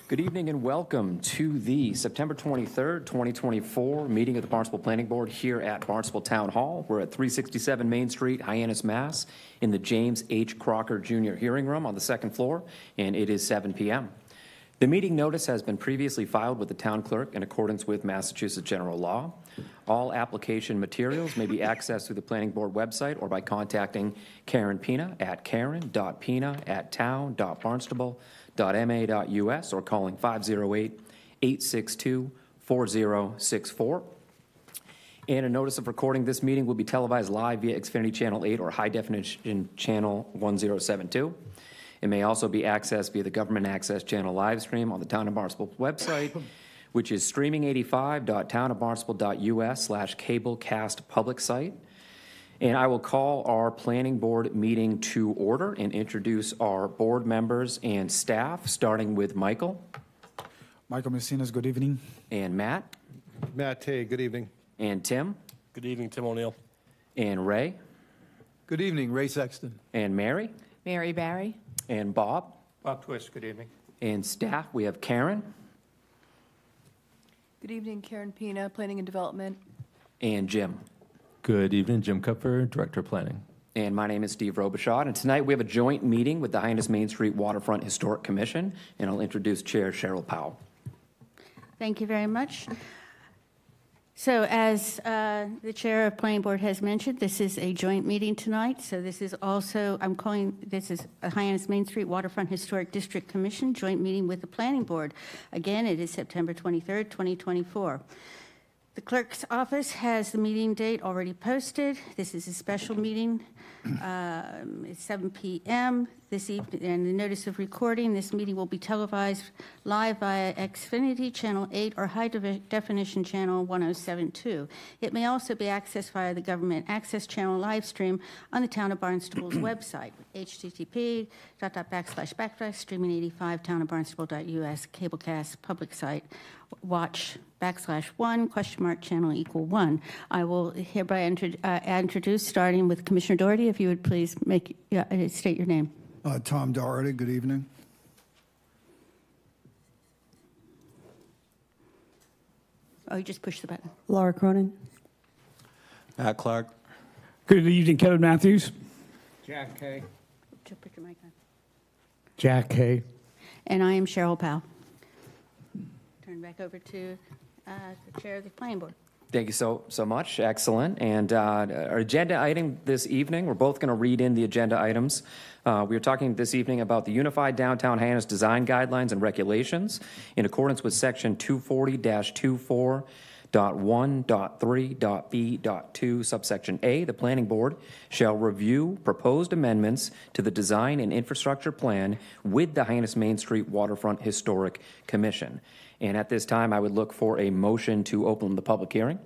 Good evening and welcome to the September 23rd, 2024 meeting of the Barnstable Planning Board here at Barnstable Town Hall. We're at 367 Main Street, Hyannis, Mass. in the James H. Crocker Jr. Hearing Room on the second floor, and it is 7 p.m. The meeting notice has been previously filed with the town clerk in accordance with Massachusetts general law. All application materials may be accessed through the Planning Board website or by contacting Karen Pina at karen.pina@town.barnstable.ma.us or calling 508-862-4064. And a notice of recording this meeting will be televised live via Xfinity Channel 8 or High Definition Channel 1072. It may also be accessed via the Government Access Channel live stream on the Town of Barnstable website, which is streaming85.townofbarnstable.us/cablecast public site. And I will call our planning board meeting to order and introduce our board members and staff, starting with Michael. Michael Messinas, good evening. And Matt. Matt Hay, good evening. And Tim. Good evening, Tim O'Neill. And Ray. Good evening, Ray Sexton. And Mary. Mary Barry. And Bob. Bob Twist, good evening. And staff, we have Karen. Good evening, Karen Pina, Planning and Development. And Jim. Good evening, Jim Kupfer, Director of Planning. And my name is Steve Robichaud, and tonight we have a joint meeting with the Hyannis Main Street Waterfront Historic Commission, and I'll introduce Chair Cheryl Powell. Thank you very much. So as the Chair of Planning Board has mentioned, this is a joint meeting tonight. So this is also, this is a Hyannis Main Street Waterfront Historic District Commission joint meeting with the Planning Board. Again, it is September 23rd, 2024. The clerk's office has the meeting date already posted. This is a special meeting. It's 7 p.m. this evening, and the notice of recording. This meeting will be televised live via Xfinity Channel 8 or High Definition Channel 1072. It may also be accessed via the Government Access Channel live stream on the Town of Barnstable's website, http://streaming85townofbarnstable.us, cablecast public site, watch /1 channel =1. I will hereby introduce, starting with Commissioner Doherty, if you would please state your name. Tom Doherty, good evening. Oh, you just push the button. Laura Cronin. Matt Clark. Good evening, Kevin Matthews. Jack Hay. Put your mic on. Jack Hay. And I am Cheryl Powell. Turn back over to the Chair of the Planning Board. Thank you so much. Excellent. And our agenda item this evening, we're both going to read in the agenda items. We are talking this evening about the Unified Downtown Hyannis Design Guidelines and Regulations in accordance with Section 240-24.1.3.b.2, subsection A. The Planning Board shall review proposed amendments to the Design and Infrastructure Plan with the Hyannis Main Street Waterfront Historic Commission. And at this time, I would look for a motion to open the public hearing.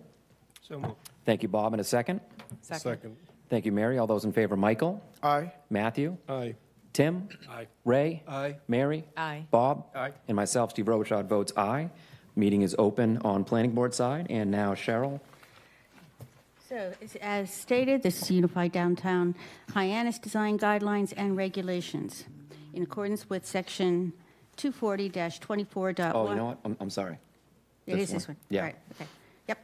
So moved. Thank you, Bob. And a second? Second. Thank you, Mary. All those in favor, Michael? Aye. Matthew? Aye. Tim? Aye. Ray? Aye. Mary? Aye. Bob? Aye. And myself, Steve Robichaud, votes aye. Meeting is open on Planning Board side. And now, Cheryl. So, as stated, this is Unified Downtown Hyannis Design Guidelines and Regulations. In accordance with Section 240-24.1. Oh, you know what? I'm sorry. It is this one. Yeah. All right. Okay. Yep.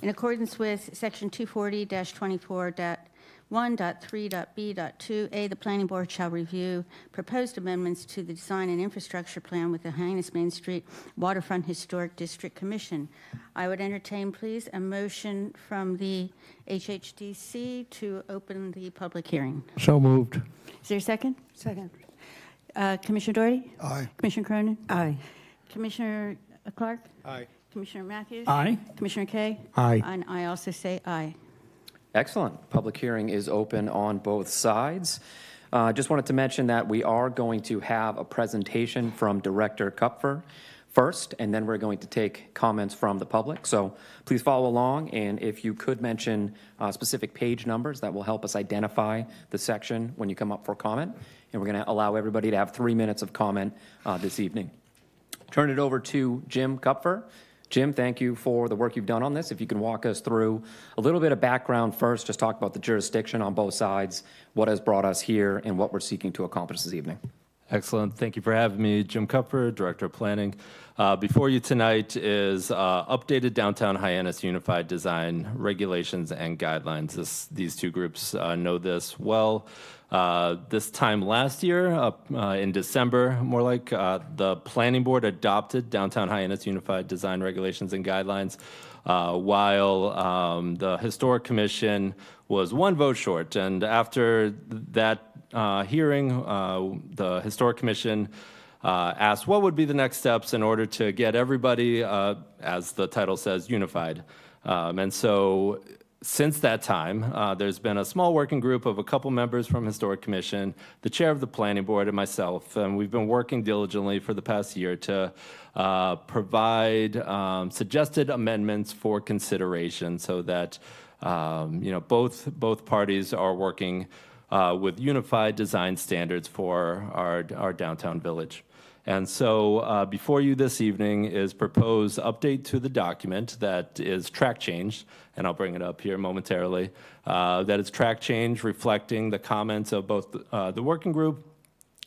In accordance with Section 240-24.1.3.b.2a, the Planning Board shall review proposed amendments to the Design and Infrastructure Plan with the Hyannis Main Street Waterfront Historic District Commission. I would entertain, please, a motion from the HHDC to open the public hearing. So moved. Is there a second? Second. Commissioner Doherty? Aye. Commissioner Cronin? Aye. Commissioner Clark? Aye. Commissioner Matthews? Aye. Commissioner Kay? Aye. And I also say aye. Excellent. Public hearing is open on both sides. Just wanted to mention that we are going to have a presentation from Director Kupfer first, and then we're going to take comments from the public. So please follow along, and if you could mention specific page numbers, that will help us identify the section when you come up for comment. And we're going to allow everybody to have 3 minutes of comment this evening. Turn it over to Jim Kupfer. Jim, thank you for the work you've done on this. If you can walk us through a little bit of background first, just talk about the jurisdiction on both sides, what has brought us here, and what we're seeking to accomplish this evening. Excellent. Thank you for having me. Jim Kupfer, Director of Planning. Before you tonight is updated Downtown Hyannis Unified Design Regulations and Guidelines. These two groups know this well. This time last year, in December, more like, the Planning Board adopted Downtown Hyannis Unified Design Regulations and Guidelines, while the Historic Commission was one vote short. And after that hearing, the Historic Commission asked what would be the next steps in order to get everybody, as the title says, unified. And so since that time, there's been a small working group of a couple members from Historic Commission, the chair of the Planning Board, and myself. And we've been working diligently for the past year to provide suggested amendments for consideration so that both parties are working with unified design standards for our downtown village. And so before you this evening is proposed update to the document that is track change, and I'll bring it up here momentarily, that is track change reflecting the comments of both the working group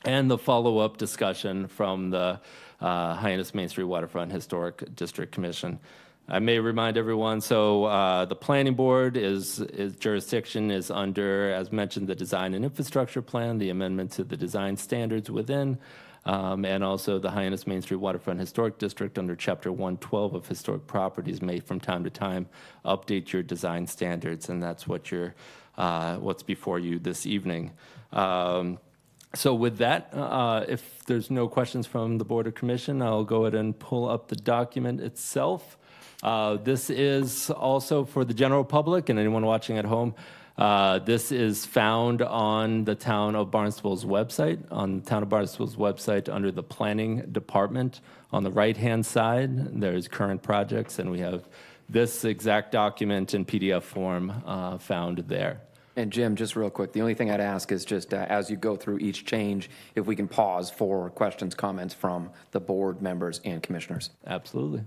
and the follow-up discussion from the Hyannis Main Street Waterfront Historic District Commission. I may remind everyone, so the Planning Board is jurisdiction is under, as mentioned, the Design and Infrastructure Plan, the amendment to the design standards within, and also the Hyannis Main Street Waterfront Historic District under Chapter 112 of Historic Properties may from time to time update your design standards, and that's what what's before you this evening. So with that, if there's no questions from the Board or Commission, I'll go ahead and pull up the document itself. This is also for the general public and anyone watching at home. This is found on the Town of Barnstable's website, under the Planning Department. On the right-hand side, there's current projects, and we have this exact document in PDF form found there. And Jim, just real quick, the only thing I'd ask is just as you go through each change, if we can pause for questions, comments from the board members and commissioners. Absolutely.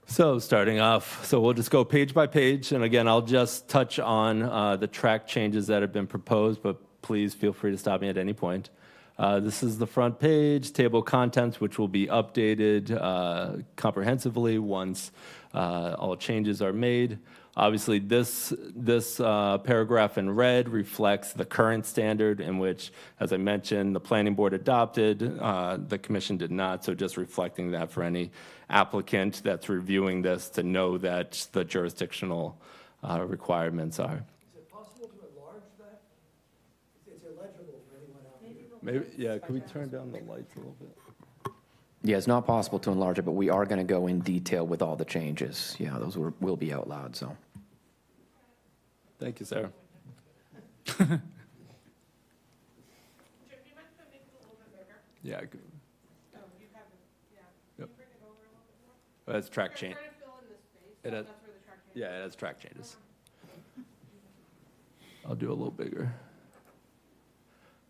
So starting off, so we'll just go page by page, and again, I'll just touch on the track changes that have been proposed, but please feel free to stop me at any point. This is the front page, table of contents, which will be updated comprehensively once all changes are made. Obviously, this paragraph in red reflects the current standard in which, as I mentioned, the Planning Board adopted, the Commission did not, so just reflecting that for any applicant that's reviewing this to know that the jurisdictional requirements are. Is it possible to enlarge that? It's illegible for anyone out here. Maybe, yeah, could we turn down the lights a little bit? Yeah, it's not possible to enlarge it, but we are going to go in detail with all the changes. Yeah, those will be out loud, so. Thank you, Sarah. Yeah, good. Yep. Well, that's track change. It has, yeah, it has track changes. I'll do a little bigger.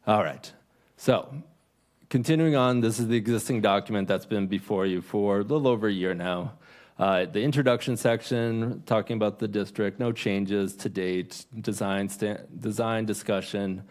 All right. So, continuing on, this is the existing document that's been before you for a little over a year now. The introduction section, talking about the district, no changes to date, design discussion,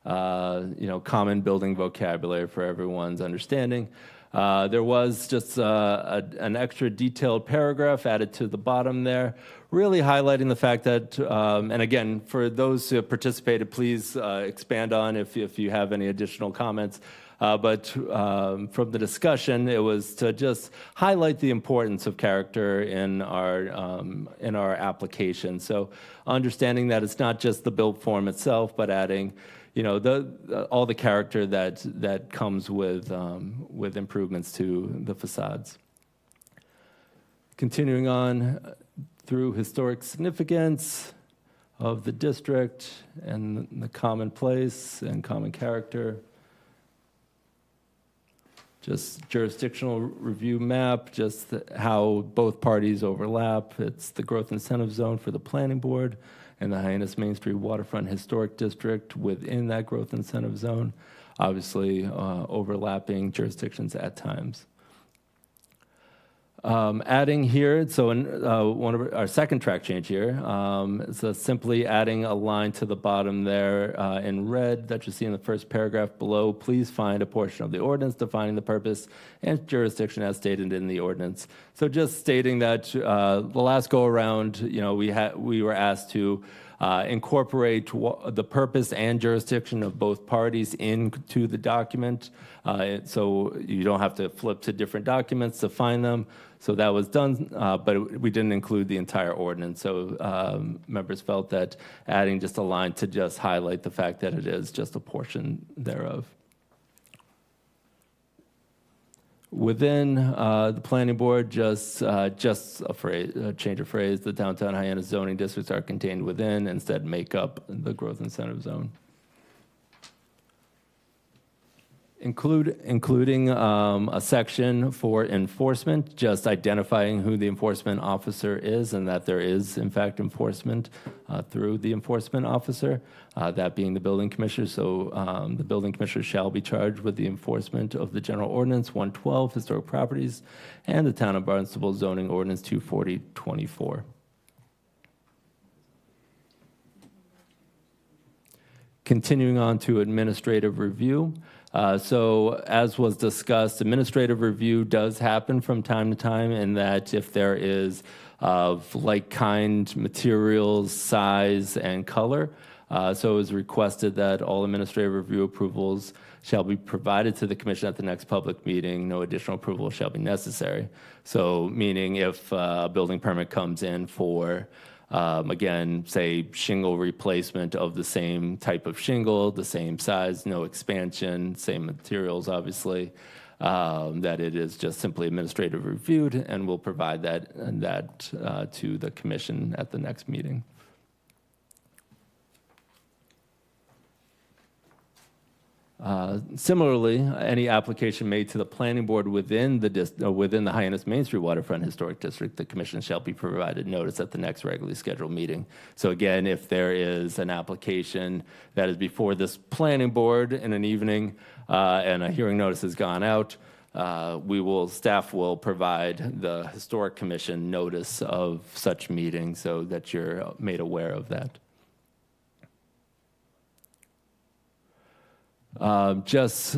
common building vocabulary for everyone's understanding. There was just an extra detailed paragraph added to the bottom there, really highlighting the fact that, and again, for those who have participated, please expand on if you have any additional comments. But from the discussion, it was to just highlight the importance of character in our application. So understanding that it's not just the build form itself, but adding, all the character that comes with improvements to the facades. Continuing on through historic significance of the district and the common place and common character. Just jurisdictional review map, just how both parties overlap. It's the growth incentive zone for the planning board and the Hyannis Main Street Waterfront Historic District within that growth incentive zone, obviously overlapping jurisdictions at times. Adding here, so in one of our second track change here, so simply adding a line to the bottom there in red that you see in the first paragraph below. Please find a portion of the ordinance defining the purpose and jurisdiction as stated in the ordinance. So just stating that the last go around, we were asked to incorporate the purpose and jurisdiction of both parties into the document, so you don't have to flip to different documents to find them. So that was done, but we didn't include the entire ordinance. So members felt that adding just a line to just highlight the fact that it is just a portion thereof. Within the planning board, just a change of phrase, the downtown Hyannis zoning districts are contained within, instead make up the growth incentive zone. Including a section for enforcement, just identifying who the enforcement officer is and that there is, in fact, enforcement through the enforcement officer, that being the building commissioner. So the building commissioner shall be charged with the enforcement of the general ordinance 112, historic properties, and the town of Barnstable zoning ordinance 240-24. Continuing on to administrative review. So as was discussed, administrative review does happen from time to time, in that if there is of like-kind materials, size, and color, so it was requested that all administrative review approvals shall be provided to the commission at the next public meeting. No additional approval shall be necessary. So meaning if a building permit comes in for again, say shingle replacement of the same type of shingle, the same size, no expansion, same materials, obviously, that it is just simply administrative reviewed, and we'll provide that to the commission at the next meeting. Similarly, any application made to the planning board within the Hyannis Main Street Waterfront Historic District, the commission shall be provided notice at the next regularly scheduled meeting. So again, if there is an application that is before this planning board in an evening and a hearing notice has gone out, staff will provide the historic commission notice of such meeting so that you're made aware of that. Just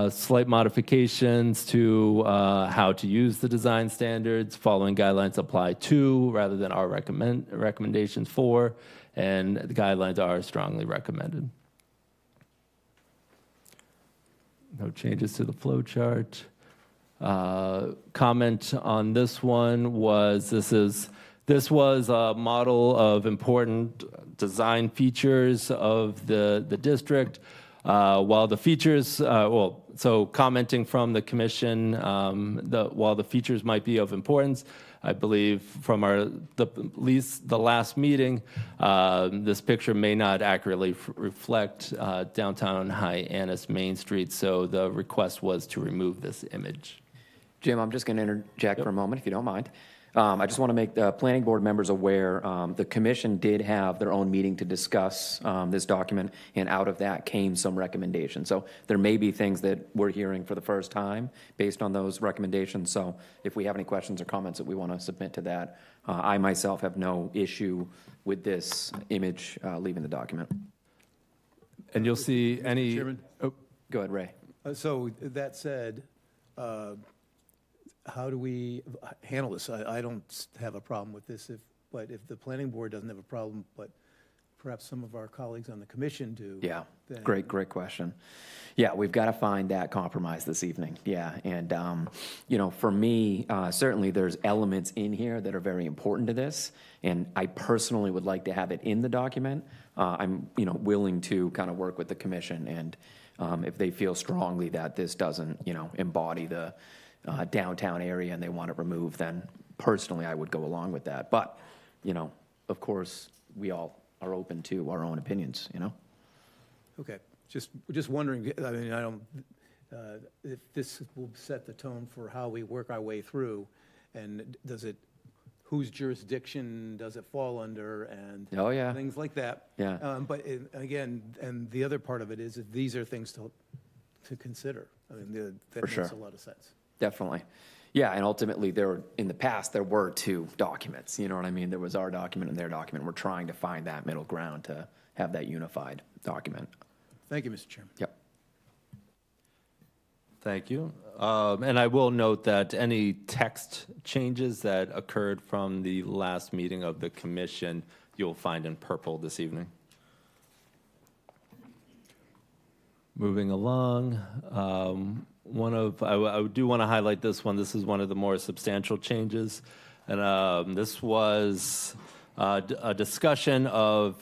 slight modifications to how to use the design standards. Following guidelines apply to rather than are recommendations for, and the guidelines are strongly recommended. No changes to the flow chart. Comment on this one was this was a model of important design features of the district. While the features, so commenting from the commission, while the features might be of importance, I believe from the last meeting, this picture may not accurately reflect downtown Hyannis Main Street, so the request was to remove this image. Jim, I'm just going to interject for a moment, if you don't mind. I just want to make the planning board members aware, the commission did have their own meeting to discuss this document, and out of that came some recommendations. So there may be things that we're hearing for the first time based on those recommendations. So if we have any questions or comments that we want to submit to that, I myself have no issue with this image leaving the document. And you'll see any... Chairman? Oh, Go ahead, Ray. So that said, how do we handle this? I don't have a problem with this, but if the planning board doesn't have a problem, but perhaps some of our colleagues on the commission do. Yeah, then- great question. Yeah, we've got to find that compromise this evening. Yeah, and for me, certainly there's elements in here that are very important to this, and I personally would like to have it in the document. I'm willing to kind of work with the commission, and if they feel strongly that this doesn't embody the downtown area and they want it removed, then personally I would go along with that. But, of course, we all are open to our own opinions, Okay, just wondering, I mean, I don't, if this will set the tone for how we work our way through, and whose jurisdiction does it fall under, and Oh, yeah. things like that. Yeah. But again, and the other part of it is that these are things to consider. I mean, that For sure. makes a lot of sense. definitely. Yeah, and ultimately, in the past, there were two documents, you know what I mean? There was our document and their document. We're trying to find that middle ground to have that unified document. Thank you, Mr. Chairman. Yep. Thank you. And I will note that any text changes that occurred from the last meeting of the commission, you'll find in purple this evening. Moving along, I do want to highlight this one. This is one of the more substantial changes. And this was a discussion of,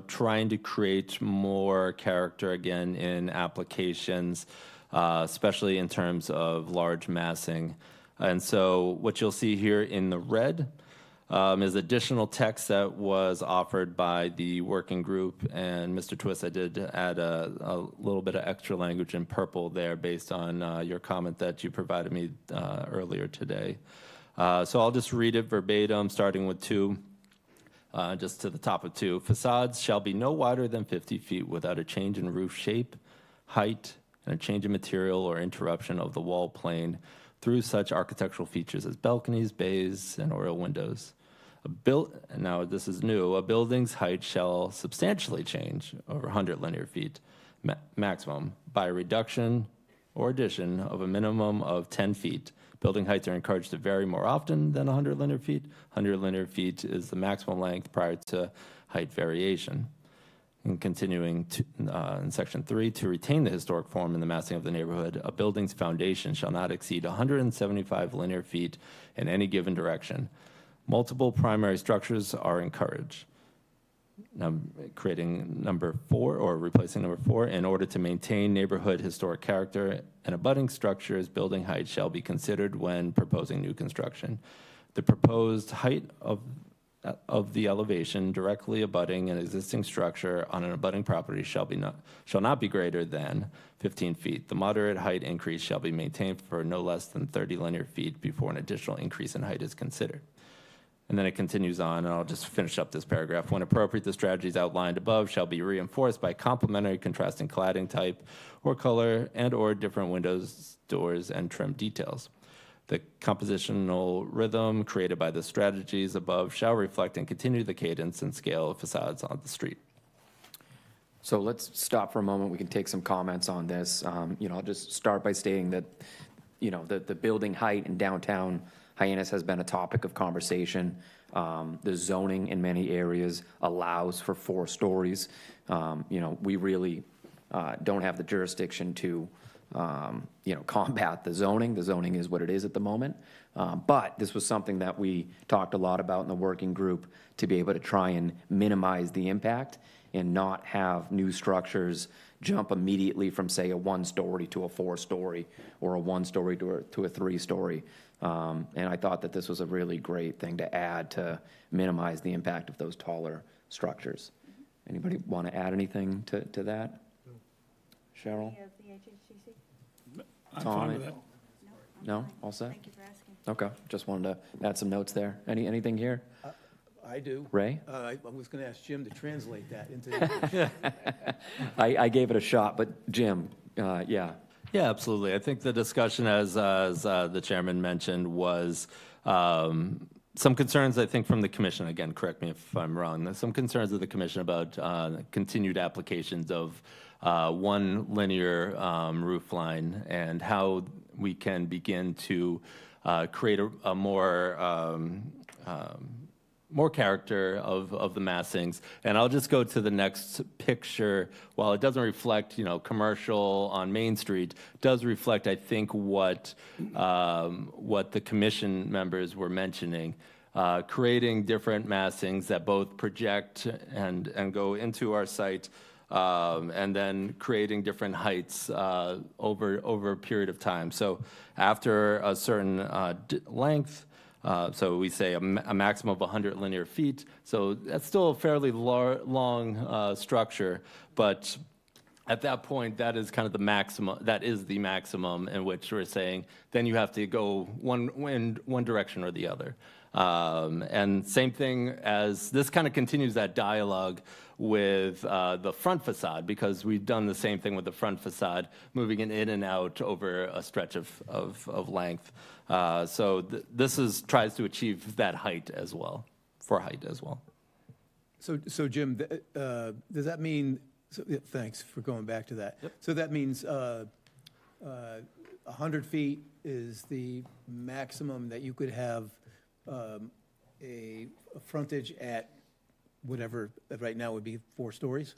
trying to create more character again in applications, especially in terms of large massing. And so what you'll see here in the red is additional text that was offered by the working group. And Mr. Twist, I did add a little bit of extra language in purple there based on your comment that you provided me earlier today. So I'll just read it verbatim, starting with 2, just to the top of 2. Facades shall be no wider than 50 feet without a change in roof shape, height, and a change in material or interruption of the wall plane through such architectural features as balconies, bays, and oriel windows. Now this is new. A building's height shall substantially change over 100 linear feet maximum by reduction or addition of a minimum of 10 feet. Building heights are encouraged to vary more often than 100 linear feet. 100 linear feet is the maximum length prior to height variation. And continuing in section 3, to retain the historic form in the massing of the neighborhood, a building's foundation shall not exceed 175 linear feet in any given direction. Multiple primary structures are encouraged. Now, creating number 4 or replacing number 4, in order to maintain neighborhood historic character, and abutting structures, building height shall be considered when proposing new construction. The proposed height of the elevation directly abutting an existing structure on an abutting property shall not be greater than 15 feet. The moderate height increase shall be maintained for no less than 30 linear feet before an additional increase in height is considered. And then it continues on, and I'll just finish up this paragraph. When appropriate, the strategies outlined above shall be reinforced by complementary contrasting cladding type or color and or different windows, doors, and trim details. The compositional rhythm created by the strategies above shall reflect and continue the cadence and scale of facades on the street. So let's stop for a moment. We can take some comments on this. I'll just start by stating that, the building height in downtown Hyannis has been a topic of conversation. The zoning in many areas allows for 4 stories. We really don't have the jurisdiction to combat the zoning. The zoning is what it is at the moment. But this was something that we talked a lot about in the working group to be able to try and minimize the impact and not have new structures jump immediately from, say, a 1-story to a 4-story or a 1-story to a 3-story. And I thought that this was a really great thing to add to minimize the impact of those taller structures. Anybody want to add anything to that? Cheryl? I'm Tom? fine with that. No? All set? Thank you for asking. Okay, just wanted to add some notes there. Anything here? I do. Ray? I was going to ask Jim to translate that into English. I gave it a shot, but Jim, yeah. Yeah, absolutely. I think the discussion, as the chairman mentioned, was some concerns, I think, from the commission. Again, correct me if I'm wrong. There's some concerns of the commission about continued applications of one linear roof line and how we can begin to create a more character of the massings. And I'll just go to the next picture. While it doesn't reflect, commercial on Main Street, it does reflect, I think, what the commission members were mentioning. Creating different massings that both project and go into our site, and then creating different heights over a period of time. So after a certain length, so we say a maximum of 100 linear feet. So that's still a fairly long structure, but at that point, that is kind of the maximum. That is the maximum in which we're saying then you have to go one direction or the other. And same thing as, this kind of continues that dialogue with the front facade, because we've done the same thing with the front facade, moving it in and out over a stretch of length. So this tries to achieve that height as well, for height as well. So Jim, does that mean, yeah, thanks for going back to that. Yep. So that means 100 feet is the maximum that you could have a frontage at whatever, right now would be 4 stories?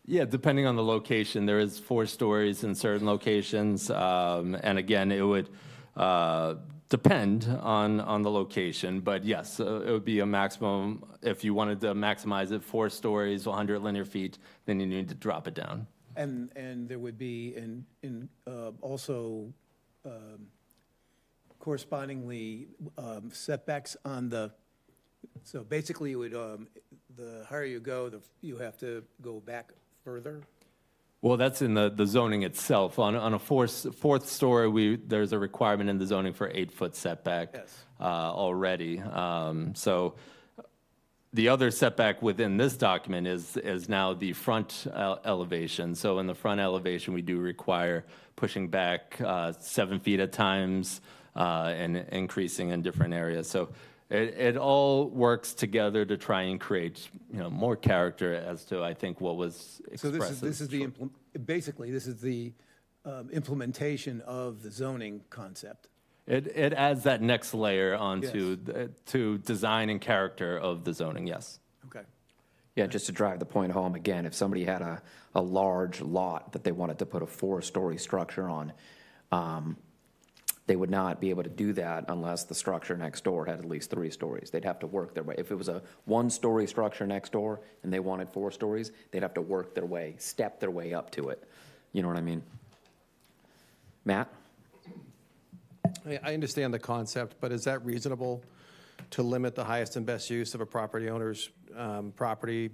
Yeah, depending on the location, there is 4 stories in certain locations. And again, it would depend on the location, but yes, it would be a maximum. If you wanted to maximize it, 4 stories, 100 linear feet, then you need to drop it down. And there would be also correspondingly setbacks on the, so basically you would, the higher you go, you have to go back further? Well, that's in the zoning itself. On a fourth story, there's a requirement in the zoning for 8-foot setback. Yes. Already. So the other setback within this document is now the front elevation. So in the front elevation, we do require pushing back 7 feet at times and increasing in different areas. So it all works together to try and create, more character as to, I think, what was expressed. So this is basically this is the implementation of the zoning concept. It adds that next layer onto to design and character of the zoning, yes. Okay. Yeah, just to drive the point home again, if somebody had a large lot that they wanted to put a 4-story structure on, they would not be able to do that unless the structure next door had at least 3 stories. They'd have to work their way. If it was a 1-story structure next door and they wanted 4 stories, they'd have to work their way, step their way up to it. You know what I mean? Matt? I understand the concept, but is that reasonable to limit the highest and best use of a property owner's property?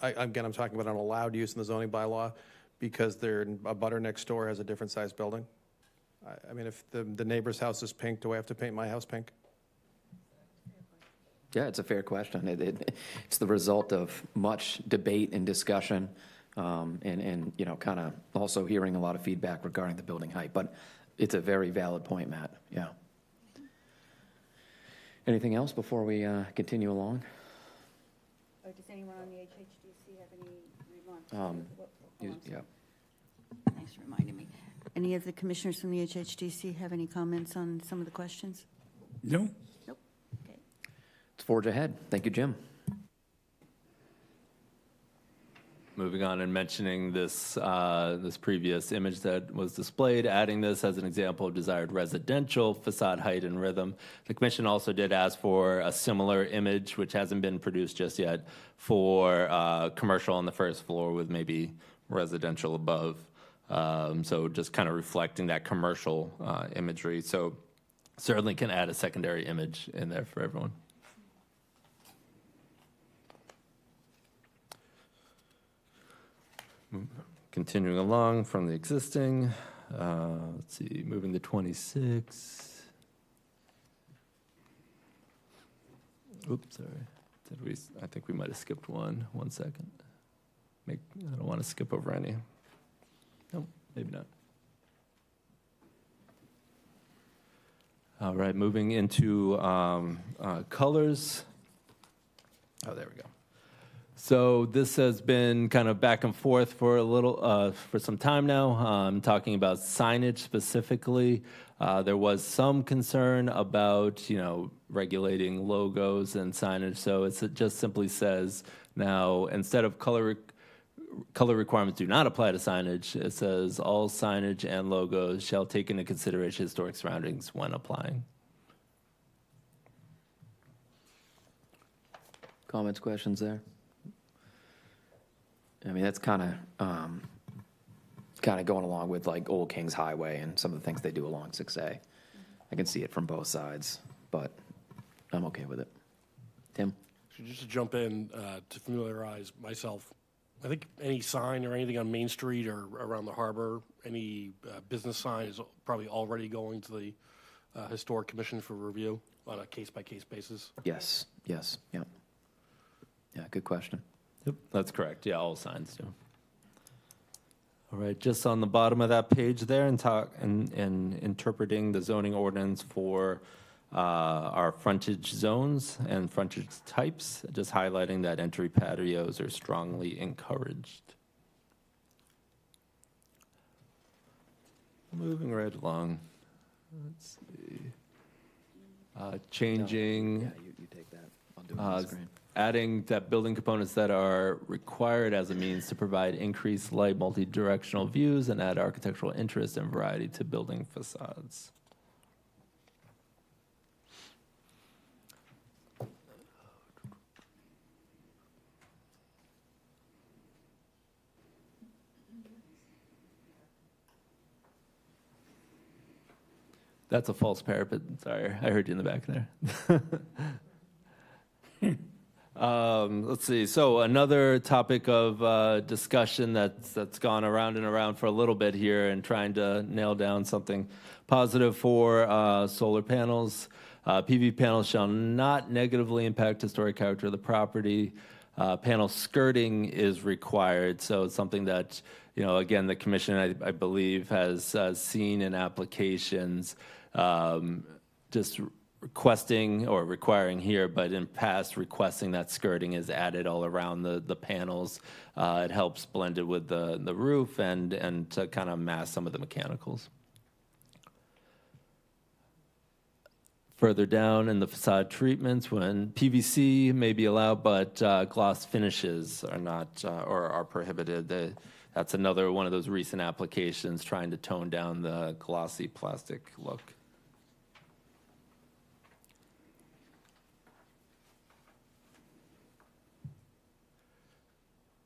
Again, I'm talking about an allowed use in the zoning bylaw because a butter next door has a different sized building. I mean, if the neighbor's house is pink, do I have to paint my house pink? Yeah, it's a fair question. It's the result of much debate and discussion, and kind of also hearing a lot of feedback regarding the building height. But it's a very valid point, Matt. Yeah. Anything else before we continue along? Or does anyone on the HHDC have any remarks? Yeah. Thanks for reminding me. Any of the commissioners from the HHDC have any comments on some of the questions? No. Nope. Okay. Let's forge ahead. Thank you, Jim. Moving on and mentioning this previous image that was displayed, adding this as an example of desired residential facade height and rhythm. The commission also did ask for a similar image, which hasn't been produced just yet, for commercial on the first floor with maybe residential above. So just kind of reflecting that commercial imagery. So certainly can add a secondary image in there for everyone. Continuing along from the existing, let's see, moving to 26. Oops, sorry. I think we might have skipped one. 1 second. I don't want to skip over any. No, maybe not. All right, moving into colors. Oh, there we go. So this has been kind of back and forth for a little, for some time now, talking about signage specifically. There was some concern about, regulating logos and signage. So it just simply says now, instead of color requirements do not apply to signage, it says all signage and logos shall take into consideration historic surroundings when applying. Comments, questions there? I mean, that's kind of going along with like Old Kings Highway and some of the things they do along 6A. I can see it from both sides, but I'm okay with it. Tim? So just to jump in to familiarize myself, I think any sign or anything on Main Street or around the harbor, any business sign is probably already going to the Historic Commission for review on a case-by-case basis? Yes, yes, yeah. Yeah, good question. Yep, that's correct. Yeah, all signs do. All right, just on the bottom of that page there, and interpreting the zoning ordinance for our frontage zones and frontage types, just highlighting that entry patios are strongly encouraged. Moving right along. Let's see. Changing. Yeah, you take that. I'll do it on the screen. Adding that building components that are required as a means to provide increased light multi-directional views and add architectural interest and variety to building facades. That's a false parapet. Sorry, I heard you in the back there. Let's see. So another topic of discussion that's gone around and around for a little bit here, and trying to nail down something positive for solar panels. PV panels shall not negatively impact historic character of the property. Panel skirting is required, so it's something that, you know, again, the commission, I believe, has seen in applications, just requesting or requiring here, but in past requesting that skirting is added all around the panels. It helps blend it with the roof and to kind of mask some of the mechanicals. Further down in the facade treatments, when PVC may be allowed, but gloss finishes are not or are prohibited. That's another one of those recent applications trying to tone down the glossy plastic look.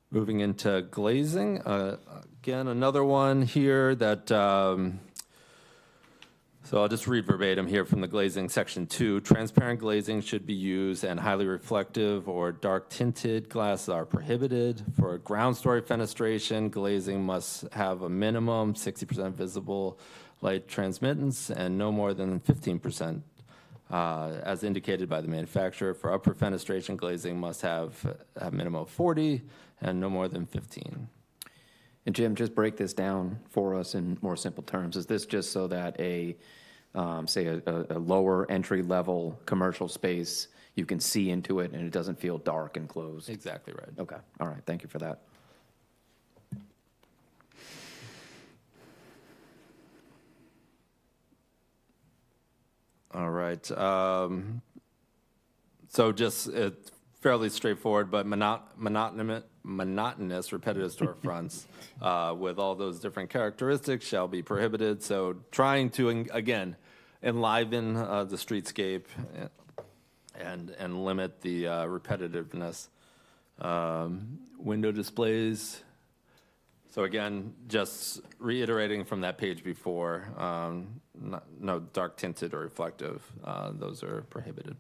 Moving into glazing, again, another one here that, so I'll just read verbatim here from the glazing section 2. Transparent glazing should be used, and highly reflective or dark tinted glasses are prohibited. For ground story fenestration, glazing must have a minimum 60% visible light transmittance and no more than 15%. As indicated by the manufacturer. For upper fenestration, glazing must have a minimum of 40 and no more than 15. And Jim, just break this down for us in more simple terms. Is this just so that say a lower entry level commercial space, you can see into it and it doesn't feel dark and closed? Exactly right. Okay, all right, thank you for that. All right. So just it's fairly straightforward, but monotonous, repetitive storefronts with all those different characteristics shall be prohibited. So trying to, again, enliven the streetscape and limit the repetitiveness. Window displays. So again, just reiterating from that page before, no dark tinted or reflective, those are prohibited.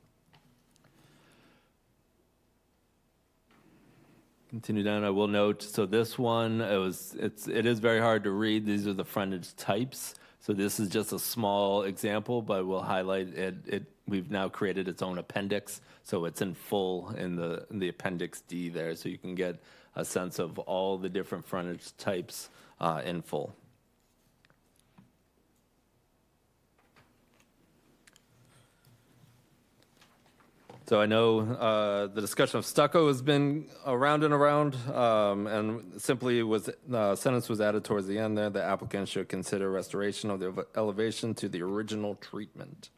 Continue down, I will note, so this one, it is very hard to read. These are the frontage types. So this is just a small example, but we'll highlight it. We've now created its own appendix, so it's in full in the appendix D there, so you can get a sense of all the different frontage types in full. So I know the discussion of stucco has been around and around, and simply sentence was added towards the end there. The applicant should consider restoration of the elevation to the original treatment.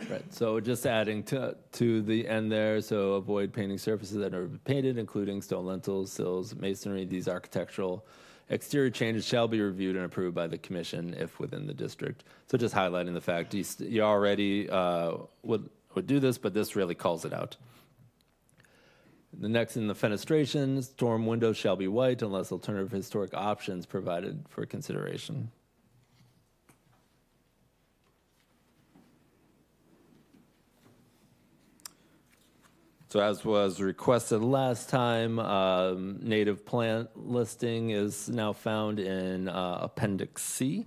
Right, so just adding to the end there, so avoid painting surfaces that are painted, including stone lintels, sills, masonry. These architectural exterior changes shall be reviewed and approved by the commission if within the district. So just highlighting the fact you already would do this, but this really calls it out. The next in the fenestration, storm windows shall be white unless alternative historic options provided for consideration. So as was requested last time, native plant listing is now found in Appendix C.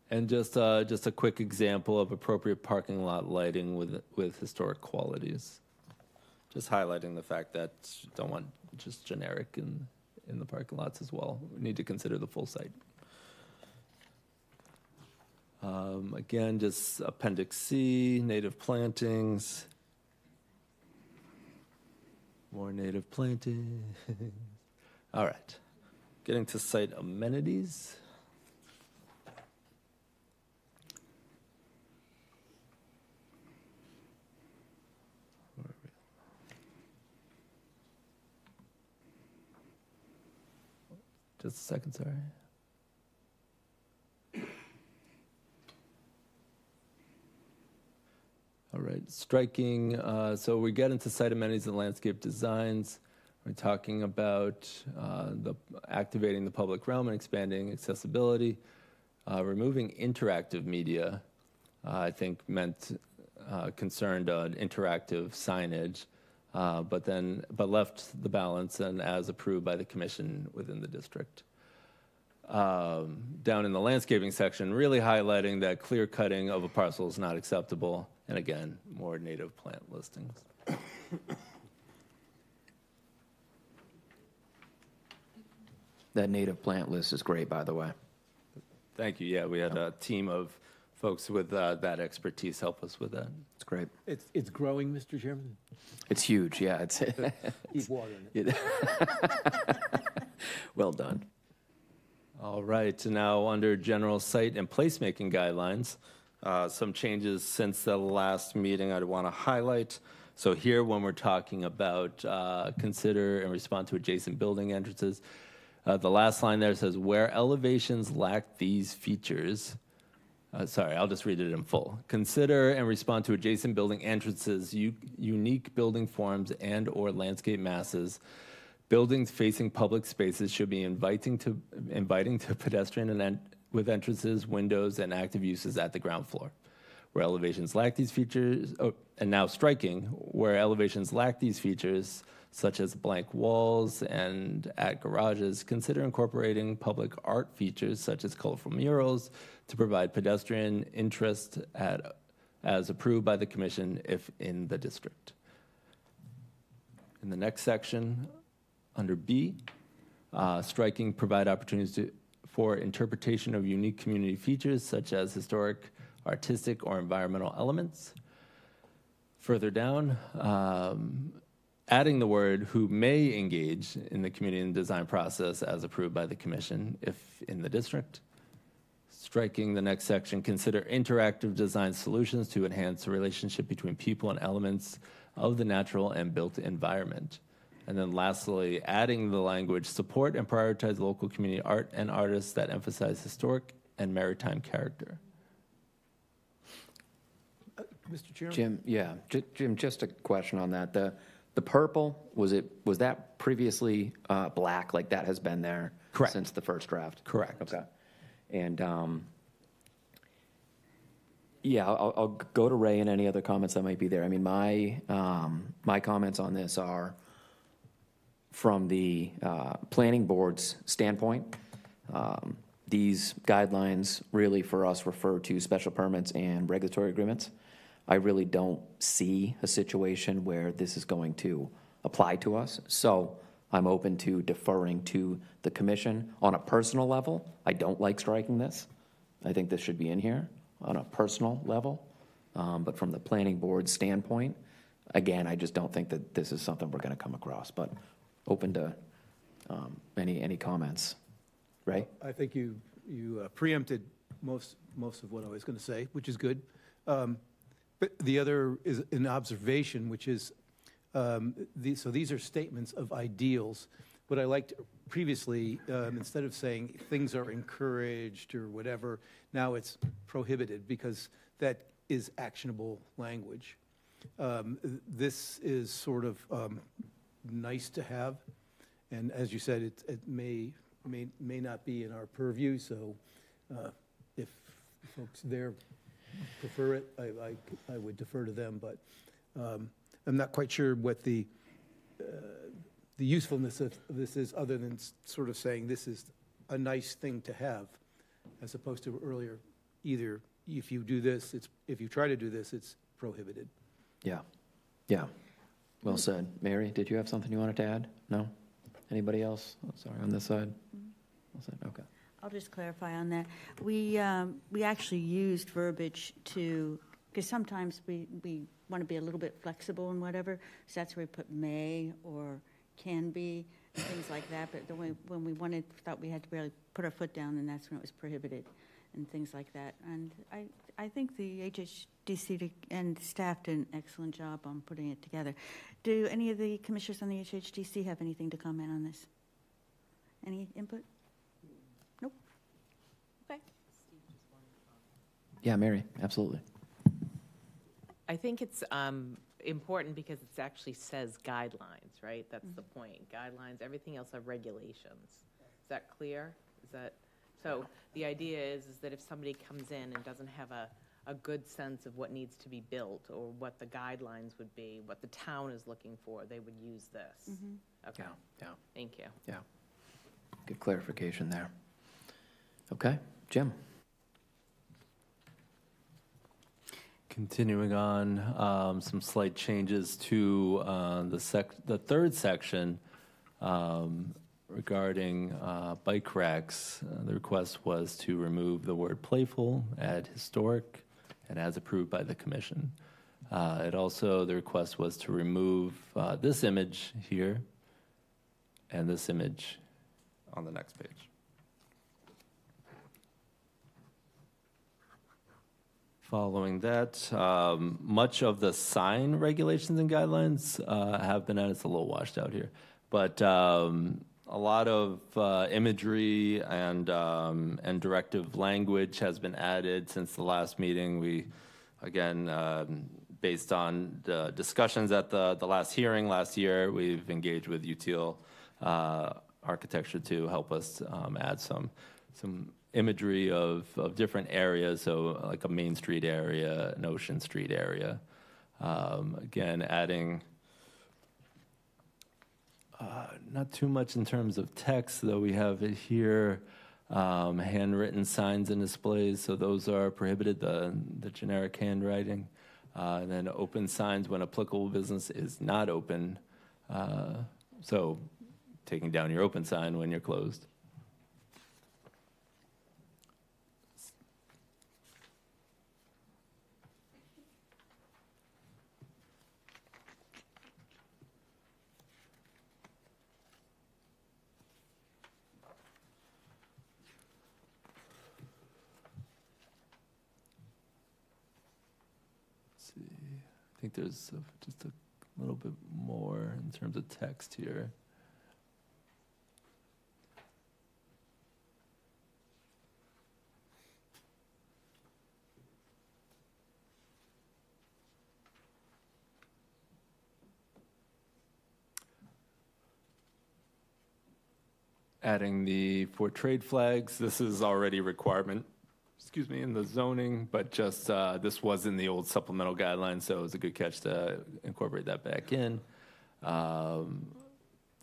And just a quick example of appropriate parking lot lighting with historic qualities. Just highlighting the fact that you don't want just generic in the parking lots as well. We need to consider the full site. Again, just Appendix C, native plantings. More native plantings. All right. Getting to site amenities. Just a second, sorry. All right, striking. So we get into site amenities and landscape designs. We're talking about activating the public realm and expanding accessibility. Removing interactive media, I think meant concerned on interactive signage, but left the balance and as approved by the commission within the district. Down in the landscaping section, really highlighting that clear cutting of a parcel is not acceptable. And again, more native plant listings. That native plant list is great, by the way. Thank you. Yeah, we had a team of folks with that expertise help us with that. It's great. It's growing, Mr. Chairman? It's huge, yeah. It's Keep watering it. Well done. All right, now under general site and placemaking guidelines, some changes since the last meeting I'd want to highlight. So here, when we're talking about consider and respond to adjacent building entrances, the last line there says, where elevations lack these features, sorry, I'll just read it in full. Consider and respond to adjacent building entrances, unique building forms and or landscape masses. Buildings facing public spaces should be inviting to pedestrian and with entrances, windows, and active uses at the ground floor. Where elevations lack these features, and now striking, where elevations lack these features, such as blank walls and at garages, consider incorporating public art features such as colorful murals to provide pedestrian interest as approved by the commission if in the district. In the next section, under B, striking provide opportunities for interpretation of unique community features such as historic, artistic, or environmental elements. Further down, adding the word who may engage in the community and design process as approved by the commission if in the district. Striking the next section, consider interactive design solutions to enhance the relationship between people and elements of the natural and built environment. And then lastly, adding the language, support and prioritize local community art and artists that emphasize historic and maritime character. Mr. Chairman? Jim, yeah, Jim, just a question on that. The purple, was that previously black, like that has been there? Correct. Since the first draft? Correct. Okay. And, yeah, I'll go to Ray and any other comments that might be there. I mean, my comments on this are from the planning board's standpoint. These guidelines really for us refer to special permits and regulatory agreements. I really don't see a situation where this is going to apply to us. So I'm open to deferring to the commission. On a personal level, I don't like striking this. I think this should be in here on a personal level. But from the planning board standpoint, again, I just don't think that this is something we're going to come across. But open to any comments. Ray? I think you preempted most of what I was going to say, which is good. But the other is an observation, which is, so these are statements of ideals. What I liked previously, instead of saying things are encouraged or whatever, now it's prohibited because that is actionable language. This is sort of nice to have, and as you said, it may not be in our purview. So if folks there prefer it, I would defer to them. But I'm not quite sure what the usefulness of this is, other than sort of saying this is a nice thing to have, as opposed to earlier, either if you do this, if you try to do this, it's prohibited. Yeah, yeah. Well said. Mary, did you have something you wanted to add? No? Anybody else? Oh, sorry, on this side? Well said. Okay. I'll just clarify on that. We actually used verbiage because sometimes we want to be a little bit flexible and whatever, so that's where we put may or can be, things like that. But when we thought we had to really put our foot down, and that's when it was prohibited and things like that. And I think the HHDC and staff did an excellent job on putting it together. Do any of the commissioners on the HHDC have anything to comment on this? Any input? Nope. Okay. Yeah, Mary, absolutely. I think it's important because it actually says guidelines, right? That's the point. Guidelines, everything else are regulations. Is that clear? So the idea is that if somebody comes in and doesn't have a good sense of what needs to be built or what the guidelines would be, what the town is looking for, they would use this. Okay. Yeah. Thank you. Yeah. Good clarification there. Okay, Jim. Continuing on, some slight changes to the third section regarding bike racks. The request was to remove the word playful, add historic, and as approved by the commission. The request was to remove this image here and this image on the next page. Following that, much of the sign regulations and guidelines have been added. It's a little washed out here, but a lot of imagery and directive language has been added since the last meeting. We, again, based on the discussions at the last hearing last year, we've engaged with Util Architecture to help us add some imagery of different areas, so like a Main Street area, an Ocean Street area. Again, adding not too much in terms of text, though we have it here, handwritten signs and displays, so those are prohibited, the generic handwriting. And then open signs when applicable business is not open. So taking down your open sign when you're closed. I think there's just a little bit more in terms of text here. Adding the for trade flags, this is already a requirement, in the zoning, but just this was in the old supplemental guidelines, so it was a good catch to incorporate that back in.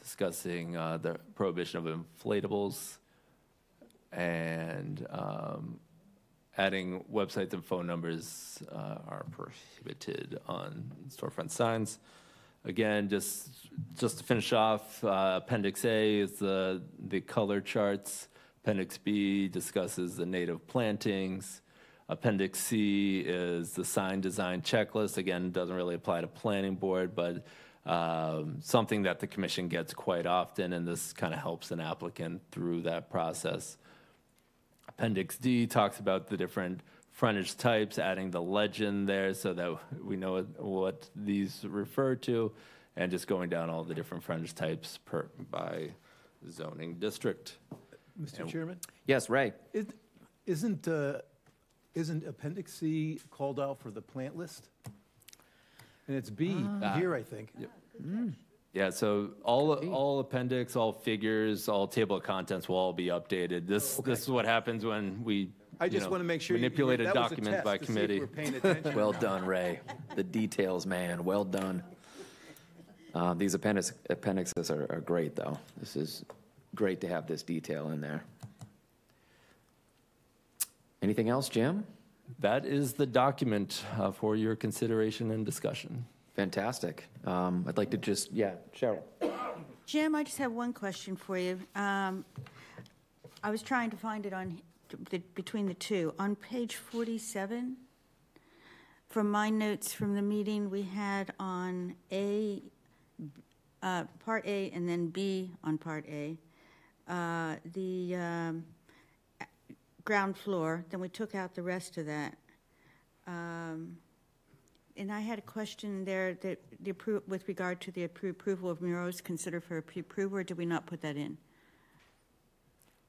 Discussing the prohibition of inflatables and adding websites and phone numbers are prohibited on storefront signs. Again, just to finish off, Appendix A is the color charts. Appendix B discusses the native plantings. Appendix C is the sign design checklist. Again, doesn't really apply to planning board, but something that the commission gets quite often, and this kind of helps an applicant through that process. Appendix D talks about the different frontage types, adding the legend there so that we know what these refer to, and just going down all the different frontage types by zoning district. Mr. Chairman? Yes, Ray. Isn't Appendix C called out for the plant list? And it's B here, I think. Yep. Yeah, so all appendix, all figures, all table of contents will all be updated. This is what happens when we I just want to make sure manipulate that a was document test by to see if committee. we're paying attention. Well done, Ray. The details, man. Well done. These appendixes are great, though. This is great to have this detail in there. Anything else, Jim? That is the document for your consideration and discussion. Fantastic. I'd like to just, Cheryl. Jim, I just have one question for you. I was trying to find it between the two. On page 47, from my notes from the meeting we had on Part A and then B on Part A, the ground floor, then we took out the rest of that. And I had a question there that with regard to the approval of murals, consider for approval, or did we not put that in?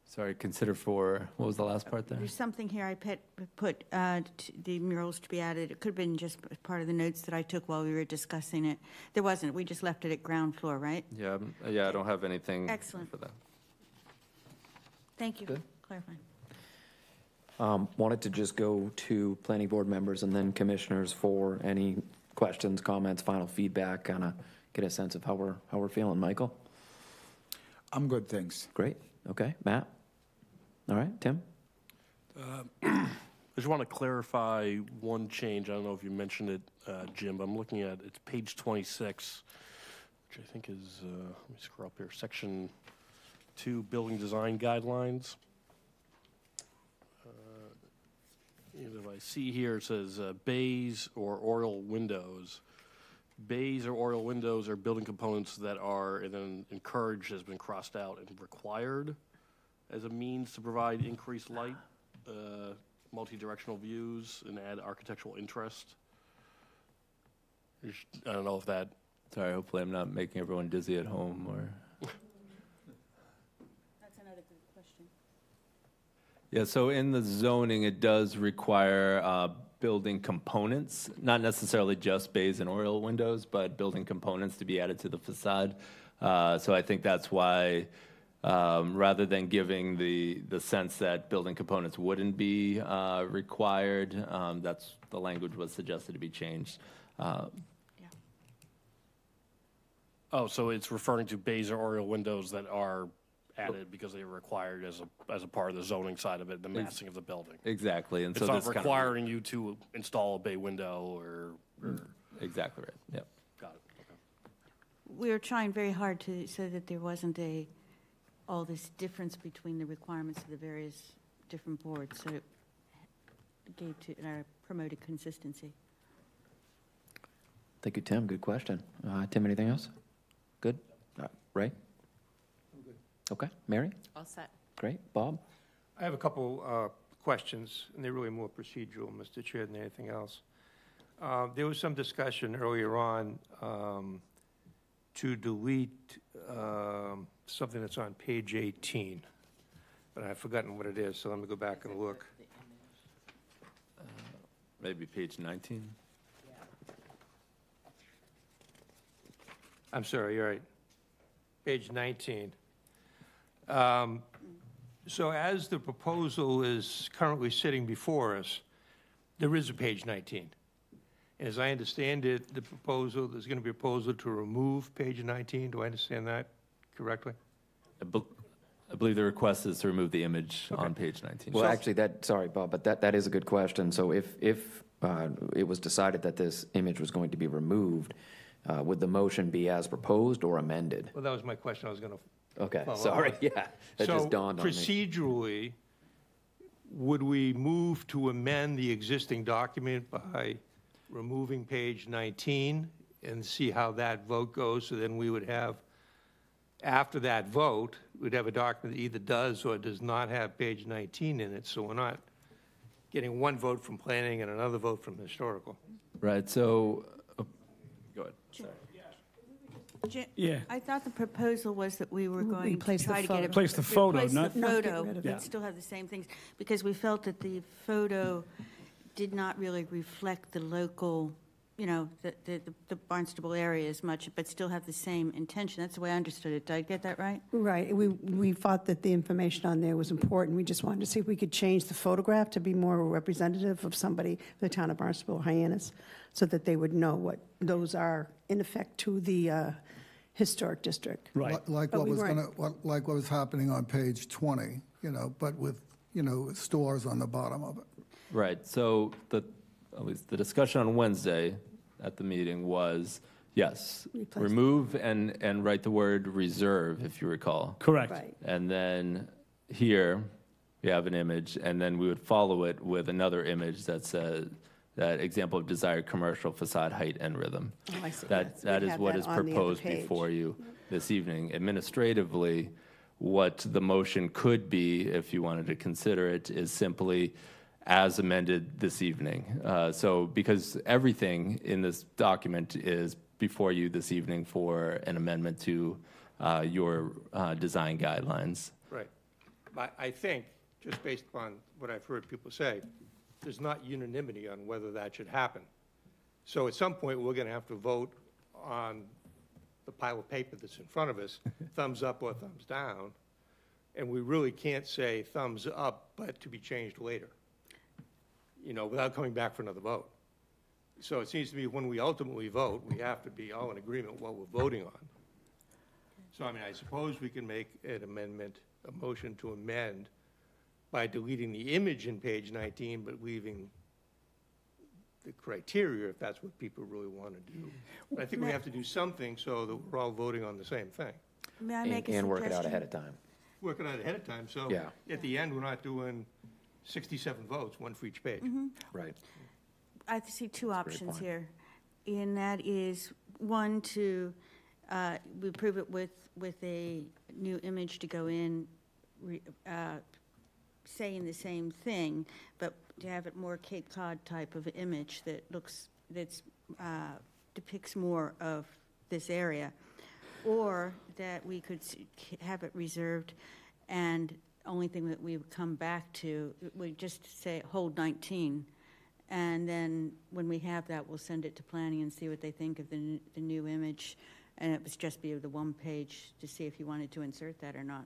Sorry, consider for, what was the last part there? There's something here I put the murals to be added. It could have been just part of the notes that I took while we were discussing it. There wasn't. We just left it at ground floor, right? Yeah, I don't have anything Excellent. for that. Thank you Good. for clarifying. Wanted to just go to planning board members and then commissioners for any questions, comments, final feedback, kind of get a sense of how we're feeling. Michael? I'm good, thanks. Great. Okay. Matt? All right. Tim? I just want to clarify one change. I don't know if you mentioned it, Jim, but I'm looking at, it's page 26, which I think is, let me scroll up here, section 2, building design guidelines. If I see here, it says bays or oriel windows. Bays or oriel windows are building components that are, and then encouraged has been crossed out, and required as a means to provide increased light, multi-directional views, and add architectural interest. I don't know if that... Sorry, hopefully I'm not making everyone dizzy at home or... That's another good question. Yeah, so in the zoning, it does require building components, not necessarily just bays and oriel windows, but building components to be added to the facade. So I think that's why, rather than giving the sense that building components wouldn't be required, that's the language was suggested to be changed. Oh, so it's referring to bays or oriel windows that are added because they were required as a part of the zoning side of it, the massing of the building. Exactly, and It's so not this requiring you to install a bay window or exactly right. Yep. got it. Okay. We were trying very hard so that there wasn't all this difference between the requirements of the various different boards, so it promoted consistency. Thank you, Tim. Good question. Tim, anything else? Good? Ray? I'm good. Okay. Mary? All set. Great. Bob? I have a couple questions, and they're really more procedural, Mr. Chair, than anything else. There was some discussion earlier on to delete something that's on page 18, but I've forgotten what it is, so let me go back and look. Maybe page 19. I'm sorry, you're right. Page 19. So as the proposal is currently sitting before us, there is a page 19. And as I understand it, there's going to be a proposal to remove page 19. Do I understand that correctly? I believe the request is to remove the image on page 19. Well, actually, sorry, Bob, but that is a good question. So if it was decided that this image was going to be removed, would the motion be as proposed or amended? Well, that was my question I was going to Okay, follow sorry, up. yeah, that just dawned on me. Procedurally, would we move to amend the existing document by removing page 19 and see how that vote goes? So then we would have, after that vote, we'd have a document that either does or does not have page 19 in it. So we're not getting one vote from planning and another vote from historical. Right, so, go ahead. Sorry. Yeah. I thought the proposal was that we were going to Replace the try to get it. Replace the photo, replace not- the Not photo, get rid of but it. still have the same things, because we felt that the photo did not really reflect the local the Barnstable area as much, but still have the same intention. That's the way I understood it. Did I get that right? Right. We thought that the information on there was important. We just wanted to see if we could change the photograph to be more representative of somebody, the town of Barnstable, Hyannis, so that they would know what those are in effect to the historic district. Right. Like But what we was weren't- like what was happening on page 20, but with, stores on the bottom of it. Right, so at least the discussion on Wednesday at the meeting was, yes, Replace- remove and write the word reserve, if you recall. Correct. Right. And then here, we have an image, and then we would follow it with another image that says, that example of desired commercial facade height and rhythm. Oh, I see. That Yes, we is have what that is on the other proposed page. before you this evening. Administratively, what the motion could be, if you wanted to consider it, is simply as amended this evening. So because everything in this document is before you this evening for an amendment to your design guidelines. Right. I think, just based upon what I've heard people say, there's not unanimity on whether that should happen. So at some point, we're going to have to vote on the pile of paper that's in front of us, thumbs up or thumbs down, and we really can't say thumbs up, but to be changed later, without coming back for another vote. So it seems to me when we ultimately vote, we have to be all in agreement what we're voting on. So, I suppose we can make an amendment, a motion to amend by deleting the image in page 19, but leaving the criteria, if that's what people really want to do. But I think we have to do something so that we're all voting on the same thing. May I make a And work it out suggestion? ahead of time. Work it out ahead of time, so Yeah. at the end, we're not doing 67 votes, one for each page. Right. I see two great options point. here, and that is, one, to we approve it with a new image to go in, saying the same thing, but to have it more Cape Cod type of image that depicts more of this area, or that we could have it reserved, and only thing that we would come back to, we just say hold 19. And then when we have that, we'll send it to planning and see what they think of the new image. And it would just be the one page to see if you wanted to insert that or not.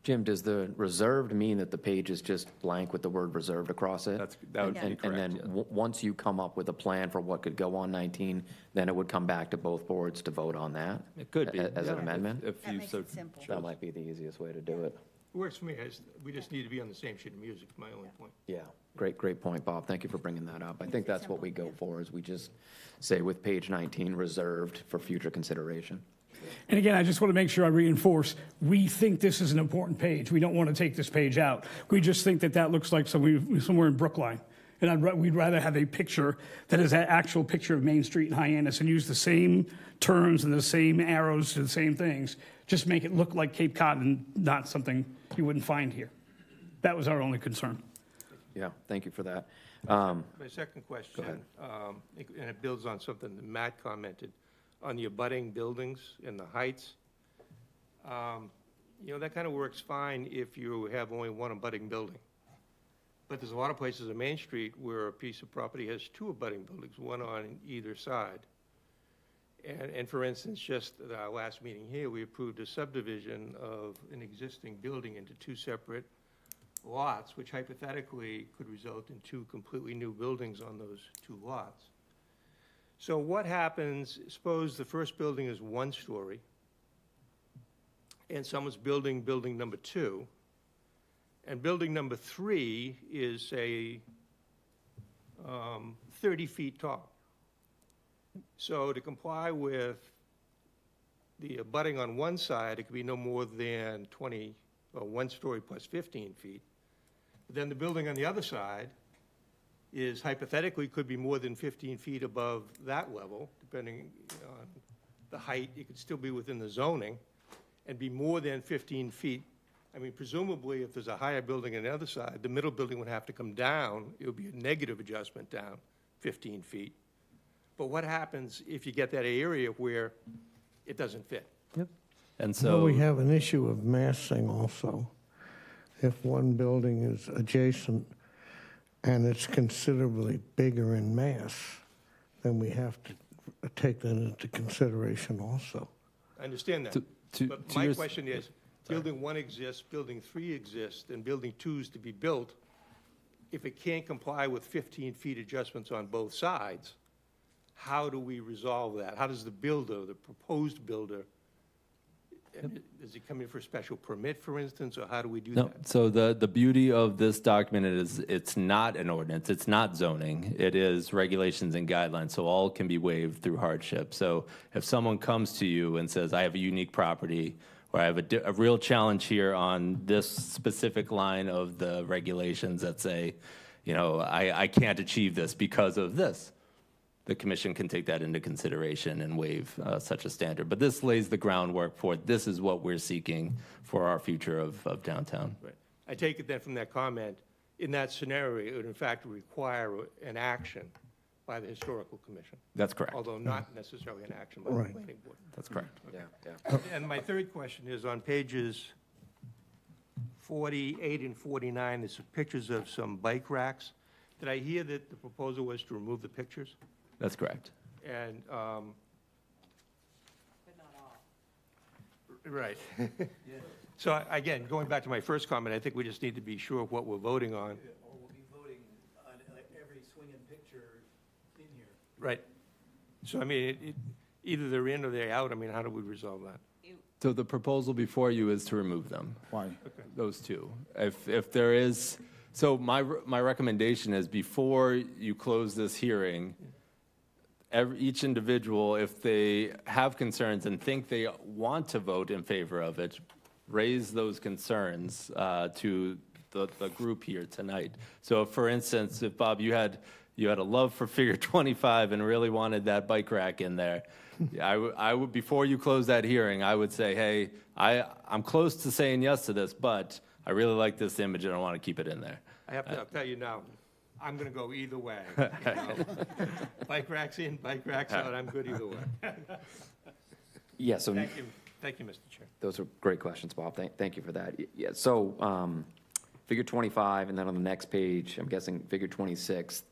Jim, does the reserved mean that the page is just blank with the word reserved across it? That would be And correct, then yes. once you come up with a plan for what could go on 19, then it would come back to both boards to vote on that? It could be. As an yeah, amendment? if That you makes so it simple. That might be the easiest way to do it. It works for me. We just need to be on the same sheet of music, is my only point. Yeah, great point, Bob. Thank you for bringing that up. I think that's what we go for, is we just say with page 19 reserved for future consideration. And again, I just want to make sure I reinforce, we think this is an important page. We don't want to take this page out. We just think that looks like somewhere in Brookline. And we'd rather have a picture that is an actual picture of Main Street in Hyannis and use the same terms and the same arrows to the same things. Just make it look like Cape Cod and not something you wouldn't find here. That was our only concern. Yeah, thank you for that. My second question, and it builds on something that Matt commented, on the abutting buildings and the heights. That kind of works fine if you have only one abutting building. But there's a lot of places on Main Street where a piece of property has two abutting buildings, one on either side. And for instance, just at our last meeting here, we approved a subdivision of an existing building into two separate lots, which hypothetically could result in two completely new buildings on those two lots. So what happens, suppose the first building is one story, and someone's building building number 2, and building number 3 is, say, 30 feet tall. So to comply with the abutting on one side, it could be no more than 20, or one story plus 15 feet. Then the building on the other side is hypothetically could be more than 15 feet above that level, depending on the height. It could still be within the zoning and be more than 15 feet. Presumably, if there's a higher building on the other side, the middle building would have to come down. It would be a negative adjustment down 15 feet. But what happens if you get that area where it doesn't fit? And Well, so, we have an issue of massing also. If one building is adjacent and it's considerably bigger in mass then we have to take that into consideration also. I understand that. But my question is, building 1 exists, building 3 exists, and building 2 is to be built. If it can't comply with 15 feet adjustments on both sides, how do we resolve that? How does the builder, the proposed builder, does he come in for a special permit, for instance, or how do we do No, that? so the beauty of this document is it's not an ordinance, it's not zoning, it is regulations and guidelines, so all can be waived through hardship. So if someone comes to you and says, I have a unique property, or I have a real challenge here on this specific line of the regulations that say, you know, I can't achieve this because of this, the commission can take that into consideration and waive such a standard. But this lays the groundwork for this is what we're seeking for our future of downtown. Right. I take it then from that comment, in that scenario, it would in fact require an action by the Historical Commission. That's correct. Although not necessarily an action by Right. the planning board. That's correct. Yeah. And my third question is on pages 48 and 49, there's some pictures of some bike racks. Did I hear that the proposal was to remove the pictures? That's correct. And, But not all. right. So again, going back to my first comment, I think we just need to be sure of what we're voting on. Or we'll be voting on every swinging picture in here. Right. So I mean, either they're in or they're out. I mean, how do we resolve that? So the proposal before you is to remove them. Why? Those two. If there is, so my recommendation is before you close this hearing, each individual, if they have concerns and think they want to vote in favor of it, raise those concerns to the group here tonight. So for instance, if Bob, you had a love for figure 25 and really wanted that bike rack in there, I would before you close that hearing, I would say, hey, I'm close to saying yes to this, but I really like this image and I want to keep it in there. I'll tell you now, I'm going to go either way. You know? Bike racks in, bike racks out, I'm good either way. Yeah, so Thank you, Mr. Chair. those are great questions, Bob. Thank you for that. Yeah, so figure 25, and then on the next page, I'm guessing figure 26,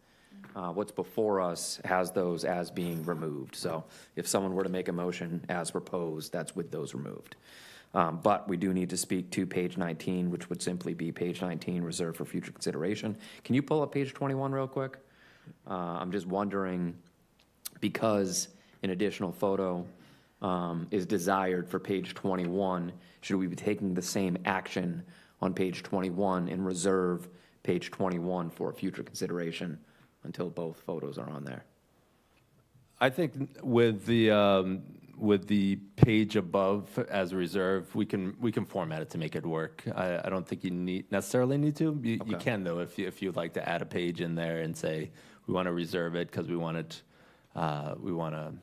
what's before us has those as being removed. So if someone were to make a motion as proposed, that's with those removed. But we do need to speak to page 19, which would simply be page 19 reserved for future consideration. Can you pull up page 21 real quick? I'm just wondering, because an additional photo is desired for page 21, should we be taking the same action on page 21 and reserve page 21 for future consideration until both photos are on there? I think with the page above as a reserve, we can format it to make it work. I don't think you necessarily need to. You can though if you'd like to add a page in there and say we want to reserve it because we want to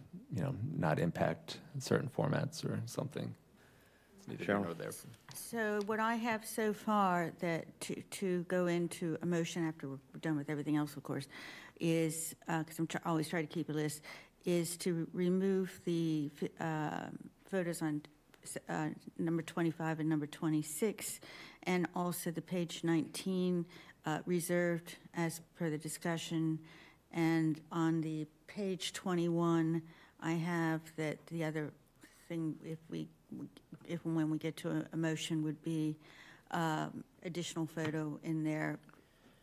not impact certain formats or something. It's neither here nor there. So what I have so far that to go into a motion after we're done with everything else, of course, is, because I'm always trying to keep a list, is to remove the photos on number 25 and number 26, and also the page 19 reserved as per the discussion. And on the page 21, I have that the other thing, if and when we get to a motion, would be additional photo in there.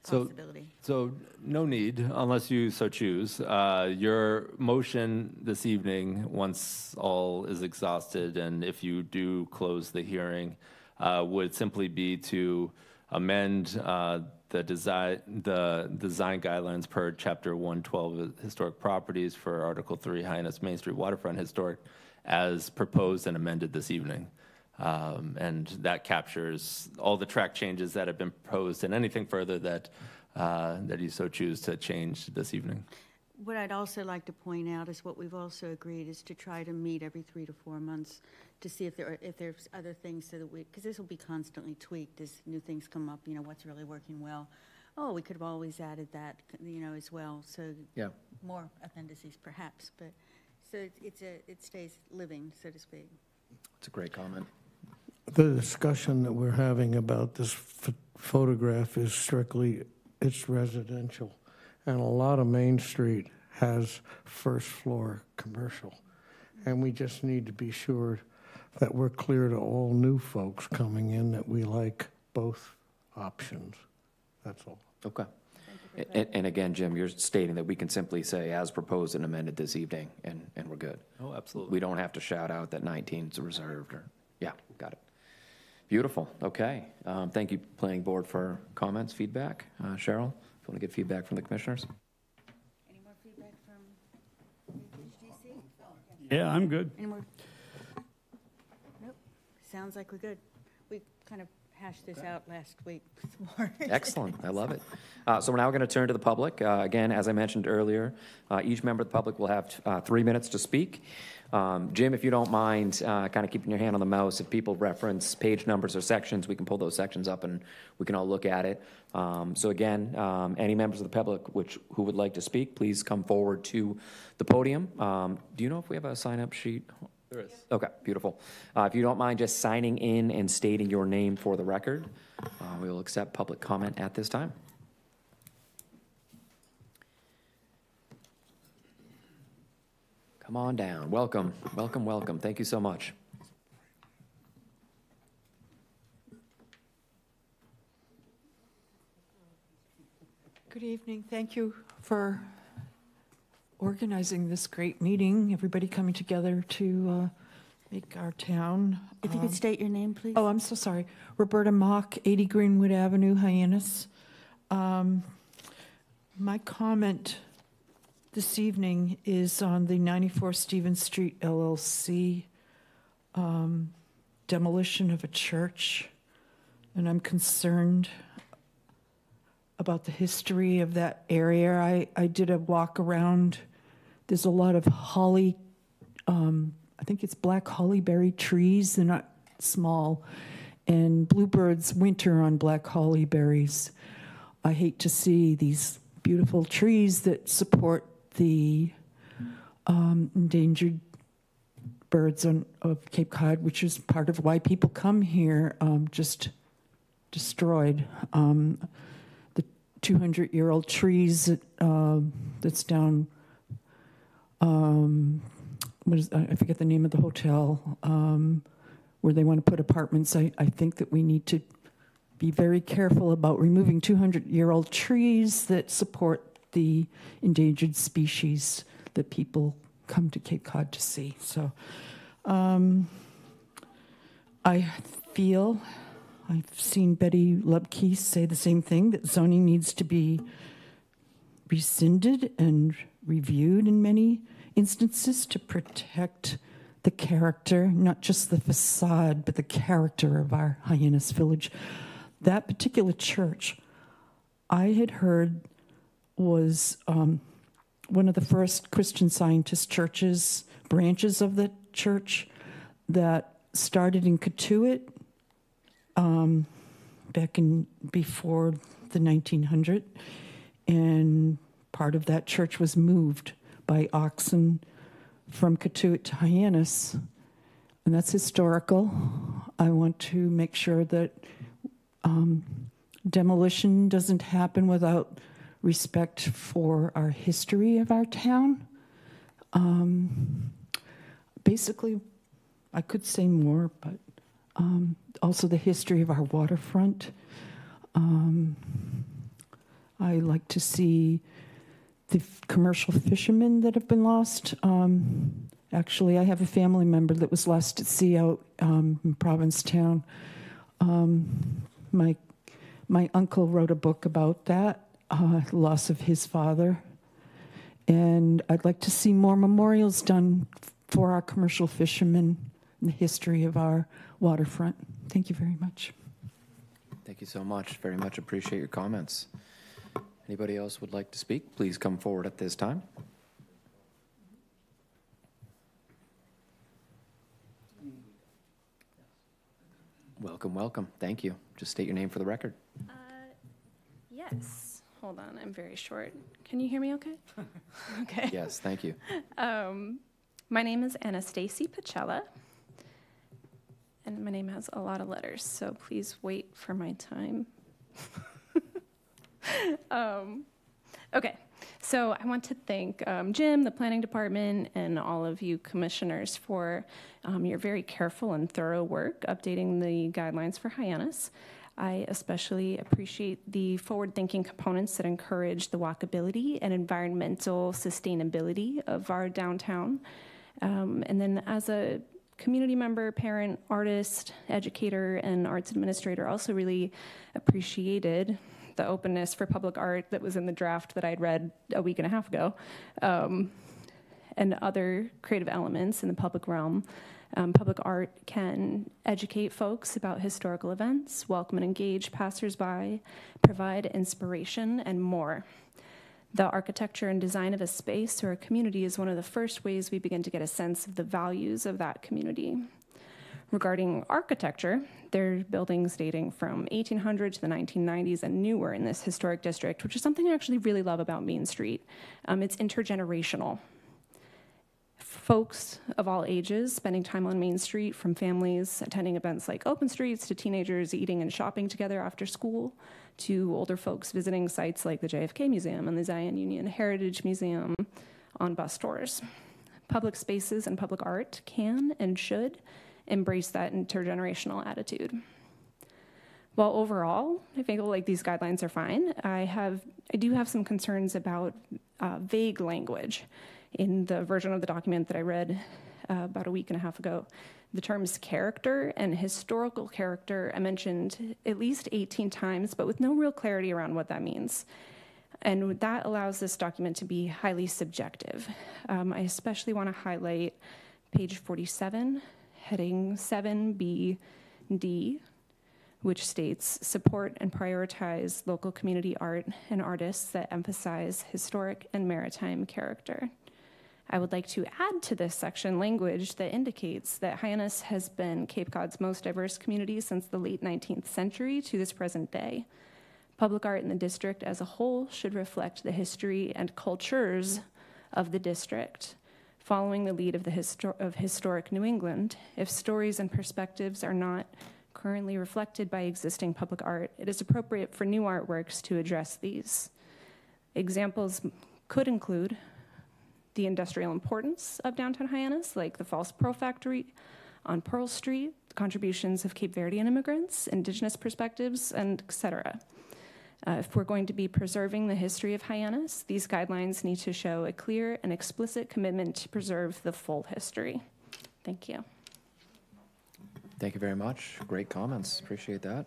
Possibility. So no need, unless you so choose. Your motion this evening, once all is exhausted, and if you do close the hearing, would simply be to amend the design guidelines per Chapter 112 of Historic Properties for Article 3, Hyannis Main Street Waterfront Historic, as proposed and amended this evening. And that captures all the track changes that have been proposed and anything further that you so choose to change this evening. What I'd also like to point out is what we've also agreed is to try to meet every 3 to 4 months to see if there's other things, so that because this will be constantly tweaked as new things come up, what's really working well. Oh, we could have always added that, as well. So Yeah. more appendices perhaps, but so it stays living, so to speak. It's a great comment. The discussion that we're having about this photograph is strictly, it's residential. And a lot of Main Street has first floor commercial. And we just need to be sure that we're clear to all new folks coming in that we like both options. That's all. Okay. And again, Jim, you're stating that we can simply say, as proposed and amended this evening, and we're good. Oh, absolutely. We don't have to shout out that 19 is reserved, or, yeah, got it. Beautiful, okay. Thank you, Planning Board, for comments, feedback. Cheryl, if you want to get feedback from the commissioners? Any more feedback from HDC? Yeah, I'm good. Any more? Nope. Sounds like we're good. We kind of hashed this out last week. Excellent, I love it. So we're now going to turn to the public. Again, as I mentioned earlier, each member of the public will have 3 minutes to speak. Jim, if you don't mind kind of keeping your hand on the mouse, if people reference page numbers or sections, we can pull those sections up and we can all look at it. So again, any members of the public who would like to speak, please come forward to the podium. Do you know if we have a sign-up sheet? There is. Okay, beautiful. If you don't mind just signing in and stating your name for the record, we will accept public comment at this time. Come on down. Welcome, welcome, welcome. Thank you so much. Good evening. Thank you for organizing this great meeting, everybody coming together to make our town. If you could state your name, please. Oh, I'm so sorry. Roberta Mock, 80 Greenwood Avenue, Hyannis. My comment this evening is on the 94 Stevens Street LLC demolition of a church, and I'm concerned about the history of that area. I did a walk around. There's a lot of holly, I think it's black hollyberry trees. They're not small. And bluebirds winter on black hollyberries. I hate to see these beautiful trees that support the endangered birds of Cape Cod, which is part of why people come here, just destroyed. The 200-year-old trees that's down, I forget the name of the hotel, where they want to put apartments. I think that we need to be very careful about removing 200-year-old trees that support the endangered species that people come to Cape Cod to see. So I feel, I've seen Betty Lubke say the same thing, that zoning needs to be rescinded and reviewed in many instances to protect the character, not just the facade, but the character of our Hyannis Village. That particular church, I had heard, was one of the first Christian Scientist churches, branches of the church that started in Cotuit back in before the 1900s, and part of that church was moved by oxen from Cotuit to Hyannis, and that's historical. I want to make sure that demolition doesn't happen without respect for our history of our town. Basically, I could say more, but also the history of our waterfront. I like to see the commercial fishermen that have been lost. Actually, I have a family member that was lost at sea out in Provincetown. My uncle wrote a book about that, loss of his father. And I'd like to see more memorials done for our commercial fishermen and the history of our waterfront. Thank you very much. Thank you so much. Very much appreciate your comments. Anybody else would like to speak? Please come forward at this time. Welcome, welcome. Thank you. Just state your name for the record. Yes. Hold on, I'm very short. Can you hear me okay? Okay. Yes, thank you. My name is Anastasia Pacella, and my name has a lot of letters, so please wait for my time. Okay, So I want to thank Jim, the planning department, and all of you commissioners for your very careful and thorough work updating the guidelines for Hyannis. I especially appreciate the forward-thinking components that encourage the walkability and environmental sustainability of our downtown. And then as a community member, parent, artist, educator, and arts administrator, also really appreciated the openness for public art that was in the draft that I'd read a week and a half ago, and other creative elements in the public realm. Public art can educate folks about historical events, welcome and engage passersby, provide inspiration, and more. The architecture and design of a space or a community is one of the first ways we begin to get a sense of the values of that community. Regarding architecture, there are buildings dating from 1800 to the 1990s and newer in this historic district, which is something I actually really love about Main Street. It's intergenerational. Folks of all ages spending time on Main Street, from families attending events like Open Streets to teenagers eating and shopping together after school, to older folks visiting sites like the JFK Museum and the Zion Union Heritage Museum on bus tours. Public spaces and public art can and should embrace that intergenerational attitude. While overall, I feel like these guidelines are fine, I do have some concerns about vague language. In the version of the document that I read about a week and a half ago, the terms character and historical character I mentioned at least 18 times, but with no real clarity around what that means. And that allows this document to be highly subjective. I especially want to highlight page 47, heading 7B-D, which states, support and prioritize local community art and artists that emphasize historic and maritime character. I would like to add to this section language that indicates that Hyannis has been Cape Cod's most diverse community since the late 19th century to this present day. Public art in the district as a whole should reflect the history and cultures of the district. Following the lead of historic New England, if stories and perspectives are not currently reflected by existing public art, it is appropriate for new artworks to address these. Examples could include the industrial importance of downtown Hyannis, like the False Pearl Factory on Pearl Street, the contributions of Cape Verdean immigrants, indigenous perspectives, and et cetera. If we're going to be preserving the history of Hyannis, these guidelines need to show a clear and explicit commitment to preserve the full history. Thank you. Thank you very much. Great comments. Appreciate that.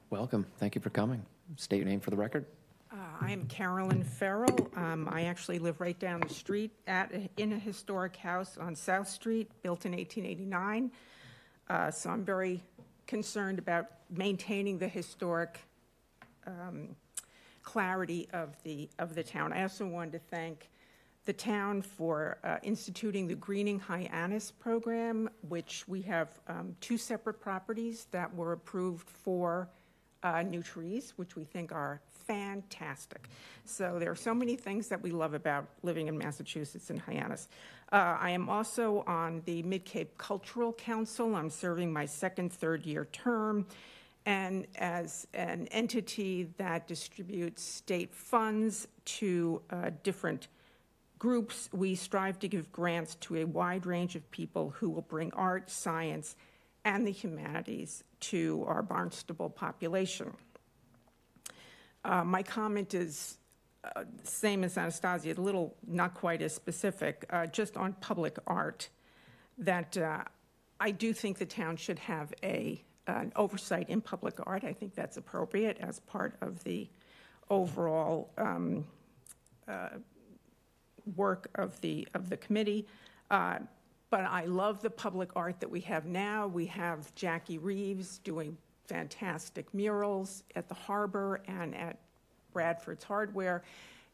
Welcome. Thank you for coming. State your name for the record. I am Carolyn Farrell. I actually live right down the street in a historic house on South Street, built in 1889. So I'm very concerned about maintaining the historic clarity of the town. I also wanted to thank the town for instituting the Greening Hyannis program, which we have 2 separate properties that were approved for new trees, which we think are fantastic. So there are so many things that we love about living in Massachusetts and Hyannis. I am also on the Mid-Cape Cultural Council. I'm serving my third year term. And as an entity that distributes state funds to different groups, we strive to give grants to a wide range of people who will bring art, science, and the humanities to our Barnstable population. My comment is same as Anastasia, a little not quite as specific, just on public art, that I do think the town should have an oversight in public art. I think that's appropriate as part of the overall work of the committee. But I love the public art that we have now. We have Jackie Reeves doing fantastic murals at the harbor and at Bradford's Hardware.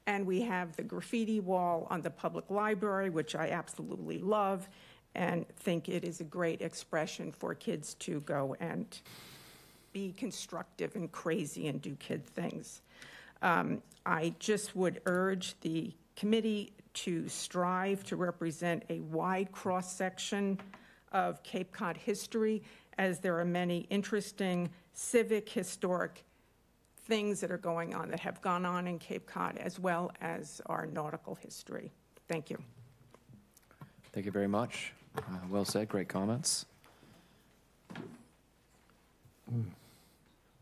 And we have the graffiti wall on the public library, which I absolutely love and think it is a great expression for kids to go and be constructive and crazy and do kid things. I just would urge the committee to strive to represent a wide cross-section of Cape Cod history, as there are many interesting civic, historic things that are going on, that have gone on in Cape Cod, as well as our nautical history. Thank you. Thank you very much. Well said, great comments.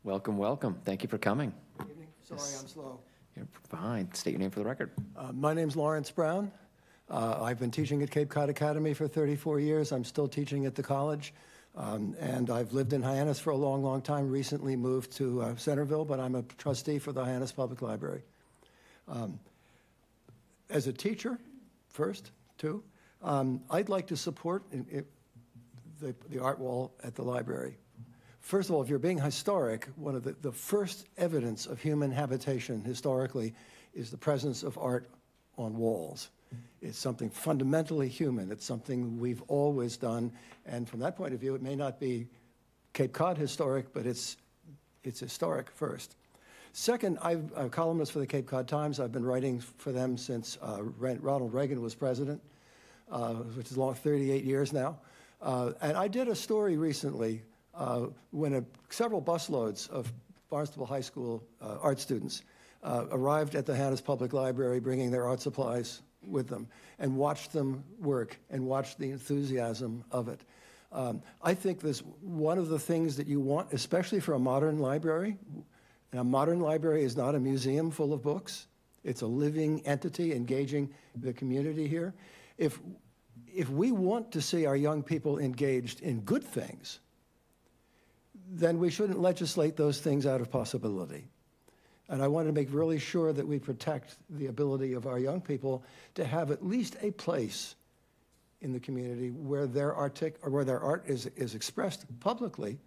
Welcome, welcome. Thank you for coming. Good evening. Sorry, I'm slow. You're fine. State your name for the record. My name's Lawrence Brown. I've been teaching at Cape Cod Academy for 34 years. I'm still teaching at the college. And I've lived in Hyannis for a long, long time. Recently moved to Centerville, but I'm a trustee for the Hyannis Public Library. As a teacher, first, too, I'd like to support the art wall at the library. First of all, if you're being historic, one of the first evidence of human habitation historically is the presence of art on walls. It's something fundamentally human. It's something we've always done. And from that point of view, it may not be Cape Cod historic, but it's historic first. Second, I'm a columnist for the Cape Cod Times. I've been writing for them since Ronald Reagan was president, which is 38 years now. And I did a story recently when several busloads of Barnstable High School art students arrived at the Hyannis Public Library bringing their art supplies with them, and watched them work and watched the enthusiasm of it. I think this one of the things that you want, especially for a modern library, and a modern library is not a museum full of books. It's a living entity engaging the community here. If we want to see our young people engaged in good things, then we shouldn't legislate those things out of possibility. And I want to make really sure that we protect the ability of our young people to have at least a place in the community where their art is expressed publicly.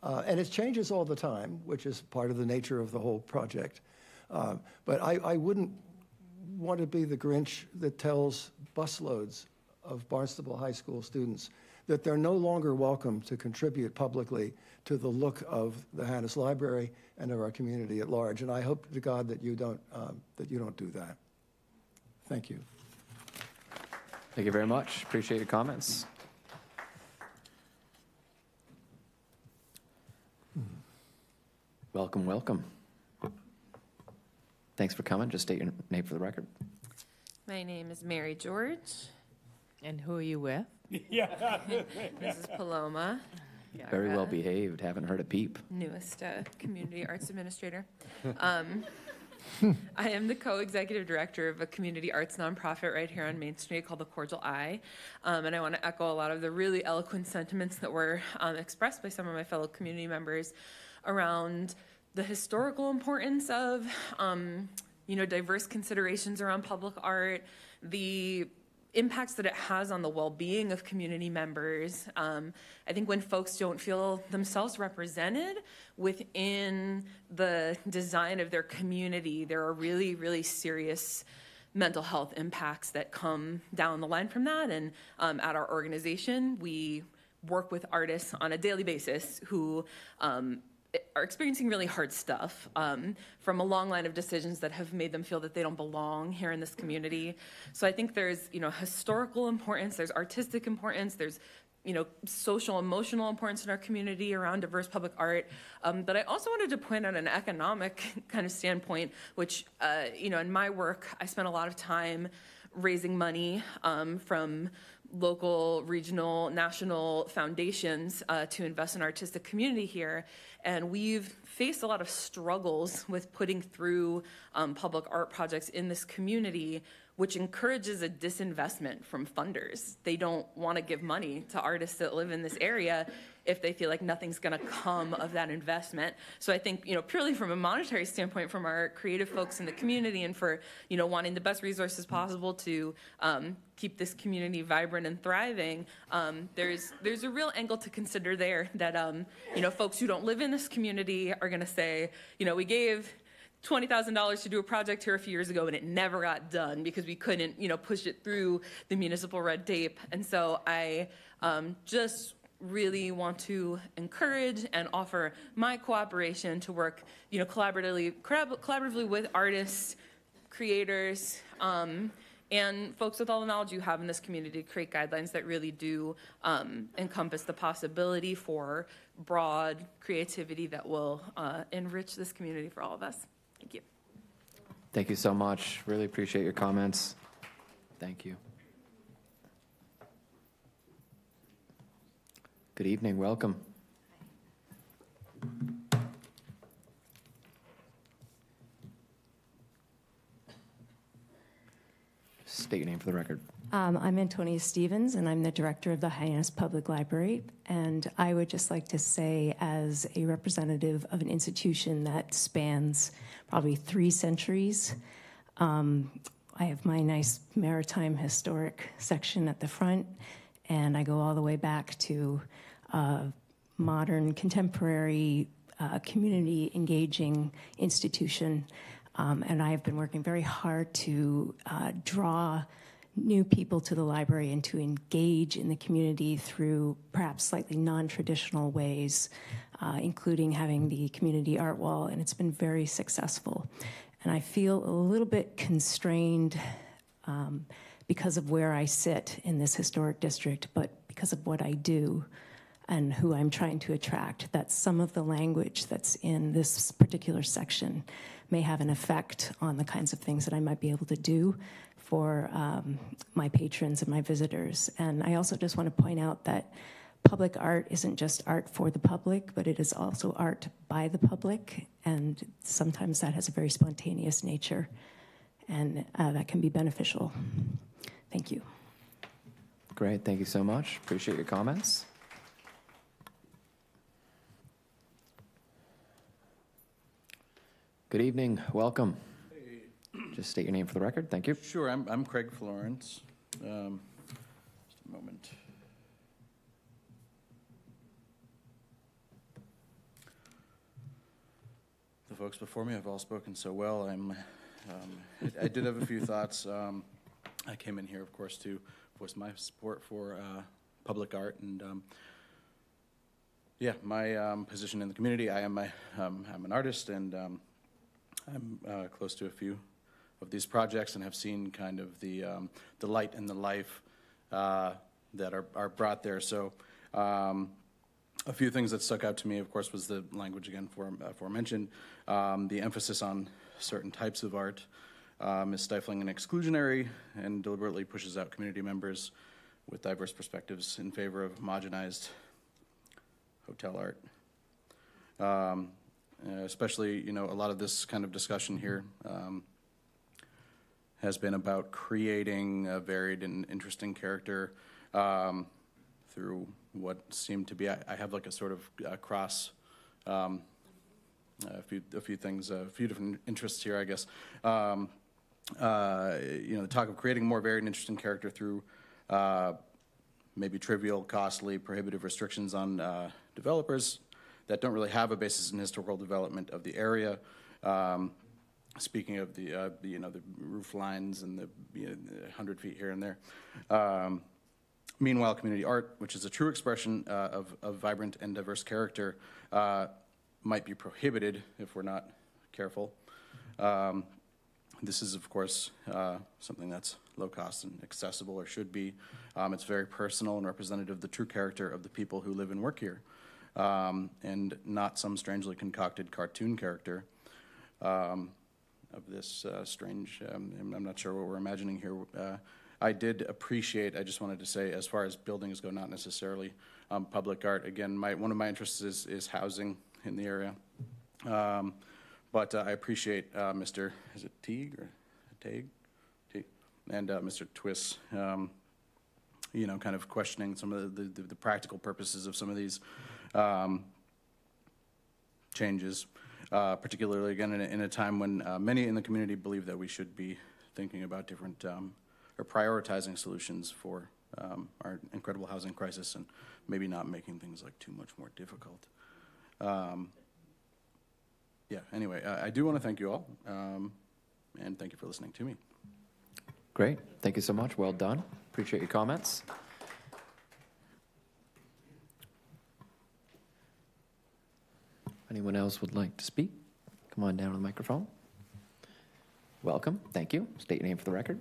And it changes all the time, which is part of the nature of the whole project. But I wouldn't want to be the Grinch that tells busloads of Barnstable High School students that they're no longer welcome to contribute publicly to the look of the Hyannis Library and of our community at large. And I hope to God that you don't do that. Thank you. Thank you very much. Appreciate your comments. Welcome, welcome. Thanks for coming. Just state your name for the record. My name is Mary George. And who are you with? Yeah. Mrs. Paloma. Very well behaved. Haven't heard a peep. Newest community arts administrator. I am the co-executive director of a community arts nonprofit right here on Main Street called The Cordial Eye. And I want to echo a lot of the really eloquent sentiments that were expressed by some of my fellow community members around the historical importance of, diverse considerations around public art, the impacts that it has on the well-being of community members. I think when folks don't feel themselves represented within the design of their community, there are really, really serious mental health impacts that come down the line from that. And at our organization, we work with artists on a daily basis who are experiencing really hard stuff from a long line of decisions that have made them feel that they don't belong here in this community. So I think there's, historical importance, there's artistic importance, there's, social, emotional importance in our community around diverse public art. But I also wanted to point out an economic kind of standpoint, which, in my work, I spent a lot of time raising money from local, regional, national foundations to invest in our artistic community here. And we've faced a lot of struggles with putting through public art projects in this community, which encourages a disinvestment from funders. They don't want to give money to artists that live in this area if they feel like nothing's going to come of that investment. So I think, purely from a monetary standpoint, from our creative folks in the community and for, wanting the best resources possible to keep this community vibrant and thriving, there's a real angle to consider there that, folks who don't live in this community are going to say, we gave $20,000 to do a project here a few years ago and it never got done because we couldn't, push it through the municipal red tape. And so I just really want to encourage and offer my cooperation to work, collaboratively with artists, creators, and folks with all the knowledge you have in this community to create guidelines that really do encompass the possibility for broad creativity that will enrich this community for all of us. Thank you. Thank you so much. Really appreciate your comments. Thank you. Good evening. Welcome. State your name for the record. I'm Antonia Stevens, and I'm the director of the Hyannis Public Library. And I would just like to say, as a representative of an institution that spans probably 3 centuries, I have my nice maritime historic section at the front, and I go all the way back to modern, contemporary, community engaging institution. And I have been working very hard to draw new people to the library and to engage in the community through perhaps slightly non-traditional ways, including having the community art wall, and it's been very successful. And I feel a little bit constrained because of where I sit in this historic district, but because of what I do and who I'm trying to attract, that some of the language that's in this particular section may have an effect on the kinds of things that I might be able to do for my patrons and my visitors. And I also just want to point out that public art isn't just art for the public, but it is also art by the public, and sometimes that has a very spontaneous nature, and that can be beneficial. Thank you. Great. Thank you so much. Appreciate your comments. Good evening. Welcome. Just state your name for the record. Thank you. Sure. I'm Craig Florence. Just a moment. The folks before me have all spoken so well. I did have a few thoughts. I came in here, of course, to voice my support for public art, and yeah, my position in the community. I'm an artist, and I'm close to a few of these projects and have seen kind of the light and the life that are brought there. So a few things that stuck out to me, of course, was the language, again, aforementioned. The emphasis on certain types of art is stifling and exclusionary and deliberately pushes out community members with diverse perspectives in favor of homogenized hotel art. Especially, a lot of this kind of discussion here has been about creating a varied and interesting character through what seemed to be, I have like a sort of cross, a few things, a few different interests here, I guess. The talk of creating more varied and interesting character through maybe trivial, costly, prohibitive restrictions on developers that don't really have a basis in historical development of the area. Speaking of the roof lines and the 100 feet here and there. Meanwhile, community art, which is a true expression of vibrant and diverse character, might be prohibited if we're not careful. This is, of course, something that's low cost and accessible, or should be. It's very personal and representative of the true character of the people who live and work here. And not some strangely concocted cartoon character of this strange, I'm not sure what we're imagining here. I did appreciate, I just wanted to say, as far as buildings go, not necessarily public art. Again, one of my interests is housing in the area. But I appreciate Mr., is it Teague or Teague? And Mr. Twiss, kind of questioning some of the practical purposes of some of these changes, particularly, again, in a time when many in the community believe that we should be thinking about different or prioritizing solutions for our incredible housing crisis, and maybe not making things like too much more difficult. Yeah, anyway, I do want to thank you all, and thank you for listening to me. Great. Thank you so much. Well done. Appreciate your comments. Anyone else would like to speak? Come on down to the microphone. Welcome. Thank you. State your name for the record.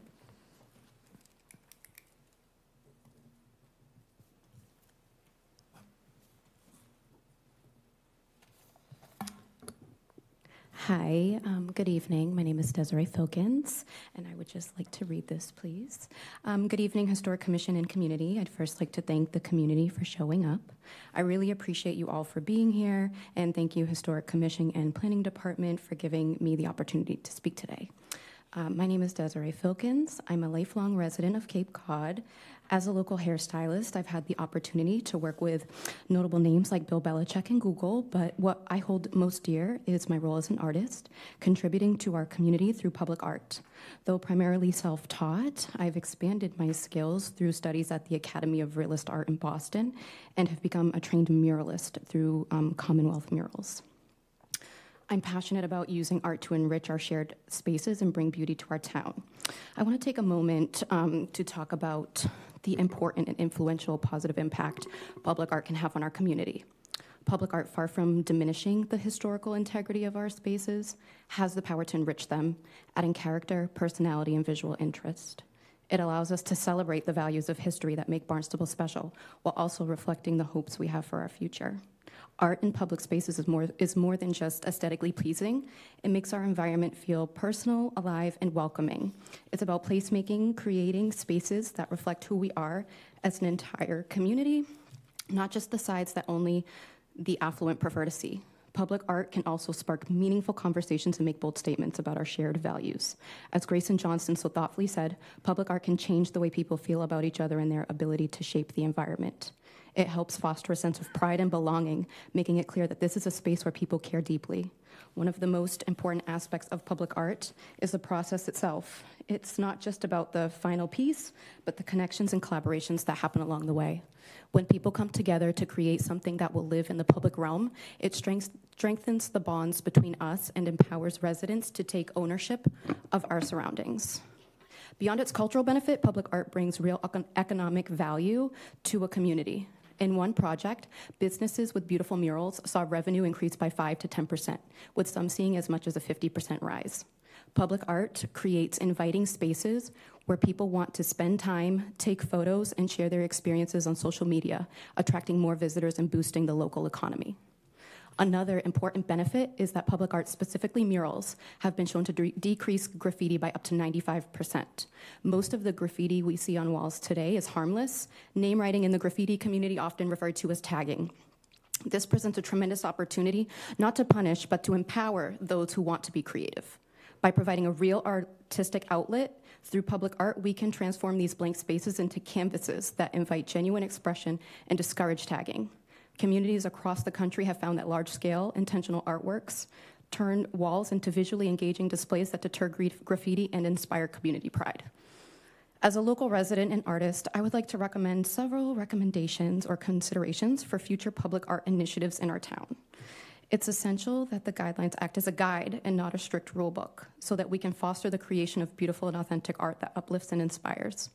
Hi, good evening. My name is Desiree Filkins, and I would just like to read this, please. Good evening, Historic Commission and community. I'd first like to thank the community for showing up. I really appreciate you all for being here, and thank you, Historic Commission and Planning Department, for giving me the opportunity to speak today. My name is Desiree Filkins. I'm a lifelong resident of Cape Cod. As a local hairstylist, I've had the opportunity to work with notable names like Bill Belichick and Google, but what I hold most dear is my role as an artist, contributing to our community through public art. Though primarily self-taught, I've expanded my skills through studies at the Academy of Realist Art in Boston and have become a trained muralist through Commonwealth Murals. I'm passionate about using art to enrich our shared spaces and bring beauty to our town. I want to take a moment to talk about the important and influential positive impact public art can have on our community. Public art, far from diminishing the historical integrity of our spaces, has the power to enrich them, adding character, personality, and visual interest. It allows us to celebrate the values of history that make Barnstable special, while also reflecting the hopes we have for our future. Art in public spaces is more than just aesthetically pleasing. It makes our environment feel personal, alive, and welcoming. It's about placemaking, creating spaces that reflect who we are as an entire community, not just the sides that only the affluent prefer to see. Public art can also spark meaningful conversations and make bold statements about our shared values. As Grayson Johnston so thoughtfully said, public art can change the way people feel about each other and their ability to shape the environment. It helps foster a sense of pride and belonging, making it clear that this is a space where people care deeply. One of the most important aspects of public art is the process itself. It's not just about the final piece, but the connections and collaborations that happen along the way. When people come together to create something that will live in the public realm, it strengthens the bonds between us and empowers residents to take ownership of our surroundings. Beyond its cultural benefit, public art brings real economic value to a community. In one project, businesses with beautiful murals saw revenue increase by 5 to 10%, with some seeing as much as a 50% rise. Public art creates inviting spaces where people want to spend time, take photos, and share their experiences on social media, attracting more visitors and boosting the local economy. Another important benefit is that public art, specifically murals, have been shown to decrease graffiti by up to 95%. Most of the graffiti we see on walls today is harmless. Name writing in the graffiti community often referred to as tagging. This presents a tremendous opportunity not to punish, but to empower those who want to be creative. By providing a real artistic outlet through public art, we can transform these blank spaces into canvases that invite genuine expression and discourage tagging. Communities across the country have found that large-scale, intentional artworks turn walls into visually engaging displays that deter graffiti and inspire community pride. As a local resident and artist, I would like to recommend several recommendations or considerations for future public art initiatives in our town. It's essential that the guidelines act as a guide and not a strict rule book, so that we can foster the creation of beautiful and authentic art that uplifts and inspires.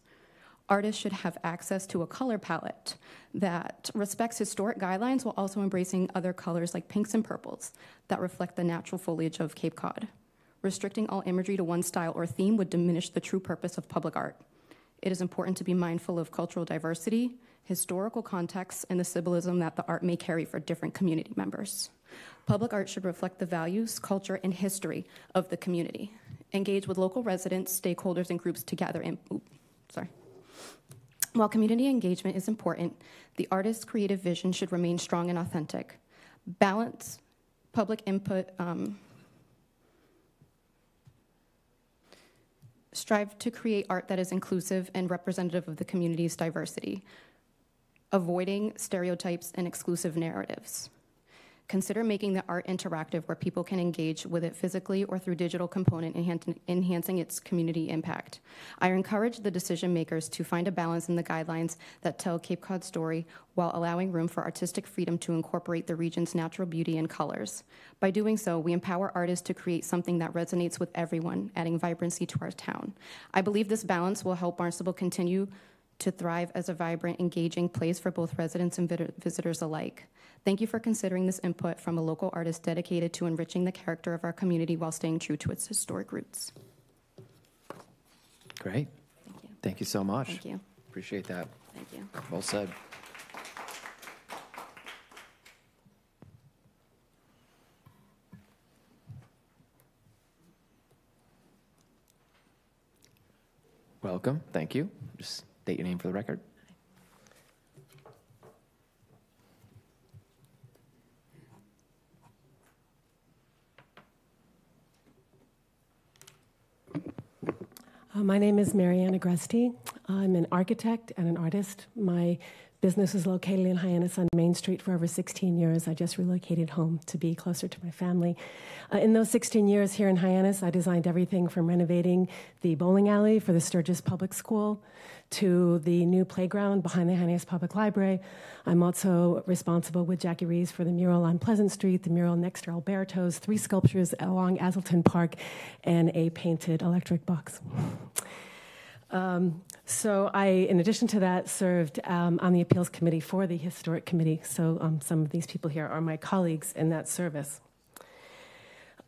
Artists should have access to a color palette that respects historic guidelines while also embracing other colors like pinks and purples that reflect the natural foliage of Cape Cod. Restricting all imagery to one style or theme would diminish the true purpose of public art. It is important to be mindful of cultural diversity, historical context, and the symbolism that the art may carry for different community members. Public art should reflect the values, culture, and history of the community. Engage with local residents, stakeholders, and groups to gather While community engagement is important, the artist's creative vision should remain strong and authentic. Balance public input, strive to create art that is inclusive and representative of the community's diversity, avoiding stereotypes and exclusive narratives. Consider making the art interactive where people can engage with it physically or through digital component, enhancing its community impact. I encourage the decision makers to find a balance in the guidelines that tell Cape Cod's story while allowing room for artistic freedom to incorporate the region's natural beauty and colors. By doing so, we empower artists to create something that resonates with everyone, adding vibrancy to our town. I believe this balance will help Barnstable continue to thrive as a vibrant, engaging place for both residents and visitors alike. Thank you for considering this input from a local artist dedicated to enriching the character of our community while staying true to its historic roots. Great. Thank you. Thank you so much. Thank you. Appreciate that. Thank you. Well said. Welcome. Thank you. Just state your name for the record. My name is Marianne Agresti. I'm an architect and an artist. My business is located in Hyannis on Main Street for over 16 years. I just relocated home to be closer to my family. In those 16 years here in Hyannis, I designed everything from renovating the bowling alley for the Sturgis Public School to the new playground behind the Hyannis Public Library. I'm also responsible with Jackie Reeves for the mural on Pleasant Street, the mural next to Alberto's, 3 sculptures along Azleton Park, and a painted electric box. So I, in addition to that, served on the appeals committee for the historic committee. So some of these people here are my colleagues in that service.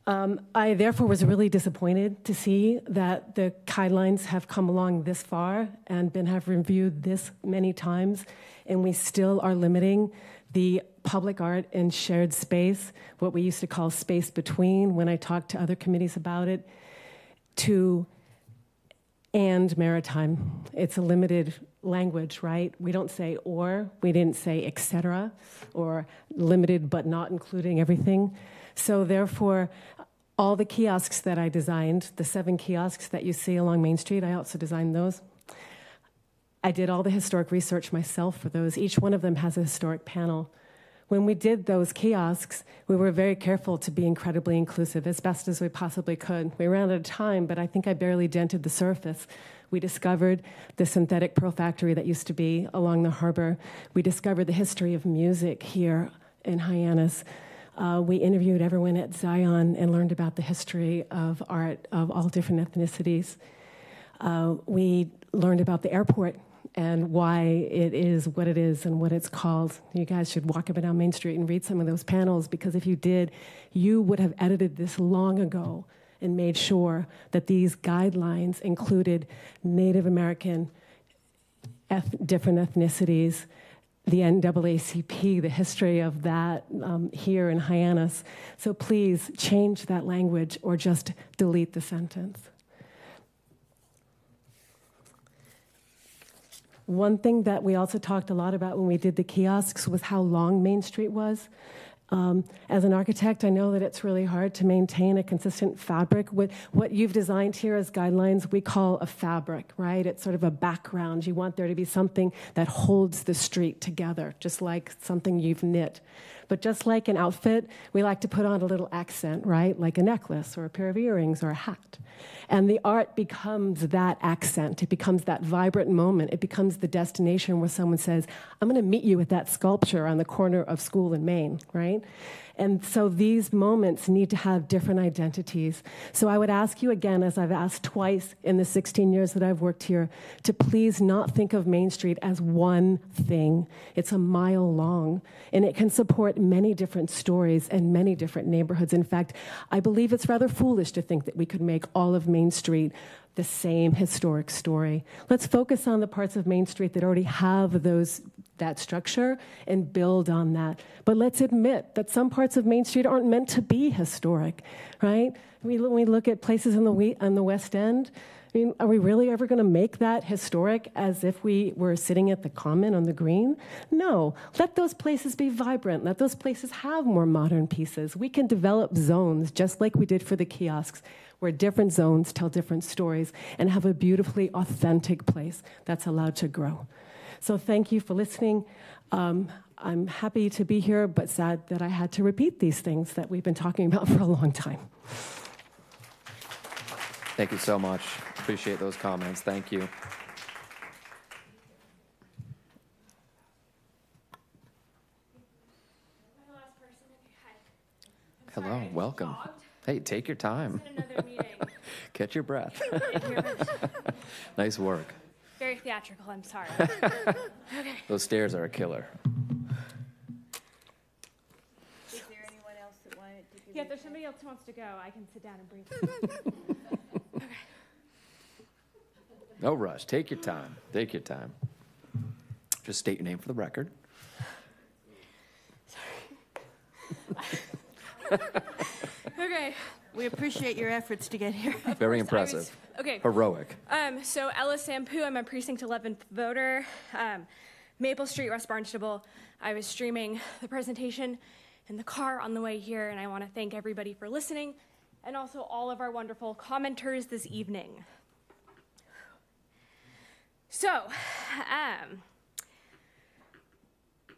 I therefore was really disappointed to see that the guidelines have come along this far and have reviewed this many times, and we still are limiting the public art and shared space, what we used to call space between when I talked to other committees about it, to and maritime. It's a limited language, right? We don't say or, we didn't say et cetera, or limited but not including everything. So therefore, all the kiosks that I designed, the 7 kiosks that you see along Main Street, I also designed those. I did all the historic research myself for those. Each one of them has a historic panel. When we did those kiosks, we were very careful to be incredibly inclusive, as best as we possibly could. We ran out of time, but I think I barely dented the surface. We discovered the synthetic pearl factory that used to be along the harbor. We discovered the history of music here in Hyannis. We interviewed everyone at Zion and learned about the history of art of all different ethnicities. We learned about the airport and why it is what it is and what it's called. You guys should walk up and down Main Street and read some of those panels, because if you did, you would have edited this long ago and made sure that these guidelines included Native American, different ethnicities, the NAACP, the history of that here in Hyannis. So please change that language or just delete the sentence. One thing that we also talked a lot about when we did the kiosks was how long Main Street was. As an architect, I know that it's really hard to maintain a consistent fabric. What you've designed here as guidelines, we call a fabric, right? It's sort of a background. You want there to be something that holds the street together, just like something you've knit. But just like an outfit, we like to put on a little accent, right? Like a necklace or a pair of earrings or a hat. And the art becomes that accent. It becomes that vibrant moment. It becomes the destination where someone says, I'm going to meet you at that sculpture on the corner of School and Main, right? And so these moments need to have different identities. So I would ask you again, as I've asked twice in the 16 years that I've worked here, to please not think of Main Street as one thing. It's a mile long, and it can support many different stories and many different neighborhoods. In fact, I believe it's rather foolish to think that we could make all of Main Street the same historic story. Let's focus on the parts of Main Street that already have that structure and build on that. But let's admit that some parts of Main Street aren't meant to be historic, right? When we look at places on the West End, I mean, are we really ever going to make that historic as if we were sitting at the Common on the Green? No. Let those places be vibrant. Let those places have more modern pieces. We can develop zones, just like we did for the kiosks, where different zones tell different stories and have a beautifully authentic place that's allowed to grow. So thank you for listening. I'm happy to be here, but sad that I had to repeat these things that we've been talking about for a long time. Thank you so much. Appreciate those comments. Thank you. Hello, welcome. Hey, take your time. Catch your breath. Nice work. Very theatrical, I'm sorry. Okay. Those stairs are a killer. Is there anyone else that wanted to give? Yeah, if there's somebody else who wants to go, I can sit down and breathe. Okay. No rush. Take your time. Take your time. Just state your name for the record. Sorry. Okay. We appreciate your efforts to get here. Very impressive. Okay. Heroic. So Ella Sampu, I'm a Precinct 11th voter. Maple Street, West Barnstable. I was streaming the presentation in the car on the way here, and I want to thank everybody for listening, and also all of our wonderful commenters this evening. So,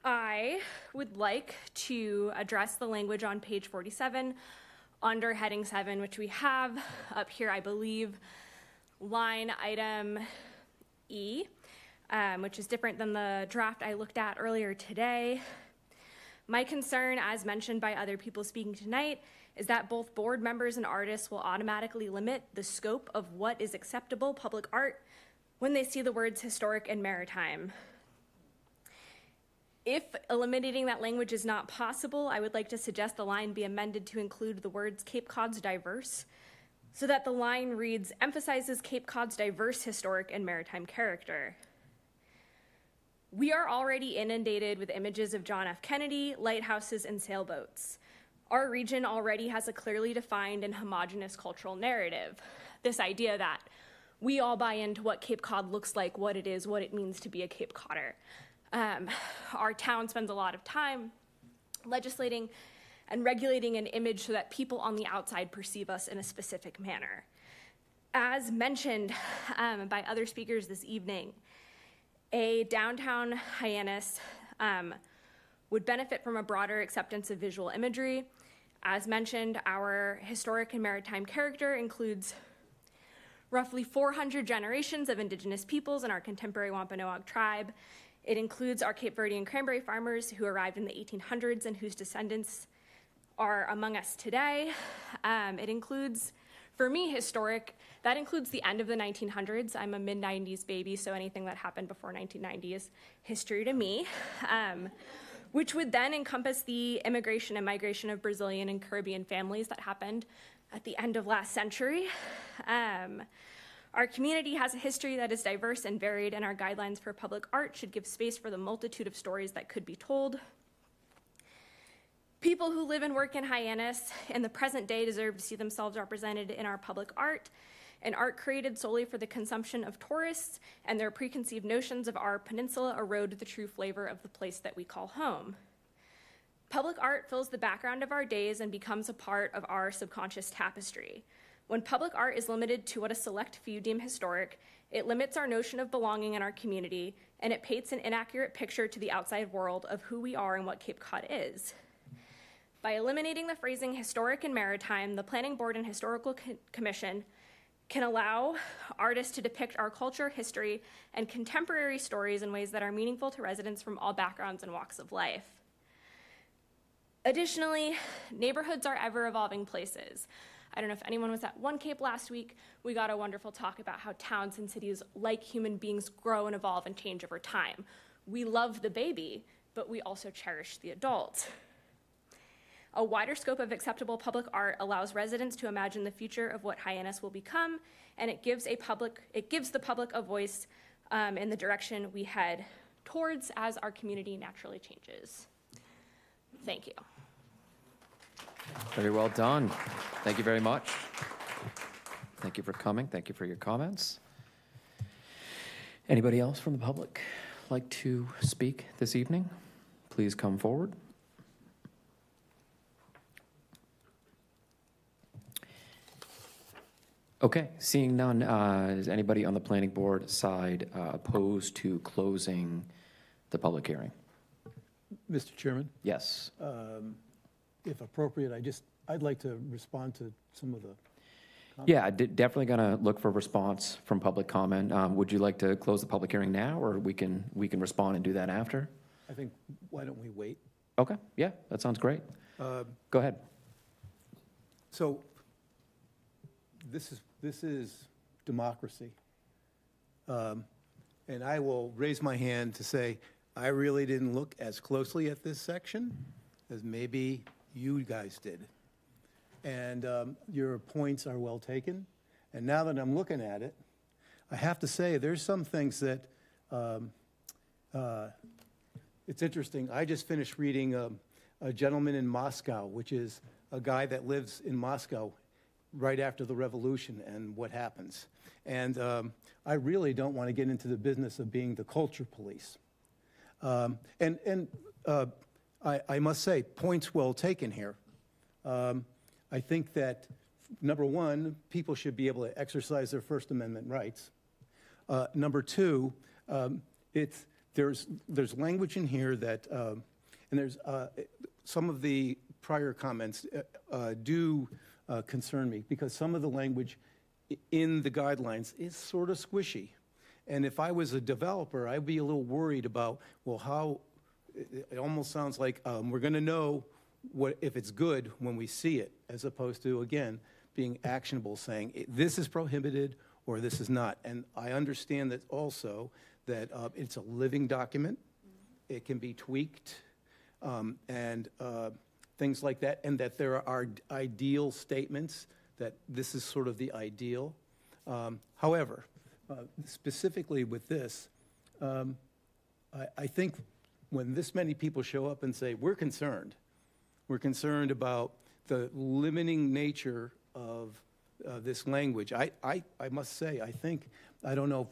I would like to address the language on page 47 under heading 7, which we have up here, I believe, line item E, which is different than the draft I looked at earlier today. My concern, as mentioned by other people speaking tonight, is that both board members and artists will automatically limit the scope of what is acceptable public art when they see the words historic and maritime. If eliminating that language is not possible, I would like to suggest the line be amended to include the words Cape Cod's diverse, so that the line reads, emphasizes Cape Cod's diverse historic and maritime character. We are already inundated with images of John F. Kennedy, lighthouses, and sailboats. Our region already has a clearly defined and homogeneous cultural narrative. This idea that we all buy into what Cape Cod looks like, what it is, what it means to be a Cape Codder. Our town spends a lot of time legislating and regulating an image so that people on the outside perceive us in a specific manner. As mentioned by other speakers this evening, a downtown Hyannis would benefit from a broader acceptance of visual imagery. As mentioned, our historic and maritime character includes roughly 400 generations of indigenous peoples in our contemporary Wampanoag tribe. It includes our Cape Verdean cranberry farmers who arrived in the 1800s and whose descendants are among us today. It includes, for me, historic. That includes the end of the 1900s. I'm a mid-90s baby, so anything that happened before 1990 is history to me, which would then encompass the immigration and migration of Brazilian and Caribbean families that happened at the end of last century. Our community has a history that is diverse and varied, and our guidelines for public art should give space for the multitude of stories that could be told. People who live and work in Hyannis in the present day deserve to see themselves represented in our public art, and art created solely for the consumption of tourists and their preconceived notions of our peninsula erode the true flavor of the place that we call home. Public art fills the background of our days and becomes a part of our subconscious tapestry. When public art is limited to what a select few deem historic, it limits our notion of belonging in our community, and it paints an inaccurate picture to the outside world of who we are and what Cape Cod is. By eliminating the phrasing historic and maritime, the Planning Board and Historical Commission can allow artists to depict our culture, history, and contemporary stories in ways that are meaningful to residents from all backgrounds and walks of life. Additionally, neighborhoods are ever-evolving places. I don't know if anyone was at One Cape last week. We got a wonderful talk about how towns and cities, like human beings, grow and evolve and change over time. We love the baby, but we also cherish the adult. A wider scope of acceptable public art allows residents to imagine the future of what Hyannis will become, and it gives the public a voice in the direction we head towards as our community naturally changes. Thank you. Very well done. Thank you very much. Thank you for coming. Thank you for your comments. Anybody else from the public like to speak this evening? Please come forward. Okay, seeing none, is anybody on the planning board side opposed to closing the public hearing? Mr. Chairman? Yes. If appropriate, I'd like to respond to some of the comments. Yeah, definitely going to look for a response from public comment. Would you like to close the public hearing now, or we can respond and do that after? I think, why don't we wait? Okay, yeah, that sounds great. Go ahead. So this is democracy. And I will raise my hand to say, I really didn't look as closely at this section as maybe you guys did. And your points are well taken. And now that I'm looking at it, I have to say there's some things that, it's interesting. I just finished reading A Gentleman in Moscow, which is a guy that lives in Moscow right after the revolution and what happens. And I really don't want to get into the business of being the culture police. I must say, points well taken here. I think that, number one, people should be able to exercise their First Amendment rights. Number two, there's language in here that, and there's some of the prior comments do concern me, because some of the language in the guidelines is sort of squishy. And if I was a developer, I'd be a little worried about, well, how, it almost sounds like we're going to know if it's good when we see it, as opposed to, again, being actionable, saying this is prohibited or this is not. And I understand that also that it's a living document. It can be tweaked and things like that, and that there are ideal statements, that this is sort of the ideal. However, specifically with this, I think when this many people show up and say, we're concerned about the limiting nature of this language, I must say, I don't know,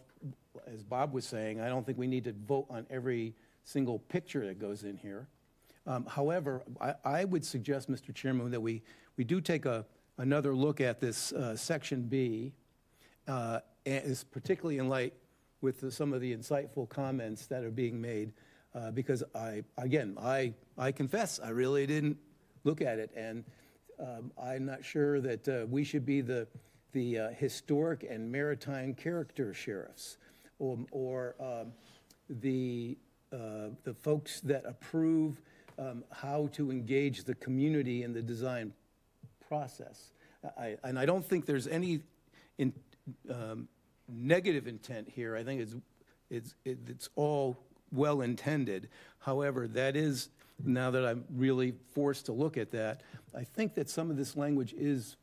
as Bob was saying, I don't think we need to vote on every single picture that goes in here. However, I would suggest, Mr. Chairman, that we do take another look at this Section B, is particularly in light with some of the insightful comments that are being made, because I confess, I really didn't look at it, and I'm not sure that we should be the historic and maritime character sheriffs, or the folks that approve how to engage the community in the design process. And I don't think there's any negative intent here. I think it's all well intended. However, that is, now that I'm really forced to look at that, I think that some of this language is,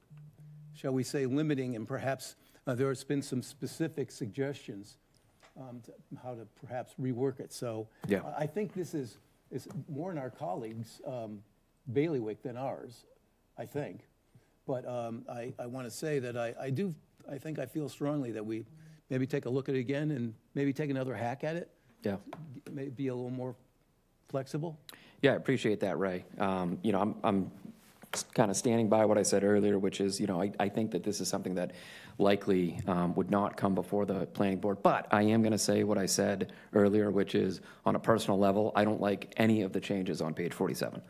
shall we say, limiting, and perhaps there has been some specific suggestions to how to perhaps rework it. So yeah. I think this is more in our colleagues' bailiwick than ours, I think. But I want to say that I think I feel strongly that we maybe take a look at it again and maybe take another hack at it. Yeah. Maybe be a little more flexible. Yeah, I appreciate that, Ray. I'm kind of standing by what I said earlier, which is, I think that this is something that likely would not come before the planning board. But I am going to say what I said earlier, which is, on a personal level, I don't like any of the changes on page 47.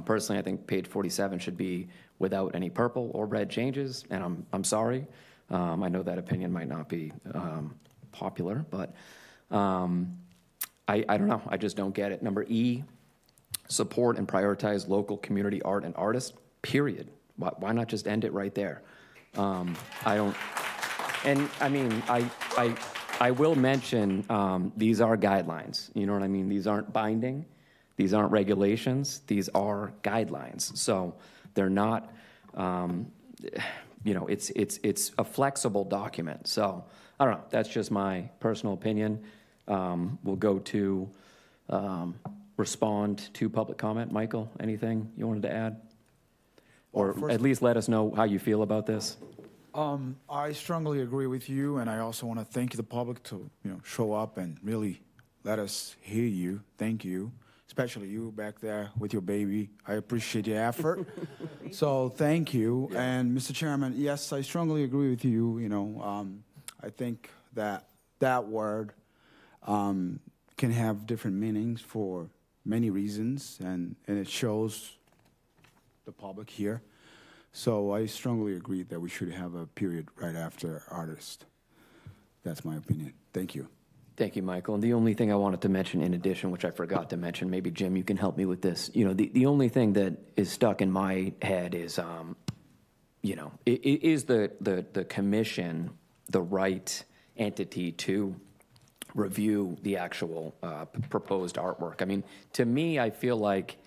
Personally, I think page 47 should be without any purple or red changes, and I'm sorry. I know that opinion might not be popular, but I don't know. I just don't get it. Number E, support and prioritize local community art and artists, period. Why not just end it right there? I don't, and I mean, I will mention these are guidelines. You know what I mean? These aren't binding. These aren't regulations. These are guidelines. So they're not, it's a flexible document. So I don't know. That's just my personal opinion. We'll go to respond to public comment. Michael, anything you wanted to add? Or at least let us know how you feel about this. I strongly agree with you, and I also want to thank the public to show up and really let us hear you. Thank you, especially you back there with your baby. I appreciate your effort. So thank you. Yeah. And Mr. Chairman, yes, I strongly agree with you. I think that word can have different meanings for many reasons, and it shows the public here. So I strongly agree that we should have a period right after artist. That's my opinion. Thank you. Thank you, Michael. And the only thing I wanted to mention in addition, which I forgot to mention, maybe Jim, you can help me with this. The only thing that is stuck in my head is, is the commission the right entity to review the actual proposed artwork? I mean, to me, I feel like,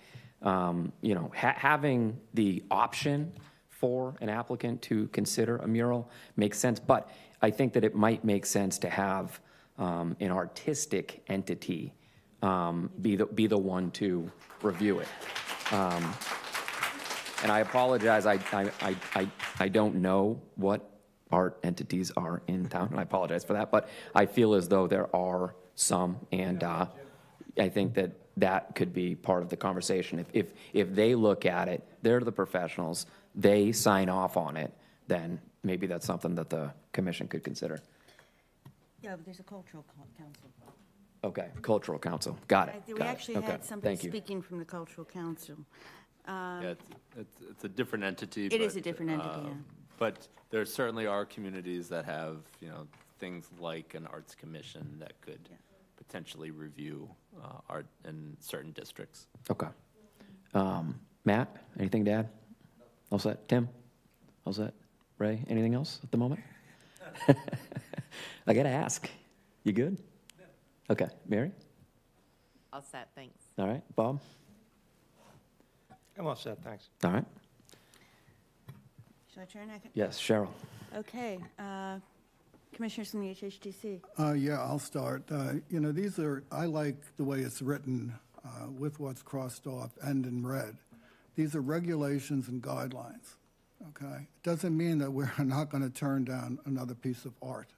having the option for an applicant to consider a mural makes sense, but I think that it might make sense to have an artistic entity be the one to review it. And I apologize, I don't know what art entities are in town, and I apologize for that, but I feel as though there are some, and I think that that could be part of the conversation. If they look at it, they're the professionals, they sign off on it, then maybe that's something that the commission could consider. Yeah, but there's a cultural council. Okay, cultural council, got it. We got it. actually Okay, had somebody thank you. speaking from the cultural council. Yeah, it's a different entity. It is but, a different entity, yeah. But there certainly are communities that have, things like an arts commission that could potentially review art in certain districts. Okay. Matt, anything to add? All set? Tim? All set? Ray, anything else at the moment? I got to ask. You good? Okay. Mary? All set, thanks. All right. Bob? I'm all set, thanks. All right. Shall I turn? Yes, Cheryl. Okay. Commissioners from the HHTC. Yeah, I'll start. These are, I like the way it's written with what's crossed off and in red. These are regulations and guidelines, okay? It doesn't mean that we're not going to turn down another piece of art.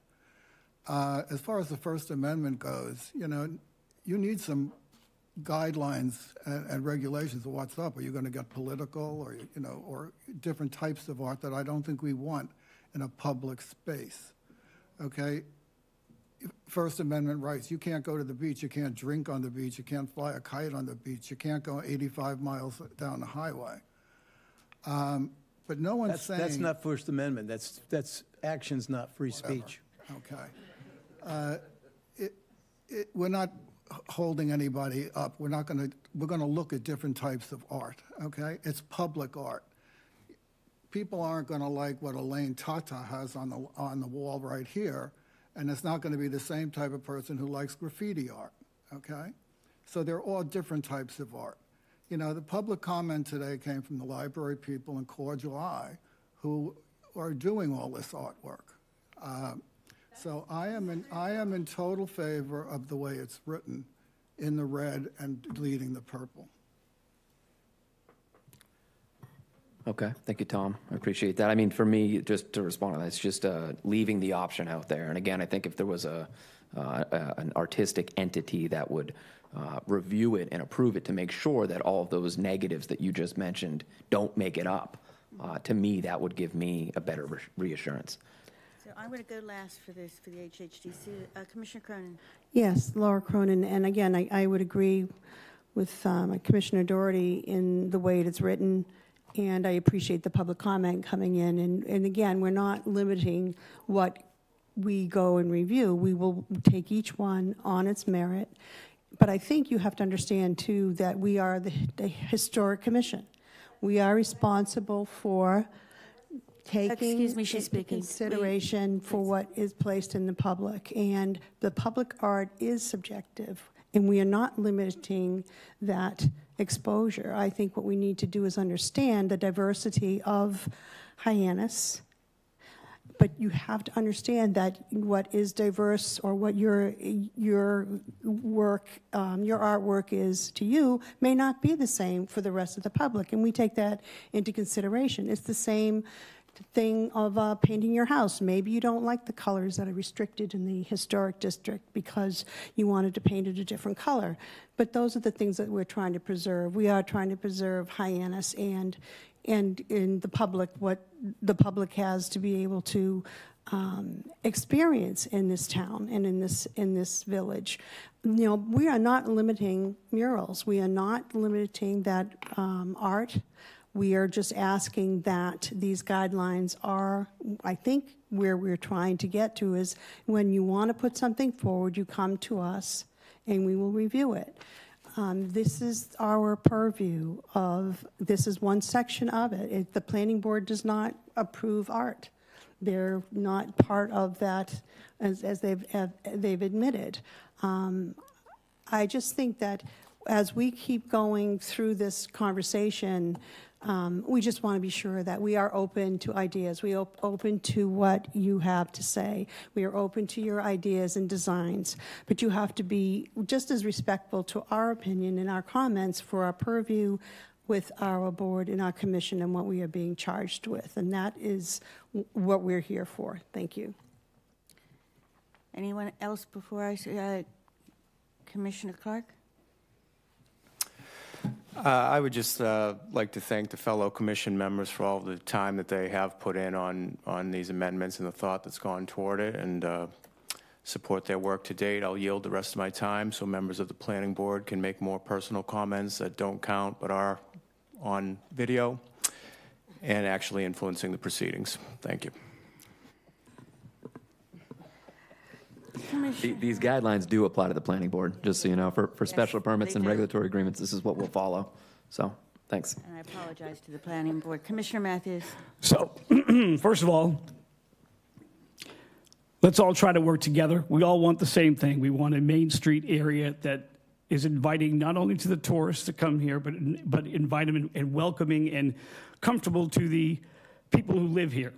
As far as the First Amendment goes, you need some guidelines and regulations of what's up. Are you going to get political or different types of art that I don't think we want in a public space, okay? First Amendment rights. You can't go to the beach. You can't drink on the beach. You can't fly a kite on the beach. You can't go 85 miles down the highway. But no one's saying... That's not First Amendment. That's actions, not free speech. Okay. We're not holding anybody up. We're going to look at different types of art, okay? It's public art. People aren't going to like what Elaine Tata has on the wall right here, and it's not going to be the same type of person who likes graffiti art, okay? So they're all different types of art. The public comment today came from the library people and Cordial Eye, who are doing all this artwork. So I am in total favor of the way it's written in the red and deleting the purple. Okay, thank you, Tom. I appreciate that. I mean, for me, just to respond to that, it's just leaving the option out there. And again, I think if there was an artistic entity that would review it and approve it to make sure that all of those negatives that you just mentioned don't make it up, to me, that would give me a better reassurance. So I'm going to go last for this, for the HHTC. Commissioner Cronin. Yes, Laura Cronin. And again, I would agree with Commissioner Doherty in the way it's written. And I appreciate the public comment coming in. And again, we're not limiting what we go and review. We will take each one on its merit. But I think you have to understand, too, that we are the Historic Commission. We are responsible for taking into consideration for what is placed in the public. And the public art is subjective. And we are not limiting that exposure. I think what we need to do is understand the diversity of Hyannis, but you have to understand that what is diverse or what your work, your artwork is to you may not be the same for the rest of the public, and we take that into consideration. It's the same thing of painting your house. Maybe you don't like the colors that are restricted in the historic district because you wanted to paint it a different color. But those are the things that we're trying to preserve. We are trying to preserve Hyannis and in the public, what the public has to be able to experience in this town and in this village. We are not limiting murals. We are not limiting that art. We are just asking that these guidelines are, I think, where we're trying to get to is when you want to put something forward, you come to us and we will review it. This is our purview of, this is one section of it. The planning board does not approve art. They're not part of that as they've admitted. I just think that as we keep going through this conversation, we just want to be sure that we are open to ideas. We are open to what you have to say. We are open to your ideas and designs. But you have to be just as respectful to our opinion and our comments for our purview with our board and our commission and what we are being charged with. And that is what we're here for. Thank you. Anyone else before I say, Commissioner Clark? I would just like to thank the fellow commission members for all the time that they have put in on these amendments and the thought that's gone toward it, and support their work to date. I'll yield the rest of my time so members of the planning board can make more personal comments that don't count but are on video and actually influencing the proceedings. Thank you. These guidelines do apply to the planning board, just so you know. For special permits and regulatory agreements, this is what we'll follow. So, thanks. And I apologize to the planning board. Commissioner Matthews. So, first of all, let's all try to work together. We all want the same thing. We want a Main Street area that is inviting not only to the tourists to come here, but invite them and welcoming and comfortable to the people who live here.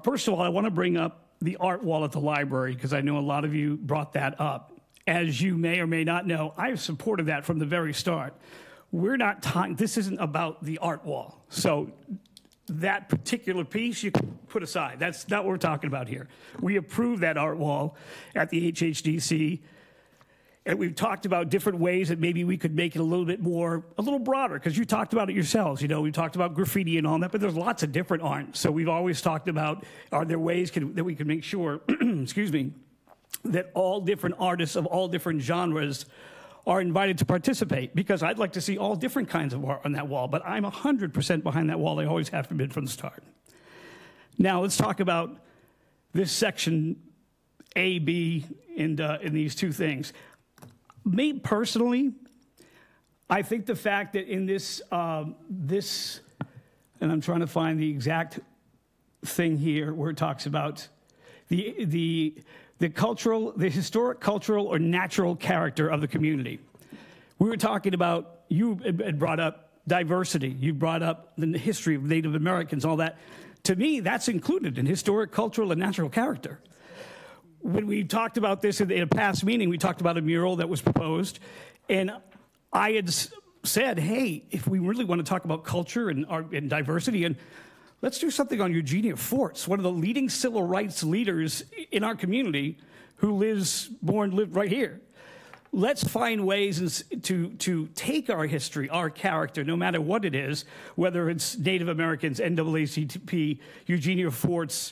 First of all, I want to bring up the art wall at the library, because I know a lot of you brought that up. As you may or may not know, I've supported that from the very start. We're not talking, this isn't about the art wall. So that particular piece you can put aside. That's not what we're talking about here. We approved that art wall at the HHDC, and we've talked about different ways that maybe we could make it a little broader, because you talked about it yourselves. You know, we talked about graffiti and all that, but there's lots of different art. So we've always talked about, are there ways that we can make sure, excuse me, that all different artists of all different genres are invited to participate? Because I'd like to see all different kinds of art on that wall, but I'm 100% behind that wall. I always have been from the start. Now let's talk about this section A, B, and these two things. Me personally, I think the fact that in this, and I'm trying to find the exact thing here where it talks about the historic, cultural, or natural character of the community. We were talking about, you had brought up diversity. You brought up the history of Native Americans, all that. To me, that's included in historic, cultural, and natural character. When we talked about this in a past meeting, we talked about a mural that was proposed, and I had said, hey, if we really want to talk about culture and diversity, and let's do something on Eugenia Forts, one of the leading civil rights leaders in our community who lived right here. Let's find ways to take our history, our character, no matter what it is, whether it's Native Americans, NAACP, Eugenia Forts,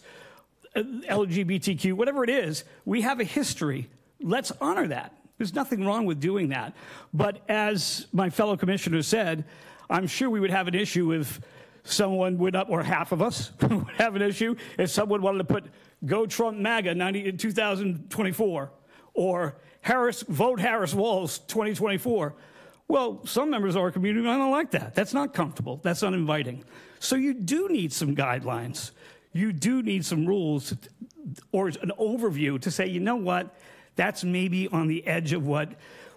LGBTQ, whatever it is, we have a history. Let's honor that. There's nothing wrong with doing that. But as my fellow commissioner said, I'm sure we would have an issue if someone would up, or half of us would have an issue if someone wanted to put Go Trump MAGA 2024 or Vote Harris Walls 2024. Well, some members of our community, I don't like that. That's not comfortable. That's uninviting. So you do need some guidelines. You do need some rules or an overview to say, you know what, that's maybe on the edge of what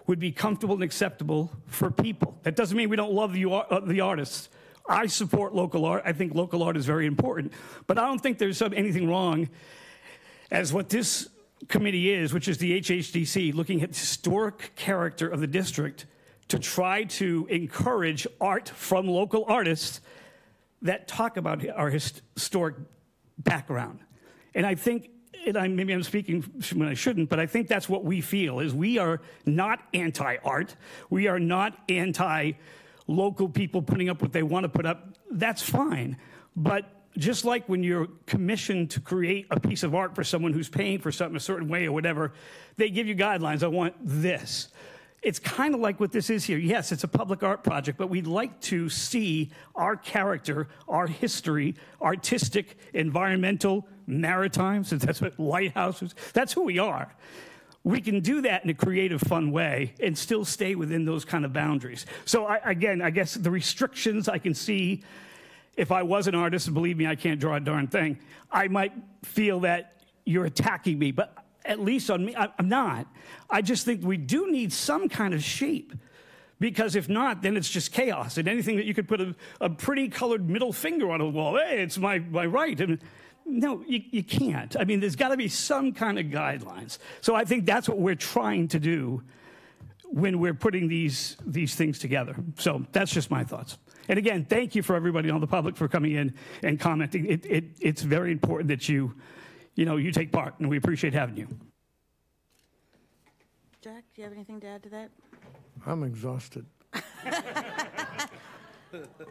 would be comfortable and acceptable for people. That doesn't mean we don't love the artists. I support local art. I think local art is very important. But I don't think there's anything wrong as what this committee is, which is the HHDC, looking at the historic character of the district to try to encourage art from local artists that talk about our historic background. And I think, maybe I'm speaking when I shouldn't, but I think that's what we feel, is we are not anti-art. We are not anti-local people putting up what they want to put up. That's fine. But just like when you're commissioned to create a piece of art for someone who's paying for something a certain way or whatever, they give you guidelines. I want this. It's kind of like what this is here. Yes, it's a public art project, but we'd like to see our character, our history, artistic, environmental, maritime, since that's what lighthouses, that's who we are. We can do that in a creative, fun way and still stay within those kind of boundaries. So again, I guess the restrictions I can see, if I was an artist, and believe me, I can't draw a darn thing, I might feel that you're attacking me, but at least on me, I'm not. I just think we do need some kind of shape, because if not, then it's just chaos. And anything that you could put a pretty colored middle finger on a wall, hey, it's my right. And no, you can't. I mean, there's got to be some kind of guidelines. So I think that's what we're trying to do when we're putting these things together. So that's just my thoughts. And again, thank you for everybody on the public for coming in and commenting. It's very important that you take part, and we appreciate having you. Jack, do you have anything to add to that? I'm exhausted.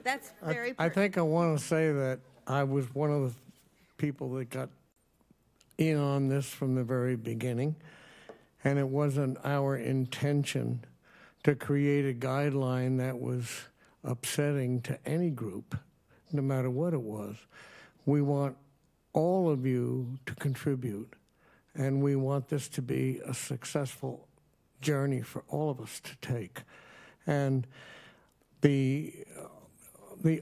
That's very I think I want to say that I was one of the people that got in on this from the very beginning, and it wasn't our intention to create a guideline that was upsetting to any group, no matter what it was. We want all of you to contribute, and we want this to be a successful journey for all of us to take. And the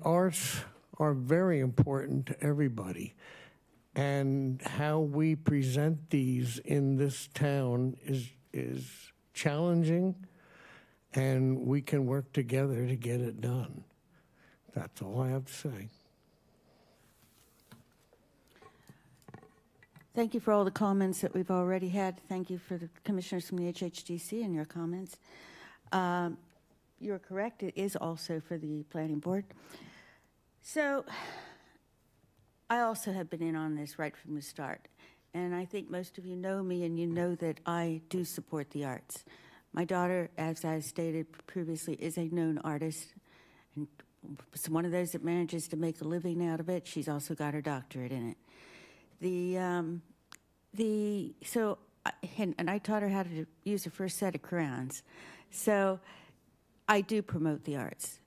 arts are very important to everybody, and how we present these in this town is challenging, and we can work together to get it done. That's all I have to say. Thank you for all the comments that we've already had. Thank you for the commissioners from the HHDC and your comments. You're correct, it is also for the planning board. So I also have been in on this right from the start. And I think most of you know me, and you know that I do support the arts. My daughter, as I stated previously, is a known artist, and it's one of those that manages to make a living out of it. She's also got her doctorate in it. And I taught her how to use her first set of crayons. So I do promote the arts.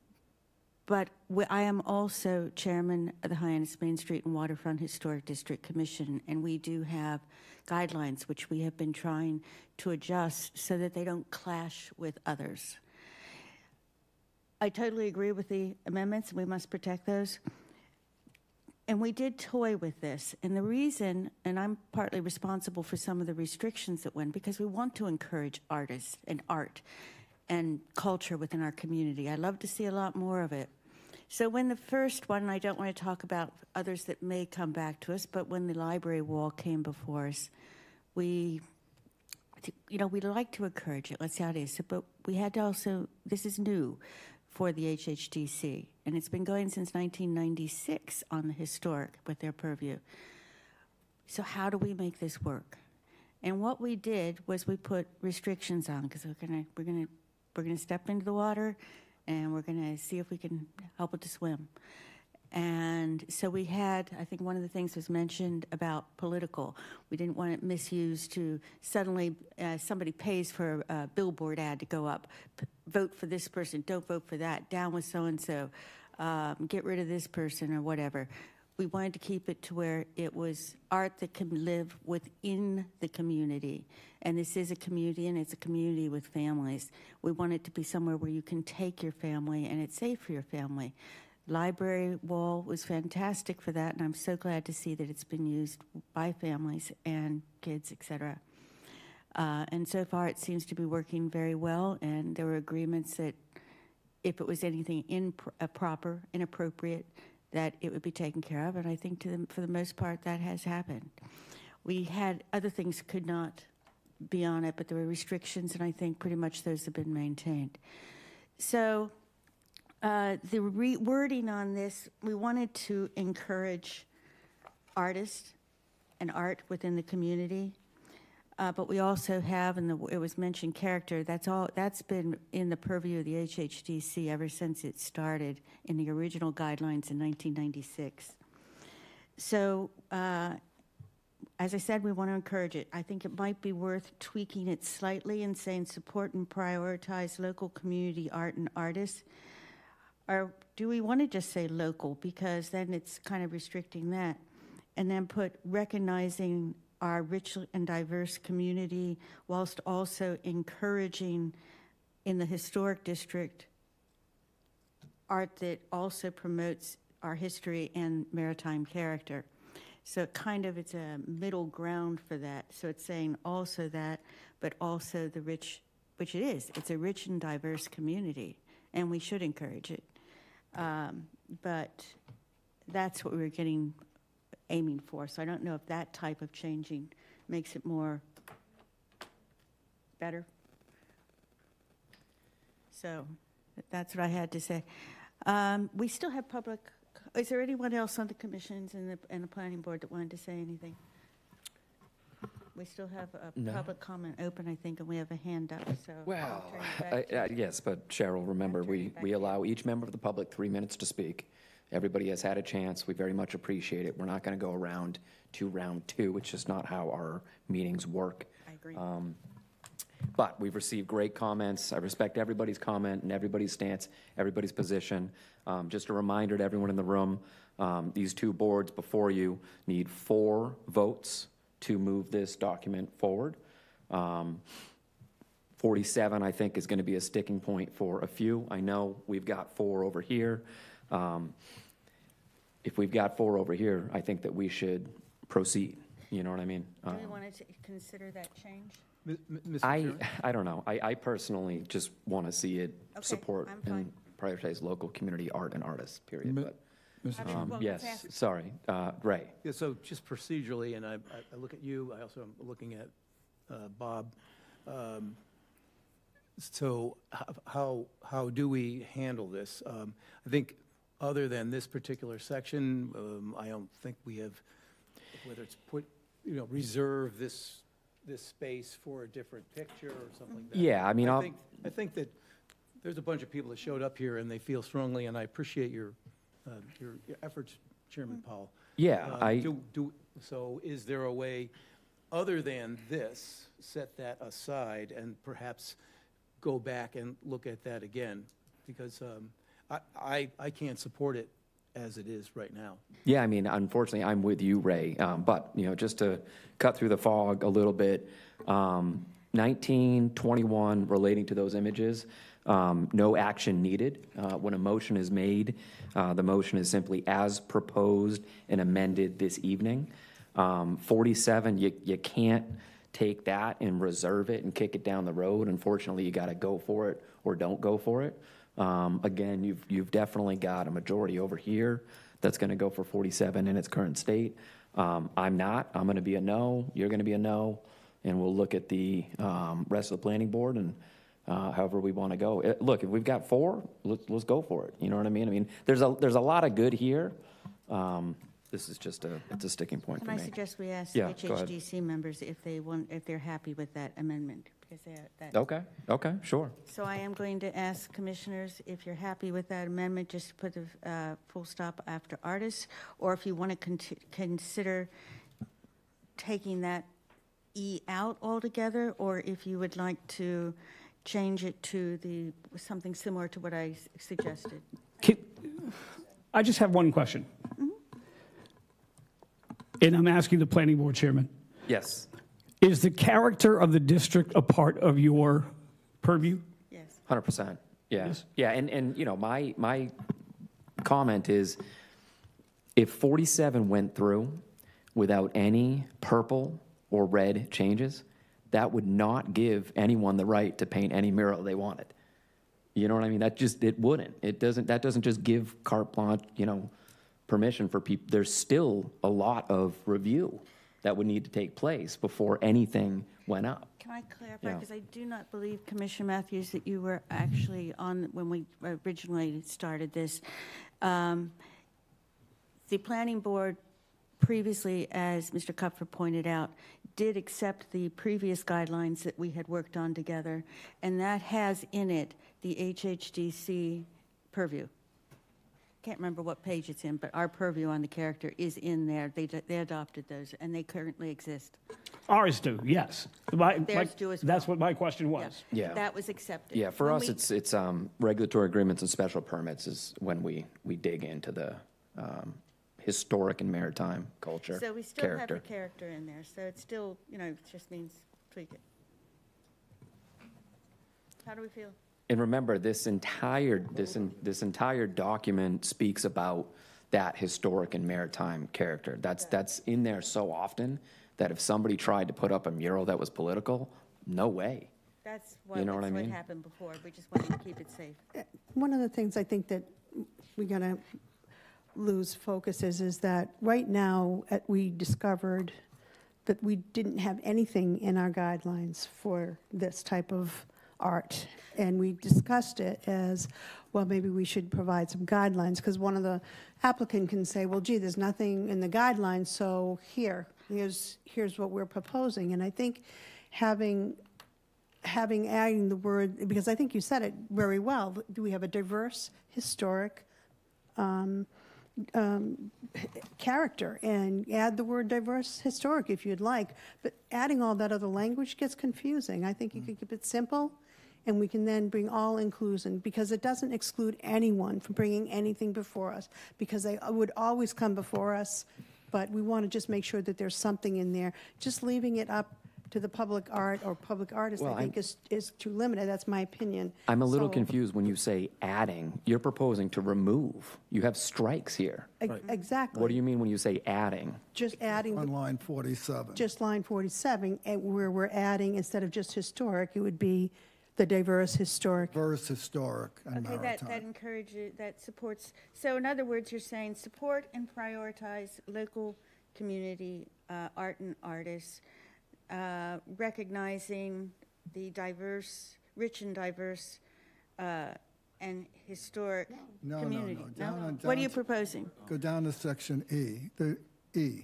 But I am also chairman of the Hyannis Main Street and Waterfront Historic District Commission, and we do have guidelines which we have been trying to adjust so that they don't clash with others. I totally agree with the amendments, and we must protect those. And we did toy with this, and the reason, and I'm partly responsible for some of the restrictions that went, because we want to encourage artists and art and culture within our community. I'd love to see a lot more of it. So when the first one, I don't want to talk about others that may come back to us, but when the library wall came before us, we'd like to encourage it. Let's see how it is. But we had to also, this is new for the HHDC, and it's been going since 1996 on the historic with their purview. So how do we make this work? And what we did was we put restrictions on, because we're gonna step into the water, and we're gonna see if we can help it to swim. And so we had, I think one of the things was mentioned about political. We didn't want it misused to suddenly somebody pays for a billboard ad to go up. Vote for this person, don't vote for that, down with so-and-so, get rid of this person or whatever. We wanted to keep it to where it was art that can live within the community. And this is a community, and it's a community with families. We want it to be somewhere where you can take your family and it's safe for your family. Library wall was fantastic for that, and I'm so glad to see that it's been used by families and kids, etc. And so far it seems to be working very well, and there were agreements that if it was anything improper, inappropriate, that it would be taken care of, and I think for the most part that has happened. We had other things could not be on it, but there were restrictions, and I think pretty much those have been maintained. So the wording on this, we wanted to encourage artists and art within the community, but we also have, and it was mentioned, character. That's been in the purview of the HHDC ever since it started in the original guidelines in 1996. So, as I said, we want to encourage it. I think it might be worth tweaking it slightly and saying support and prioritize local community art and artists. Or do we want to just say local, because then it's kind of restricting that, and then put recognizing our rich and diverse community whilst also encouraging in the historic district art that also promotes our history and maritime character. So it's a middle ground for that. So it's saying also that, but also the rich, which it is. It's a rich and diverse community, and we should encourage it. But that's what we're aiming for. So I don't know if that type of changing makes it more better. So that's what I had to say. We still have public, is there anyone else on the commissions and the planning board that wanted to say anything? We still have a No. public comment open, I think, and we have a hand up, so. Well, I'll turn it back to you. yes, but Cheryl, remember, we allow each member of the public 3 minutes to speak. Everybody has had a chance. We very much appreciate it. We're not going to go around to round 2. It's just not how our meetings work. I agree. But we've received great comments. I respect everybody's comment and everybody's stance, everybody's position. Just a reminder to everyone in the room, these 2 boards before you need 4 votes to move this document forward. 47, I think, is going to be a sticking point for a few. I know we've got 4 over here. If we've got 4 over here, I think that we should proceed. You know what I mean? Do we want to consider that change? I don't know. I personally just want to see it support I'm fine. and prioritize local community art and artists, period. But, Well, yes, let's ask- sorry, Ray. Yeah, so just procedurally, and I look at you, I also am looking at Bob. So how do we handle this? I think other than this particular section, I don't think we have, whether it's reserve this space for a different picture or something like that. Yeah, I mean, I think that there's a bunch of people that showed up here and they feel strongly, and I appreciate your efforts, Chairman Powell. Yeah, So is there a way, other than this, set that aside and perhaps go back and look at that again? Because I can't support it as it is right now. Yeah, I mean, unfortunately, I'm with you, Ray. But, just to cut through the fog a little bit, 1921 relating to those images, no action needed. When a motion is made, the motion is simply as proposed and amended this evening. 47, you can't take that and reserve it and kick it down the road. Unfortunately, you got to go for it or don't go for it. Again, you've definitely got a majority over here that's going to go for 47 in its current state. I'm not. I'm going to be a no. You're going to be a no. And we'll look at the rest of the planning board and however we want to go. Look, if we've got 4, let's go for it. You know what I mean? I mean, there's a lot of good here. This is just it's a sticking point for me. Can I suggest we ask Yeah, go ahead. HHDC members if they're happy with that amendment? Because Okay, sure. So I am going to ask commissioners if you're happy with that amendment, just to put the full stop after artists, or if you want to consider taking that E out altogether, or if you would like to change it to something similar to what I suggested. I just have one question. And I'm asking the planning board chairman. Yes. Is the character of the district a part of your purview? Yes. 100%. Yeah. Yes. Yeah, and my comment is, if 47 went through without any purple or red changes, that would not give anyone the right to paint any mural they wanted. You know what I mean? It wouldn't. That doesn't just give carte blanche, permission for people. There's still a lot of review that would need to take place before anything went up. Can I clarify? Yeah. Because I do not believe, Commissioner Matthews, that you were actually on when we originally started this. The planning board previously, as Mr. Kupfer pointed out, did accept the previous guidelines that we had worked on together, and that has in it the HHDC purview. Can't remember what page it's in, but our purview on the character is in there. They adopted those, and they currently exist. Ours do, yes. Theirs do as well. That's what my question was. Yeah. That was accepted. Yeah, for When us, we- it's regulatory agreements and special permits is when we dig into the historic and maritime culture, So we still character. have the character in there, so it's still, it just means tweak it. How do we feel? And remember, this entire document speaks about that historic and maritime character. That's in there so often that if somebody tried to put up a mural that was political, no way. That's what, You know what I mean? happened before. We just wanted to keep it safe. One of the things I think that we're going to lose focus is that right now we discovered that we didn't have anything in our guidelines for this type of art. And we discussed it as, well, maybe we should provide some guidelines, because one of the applicant can say, well, gee, there's nothing in the guidelines, so here's what we're proposing. And I think adding the word, because I think you said it very well, do we have a diverse historic character, and add the word diverse historic if you'd like, but adding all that other language gets confusing. I think you could keep it simple, and we can then bring all inclusion, because it doesn't exclude anyone from bringing anything before us, because they would always come before us, but we want to just make sure that there's something in there. Just leaving it up to the public art or public artist, Well, I think is too limited. That's my opinion. I'm a little confused when you say adding. You're proposing to remove. You have strikes here. Exactly. What do you mean when you say adding? Just adding. On line 47. Just line 47, and where we're adding, instead of just historic, it would be the diverse historic. Diverse historic and Okay, maritime. that encourages, that supports, so in other words, you're saying support and prioritize local community art and artists, recognizing the diverse, rich and diverse and historic community. Down What are you to- proposing? Go down to section E, the E.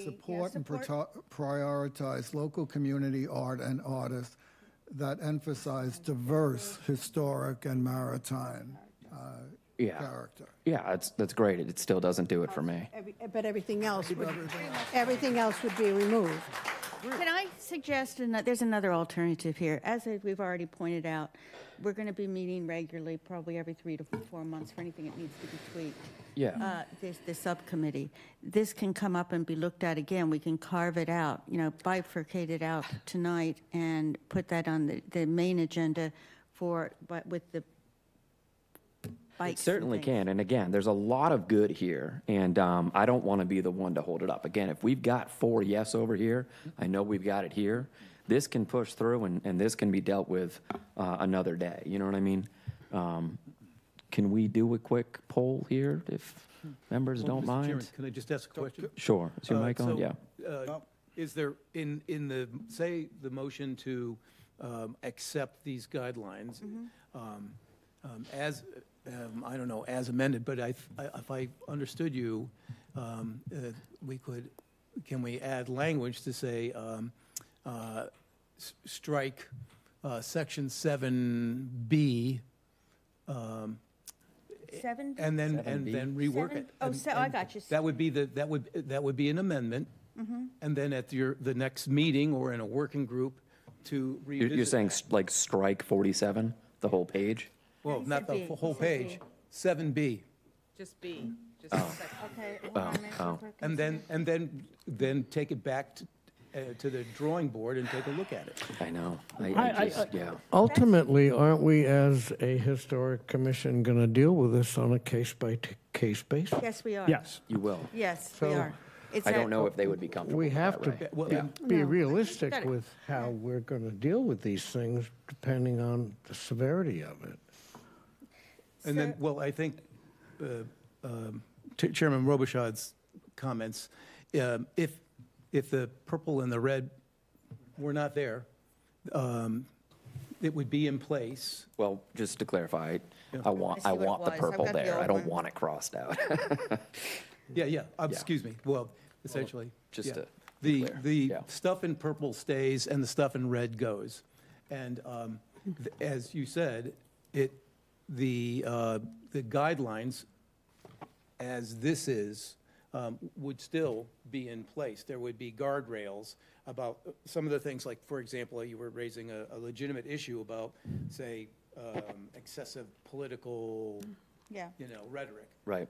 Support and prioritize local community art and artists that emphasize diverse historic and maritime character. Yeah, that's great. It still doesn't do it for me. But everything else would be removed. Can I suggest, there's another alternative here. As we've already pointed out, we're going to be meeting regularly, probably every 3 to 4 months for anything that needs to be tweaked. Yeah. The subcommittee. This can come up and be looked at again. We can carve it out, bifurcate it out tonight and put that on the main agenda with the bikes. It certainly can. And again, there's a lot of good here, and I don't want to be the one to hold it up. Again, if we've got 4 yes over here, I know we've got it here. This can push through, and this can be dealt with another day. You know what I mean? Can we do a quick poll here, if members don't Mr. mind? Chairman, can I just ask a question? Sure. Is your mic on? So, Yeah. Is there, in the, say, the motion to accept these guidelines, as, I don't know, as amended, but if I understood you, can we add language to say, strike section 7B, 7? and then rework it? I got you. That would be an amendment, and then at the next meeting or in a working group to revisit. You're saying that. like strike 47, the whole page? Well, not the whole page. 7B. Just B. Just Okay. And then take it back to the drawing board and take a look at it. I know. Yeah. Ultimately, aren't we, as a historic commission, going to deal with this on a case-by-case basis? Yes, we are. Yes. You will. Yes, So- we are. I don't know if they would be comfortable We with have that, to right? be No. realistic Got it. with how we're going to deal with these things, depending on the severity of it. And then, well, I think Chairman Robichaud's comments, if the purple and the red were not there, it would be in place. Well, just to clarify, I want I see what it the was. purple I've got the there. old I don't one. want it crossed out. Yeah. Excuse me. Well, essentially, just to the be clear. the stuff in purple stays and the stuff in red goes. And as you said, the guidelines, as this is, would still be in place. There would be guardrails about some of the things, like, for example, you were raising a legitimate issue about, say, excessive political, rhetoric. Right.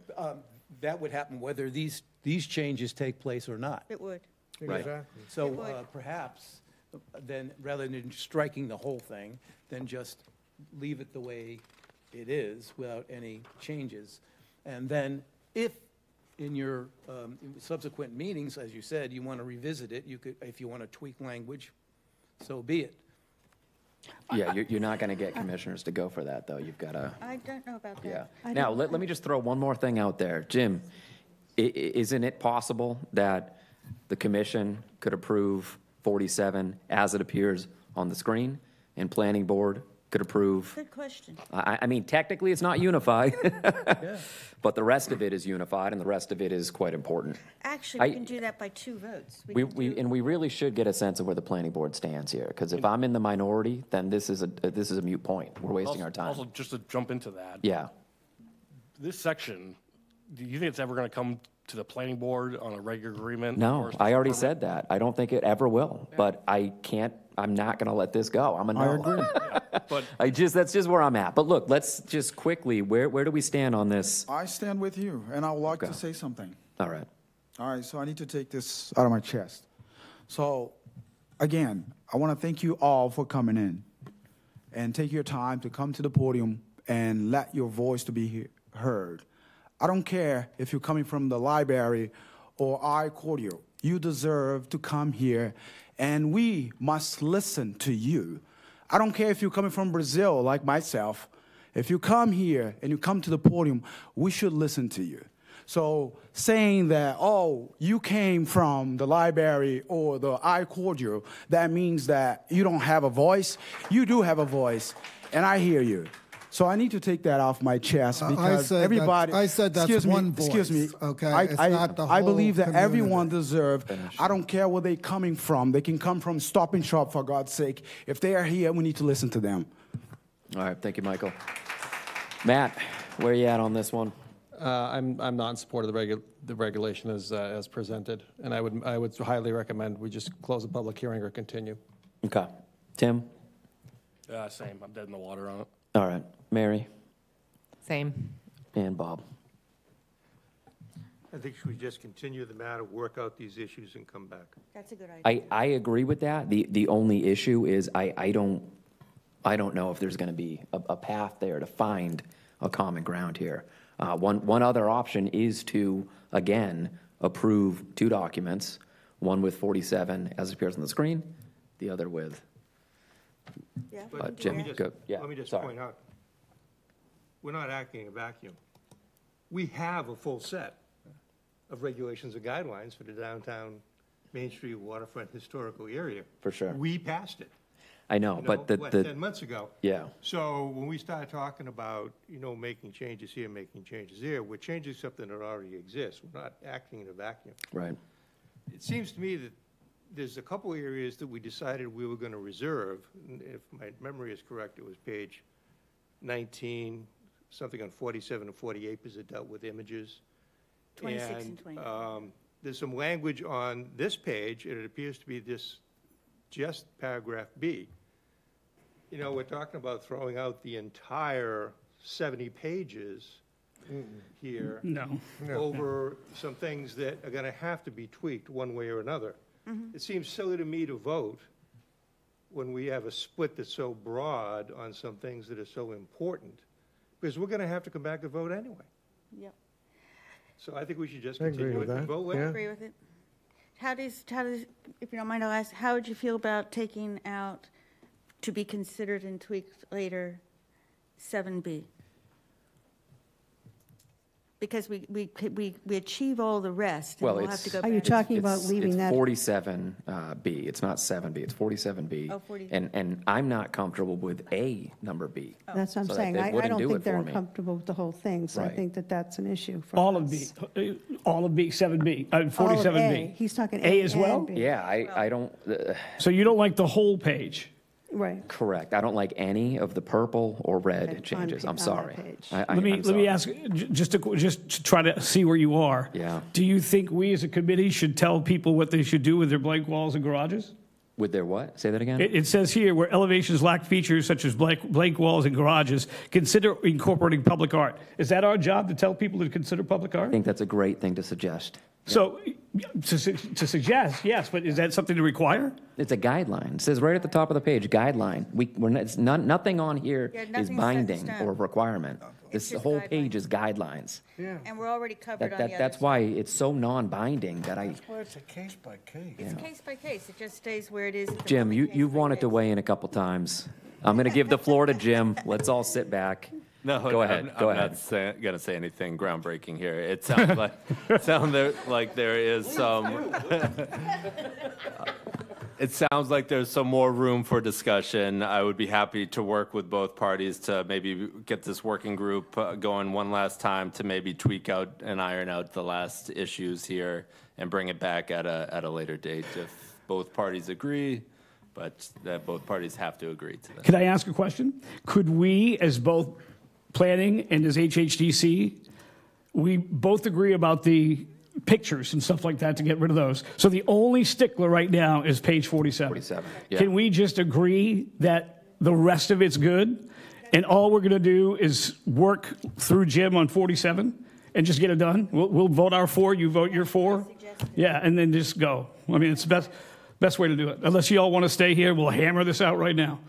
That would happen whether these changes take place or not. It would. Right. Exactly. So It would. perhaps, then, rather than striking the whole thing, then just leave it the way it is without any changes. And then if in your subsequent meetings, as you said, you want to revisit it, you could, if you want to tweak language, so be it. Yeah, you're not going to get commissioners to go for that, though. You've got to. I don't know about Yeah. that. Now, let me just throw one more thing out there. Jim, isn't it possible that the commission could approve 47 as it appears on the screen? and planning board could approve. Good question. I mean, technically, it's not unified, but the rest of it is unified, and the rest of it is quite important. Actually, we can do that by 2 votes. We really should get a sense of where the planning board stands here, because if I'm in the minority, then this is a moot point. We're wasting our time. Also, just to jump into that. Yeah. This section, do you think it's ever going to come to the planning board on a regular agreement? No, I already said that. I don't think it ever will, but I'm not going to let this go. I'm a no. I agree. But that's just where I'm at. But look, let's just quickly, where do we stand on this? I stand with you, and I would like to say something. All right. All right, so I need to take this out of my chest. So, again, I want to thank you all for coming in and take your time to come to the podium and let your voice to be heard. I don't care if you're coming from the library or iCordial. You deserve to come here, and we must listen to you. I don't care if you're coming from Brazil like myself. If you come here and you come to the podium, we should listen to you. So saying that, oh, you came from the library or the iCordial, that means that you don't have a voice. You do have a voice, and I hear you. So I need to take that off my chest because everybody. I said that's one voice. Excuse me. Okay, it's not the whole I believe that community. everyone deserves. I don't care where they're coming from. They can come from Stop and Shop, for God's sake. If they are here, we need to listen to them. All right, thank you, Michael. Matt, where are you at on this one? I'm not in support of the regulation as presented, and I would highly recommend we just close the public hearing or continue. Okay. Tim? Same. I'm dead in the water on it. All right. Mary? Same. And Bob? I think we just continue the matter, work out these issues, and come back. That's a good idea. I agree with that. The only issue is I don't know if there's going to be a path there to find a common ground here. One other option is to, again, approve 2 documents, one with 47 as appears on the screen, the other with Jim. Let me just point out, we're not acting in a vacuum. We have a full set of regulations and guidelines for the downtown Main Street waterfront historical area. For sure. We passed it. I know, but 10 months ago. Yeah. So when we start talking about, making changes here, making changes there, we're changing something that already exists. We're not acting in a vacuum. Right. It seems to me that there's a couple areas that we decided we were going to reserve. And if my memory is correct, it was page 19, something on 47 and 48, because it dealt with images. 26 and 28. There's some language on this page, and it appears to be just paragraph B. We're talking about throwing out the entire 70 pages here over some things that are going to have to be tweaked one way or another. It seems silly to me to vote when we have a split that's so broad on some things that are so important, because we're going to have to come back and vote anyway. Yep. So I think we should just continue it and vote I agree with it. How does, if you don't mind, I'll ask, how would you feel about taking out, to be considered and tweaked later, 7B? Because we achieve all the rest, and we'll have to go back. Are you talking about leaving that? It's 47B. It's not 7B. It's 47B. Oh, 47. And I'm not comfortable with a number B. That's what I'm saying. I don't think they're comfortable with the whole thing, so I think that's an issue for all us. of B, all of B, 7B, 47B. He's talking A as well? and B. Yeah, I don't. So you don't like the whole page? Right. Correct. I don't like any of the purple or red changes. I'm sorry. Let me ask, just to try to see where you are. Yeah. Do you think we as a committee should tell people what they should do with their blank walls and garages? With their what? Say that again? It says here, where elevations lack features such as blank walls and garages, consider incorporating public art. Is that our job, to tell people to consider public art? I think that's a great thing to suggest. So, to suggest, yes, but is that something to require? It's a guideline. It says right at the top of the page, guideline. Nothing on here is binding or requirement. The whole page is guidelines. Yeah. And we're already covered on the other That's why it's so non-binding that That's why it's a case by case. It's case by case. It just stays where it is. Jim, you've wanted to weigh in a couple times. I'm going to give the floor to Jim. Let's all sit back. No, go ahead. I'm not going to say anything groundbreaking here. It sounds like there is some. It sounds like there's some more room for discussion. I would be happy to work with both parties to maybe get this working group going one last time to maybe tweak out and iron out the last issues here and bring it back at a later date if both parties agree, but that both parties have to agree to that. Could I ask a question? Could we, as both planning and as HHDC, we both agree about the pictures and stuff like that to get rid of those. So the only stickler right now is page 47. 47, yeah. Can we just agree that the rest of it's good? And all we're going to do is work through Jim on 47 and just get it done? We'll vote our 4, you vote your 4? Yeah, and then just go. I mean, it's the best way to do it. Unless you all want to stay here, we'll hammer this out right now.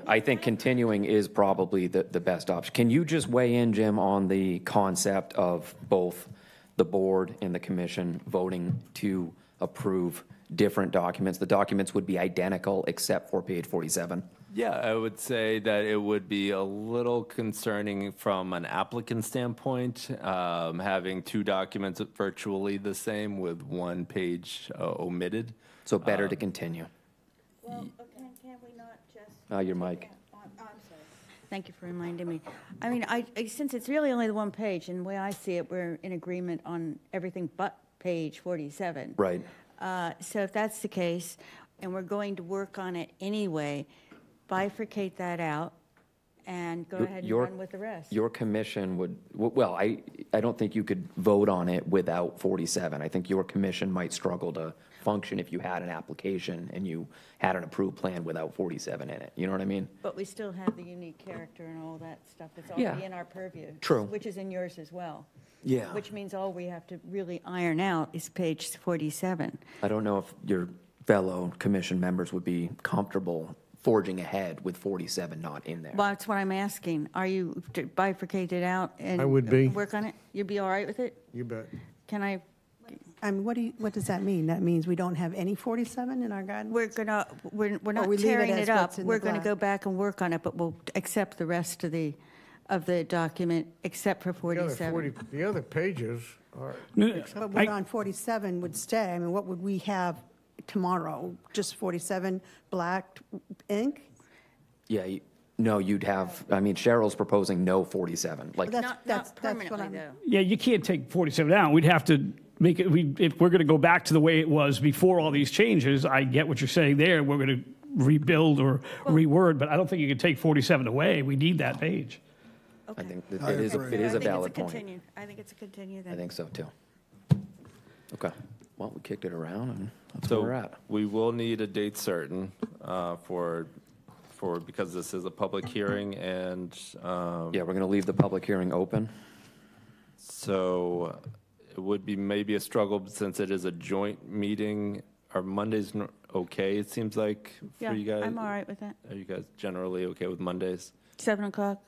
I think continuing is probably the best option. Can you just weigh in, Jim, on the concept of both the board and the commission voting to approve different documents? The documents would be identical except for page 47. Yeah, I would say that it would be a little concerning from an applicant standpoint, having 2 documents virtually the same with 1 page omitted. So better to continue. Well, can we not just? Your mic. I'm sorry. Thank you for reminding me. I mean, since it's really only the 1 page, and the way I see it, we're in agreement on everything but page 47. Right. So if that's the case, and we're going to work on it anyway, bifurcate that out and go ahead and run with the rest. Your commission would, well, I don't think you could vote on it without 47. I think your commission might struggle to function if you had an application and you had an approved plan without 47 in it. You know what I mean? But we still have the unique character and all that stuff that's already in our purview. True. Which is in yours as well. Yeah. Which means all we have to really iron out is page 47. I don't know if your fellow commission members would be comfortable forging ahead with 47 not in there. Well, that's what I'm asking. Are you to bifurcate it out and I would be. work on it? You'd be all right with it? You bet. Can I? I mean, what does that mean? That means we don't have any 47 in our guidelines? We're not we leave it tearing as it up. what's in the We're going to black? go back and work on it, but we'll accept the rest of the document except for 47. The other pages are. But what on 47 would stay? I mean, what would we have tomorrow? Just 47 black ink? Yeah, no, you'd have, I mean, Cheryl's proposing no 47. Like, Not permanently, though. Yeah, you can't take 47 out. We'd have to make it, if we're going to go back to the way it was before all these changes, I get what you're saying there. We're going to rebuild or reword, but I don't think you can take 47 away. We need that page. Okay. I think that it is a valid point. I think it's a continue then. I think so, too. Okay. Well, we kicked it around, and that's So where we're at. we will need a date certain because this is a public hearing and. Yeah, we're going to leave the public hearing open. So it would be maybe a struggle since it is a joint meeting. Are Mondays okay, it seems like, for you guys? I'm all right with that. Are you guys generally okay with Mondays? 7 o'clock.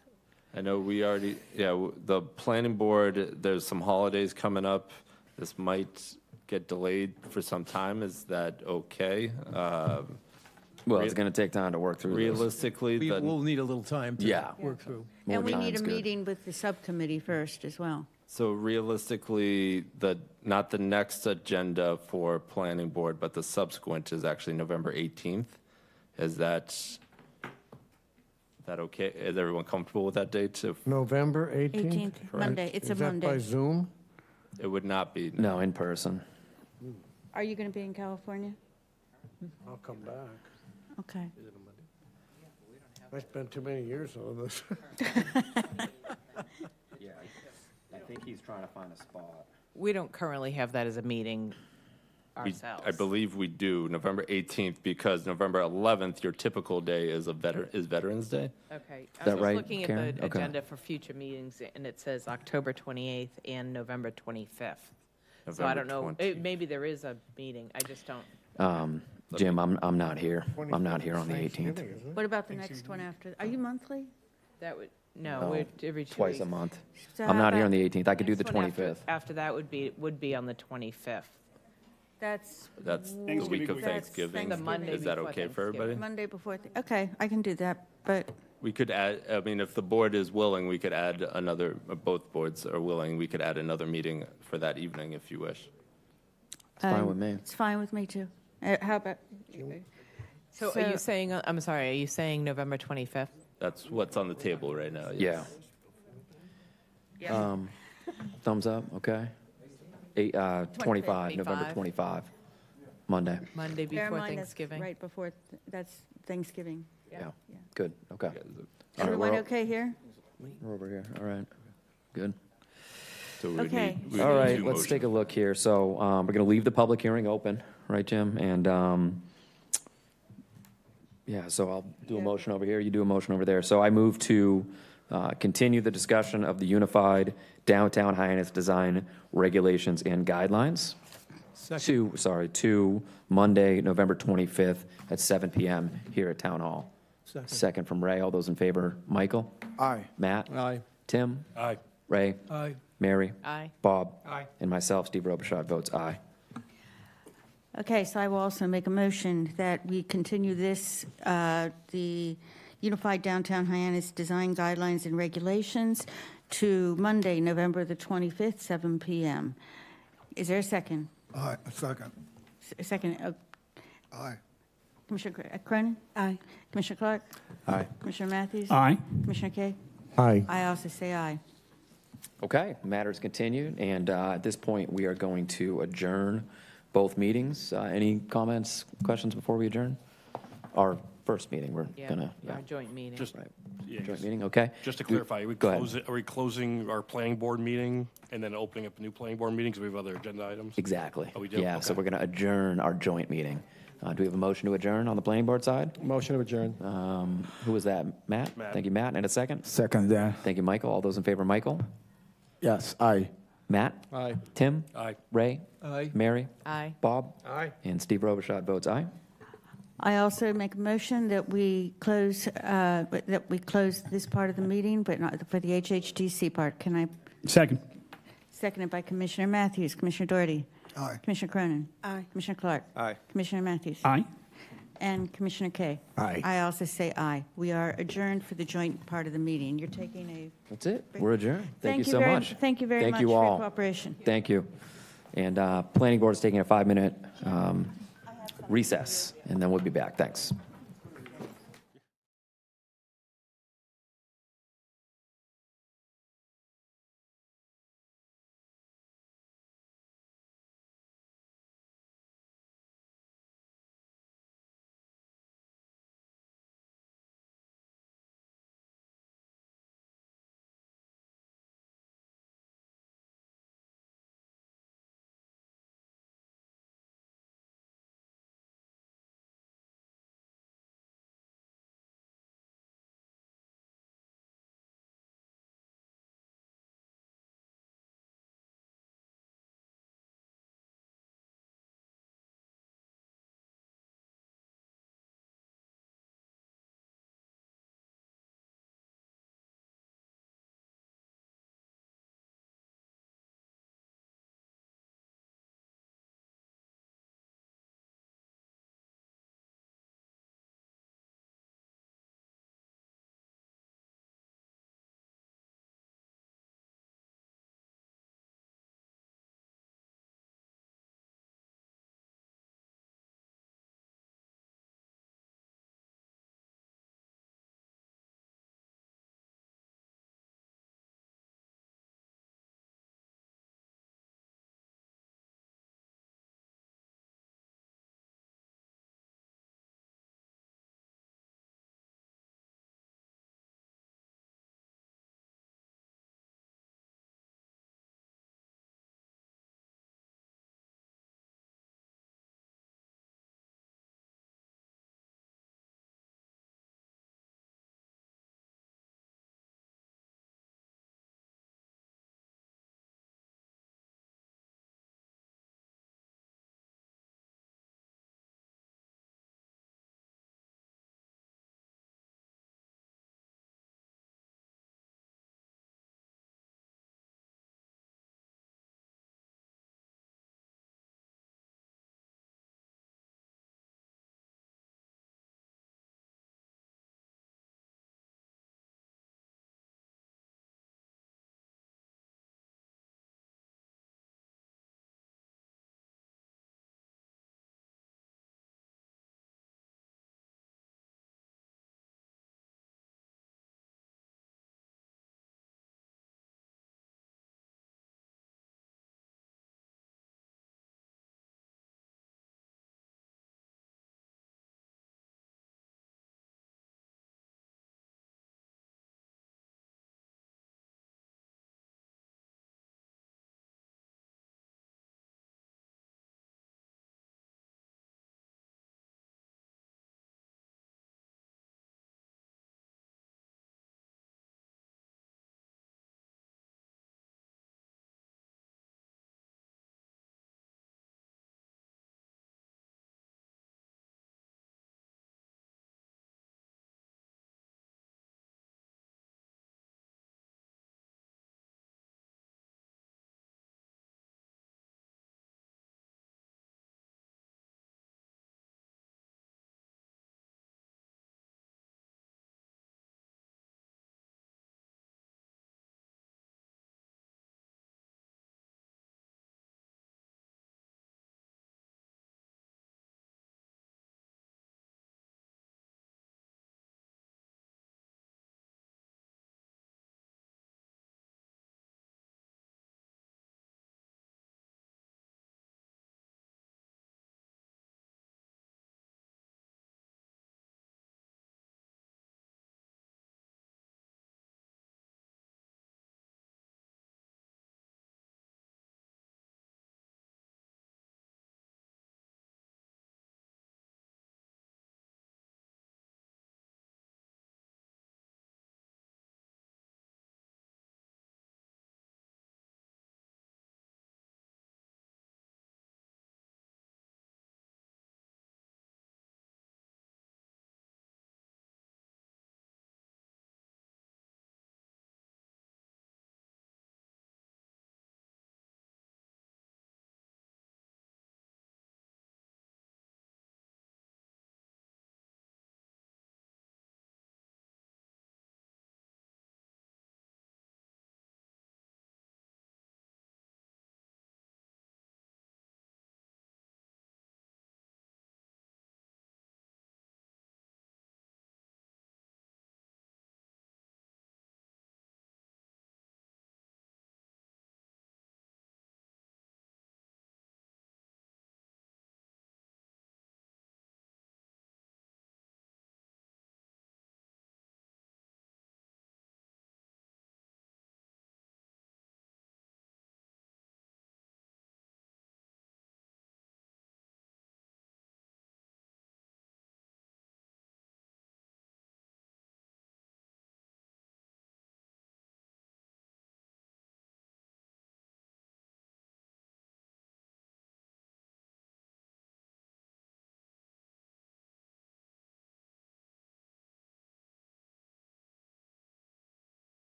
I know we already, the planning board, there's some holidays coming up. This might get delayed for some time. Is that okay? Well, it's going to take time to work through this. Realistically, We'll need a little time to work through. And we need a meeting with the subcommittee first as well. So realistically, not the next agenda for planning board, but the subsequent is actually November 18th. Is that okay? Is everyone comfortable with that date? November 18th? 18th, Monday. It's a Monday. Is that by Zoom? It would not be. No, in person. Are you going to be in California? I'll come back. Okay. I spent too many years on this. Yeah, I think he's trying to find a spot. We don't currently have that as a meeting ourselves. I believe we do, November 18th, because November 11th, your typical day is Veterans Day. Okay. Is that I was right, looking Karen? at the Okay. agenda for future meetings, and it says October 28th and November 25th. So I November don't know, 20th. maybe there is a meeting, I just don't. Jim, I'm not here. I'm not here on the 18th. What about the next one after? Are you monthly? That would, no, we're every 2 Twice weeks. a month. So I'm how not here about on the 18th. I could do the Next one after- 25th. After that would be on the 25th. That's That's the week of That's Thanksgiving. The Monday Is that before okay for everybody? Monday before. Okay, I can do that, but We could add, I mean, if the board is willing, we could add both boards are willing, we could add another meeting for that evening if you wish. It's fine with me. It's fine with me, too. How about? So are you saying, I'm sorry, are you saying November 25th? That's what's on the table right now. Yeah. Yeah. Thumbs up, okay. 25, November 25, Monday. Monday Bear in before mind, that's Thanksgiving? right before, that's Thanksgiving. Yeah, good, okay. All right, Everyone we're okay here? We're over here, all right, good. So we Okay. need All right, two let's motions. take a look here. So we're going to leave the public hearing open, right, Jim? And, yeah, so I'll do a motion over here, you do a motion over there. So I move to continue the discussion of the unified downtown Hyannis design regulations and guidelines to Monday, November 25th at 7 PM here at Town Hall. Second from Ray. All those in favor? Michael? Aye. Matt? Aye. Tim? Aye. Ray? Aye. Mary? Aye. Bob? Aye. And myself, Steve Robichaud, votes aye. Okay, so I will also make a motion that we continue this, the Unified Downtown Hyannis Design Guidelines and Regulations to Monday, November the 25th, 7 PM. Is there a second? Aye, second. Second, Aye. Commissioner Cronin? Aye. Commissioner Clark? Aye. Commissioner Matthews? Aye. Commissioner Kay? Aye. I also say aye. Okay, matters continued, and at this point, we are going to adjourn both meetings. Any comments, questions before we adjourn? Our first meeting, we're gonna, Our joint meeting. Just, right, yeah, joint meeting, okay? just to clarify, Go ahead. are we closing our planning board meeting and then opening up a new planning board meeting because we have other agenda items? Exactly. Oh, we do? Yeah, so Okay. we're gonna adjourn our joint meeting. Do we have a motion to adjourn on the planning board side? Motion to adjourn. Who was that? Matt? Matt. Thank you, Matt. And a second? Second there. Thank you, Michael. All those in favor, Michael? Yes, aye. Matt? Aye. Tim? Aye. Ray? Aye. Mary? Aye. Bob? Aye. And Steve Robichaud votes aye. I also make a motion that we close this part of the meeting, but not for the HHDC part. Can I? Second. Seconded by Commissioner Matthews. Commissioner Doherty. Aye. Commissioner Cronin. Aye. Commissioner Clark. Aye. Commissioner Matthews. Aye. And Commissioner Kay. Aye. I also say aye. We are adjourned for the joint part of the meeting. You're taking a. That's it. We're adjourned. Thank you so very- much. Thank you very Thank much you for all. your cooperation. Thank you. And planning board is taking a 5-minute recess, and then we'll be back. Thanks.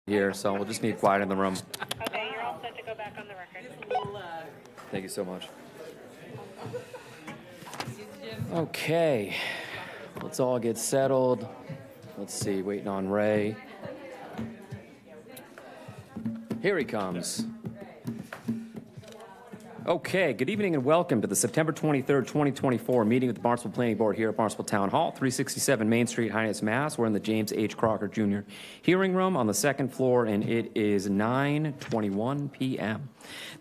here, so we'll just need quiet in the room. Okay, you're all set to go back on the record. Thank you so much. Okay, let's all get settled. Let's see, waiting on Ray. Here he comes. Okay, good evening and welcome to the September 23rd, 2024 meeting with the Barnstable Planning Board here at Barnstable Town Hall, 367 Main Street, Hyannis, Mass. We're in the James H. Crocker Jr. hearing room on the second floor, and it is 9:21 p.m.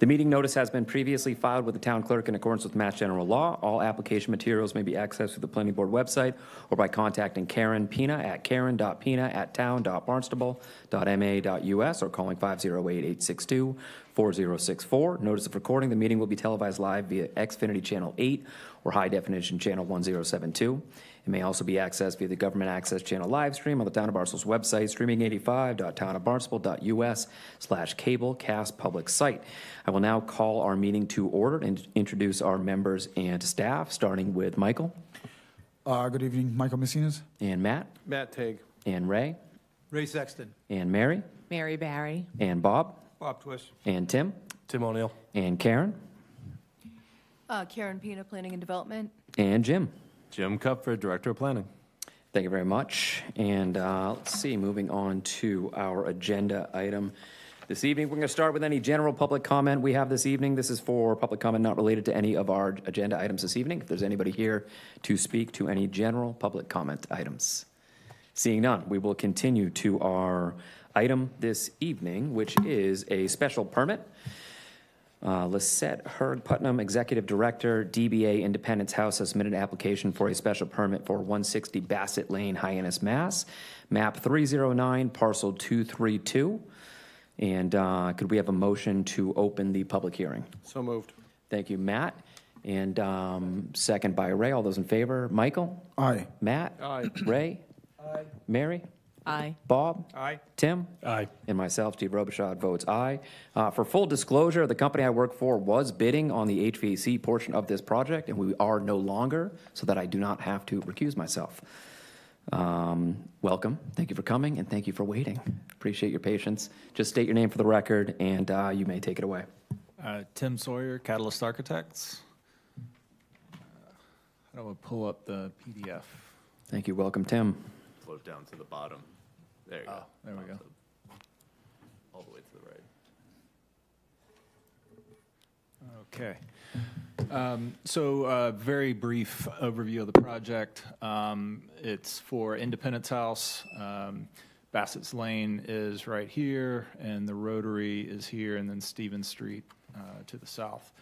The meeting notice has been previously filed with the town clerk in accordance with Mass General Law. All application materials may be accessed through the Planning Board website or by contacting Karen Pina at karen.pina@town.barnstable.ma.us or calling 508-862-4064. Notice of recording. The meeting will be televised live via Xfinity Channel 8 or High Definition Channel 1072. It may also be accessed via the Government Access Channel live stream on the Town of Barnstable's website, streaming85.townofbarnstable.us/cablecast public site. I will now call our meeting to order and introduce our members and staff, starting with Michael. Good evening, Michael Messinas. And Matt. Matt Tague. And Ray. Ray Sexton. And Mary. Mary Barry. And Bob. Bob Twist. And Tim. Tim O'Neill. And Karen. Karen Pina, Planning and Development. And Jim. Jim Kupfer, Director of Planning. Thank you very much. And let's see, moving on to our agenda item this evening. We're going to start with any general public comment we have this evening. This is for public comment not related to any of our agenda items this evening. If there's anybody here to speak to any general public comment items. Seeing none, we will continue to our item this evening, which is a special permit. Lisette Hurd Putnam, Executive Director, DBA Independence House, has submitted an application for a special permit for 160 Bassett Lane, Hyannis, Mass, map 309, parcel 232. And could we have a motion to open the public hearing? So moved. Thank you, Matt. And second by Ray. All those in favor? Michael? Aye. Matt? Aye. Ray? Aye. Mary? Aye. Bob? Aye. Tim? Aye. And myself, Steve Robichaud, votes aye. For full disclosure, the company I work for was bidding on the HVAC portion of this project, and we are no longer, so that I do not have to recuse myself. Welcome. Thank you for coming, and thank you for waiting. Appreciate your patience. Just state your name for the record, and you may take it away. Tim Sawyer, Catalyst Architects. How do I pull up the PDF? Thank you. Welcome, Tim. Float down to the bottom. There you go. There we go. All the way to the right. Okay. So very brief overview of the project. It's for Independence House. Bassett's Lane is right here, and the Rotary is here, and then Stevens Street to the south.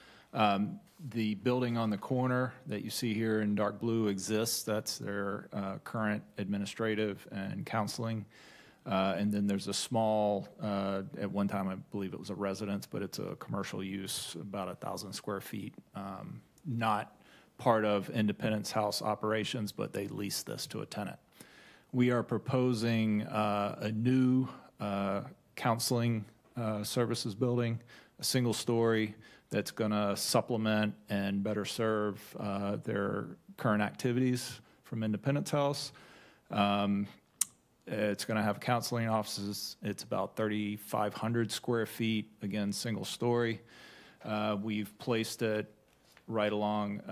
The building on the corner that you see here in dark blue exists. That's their current administrative and counseling. And then there's a small, at one time I believe it was a residence, but it's a commercial use, about 1,000 square feet. Not part of Independence House operations, but they lease this to a tenant. We are proposing a new counseling services building, a single story, that's going to supplement and better serve their current activities from Independence House. It's going to have counseling offices. It's about 3,500 square feet, again, single story. We've placed it right along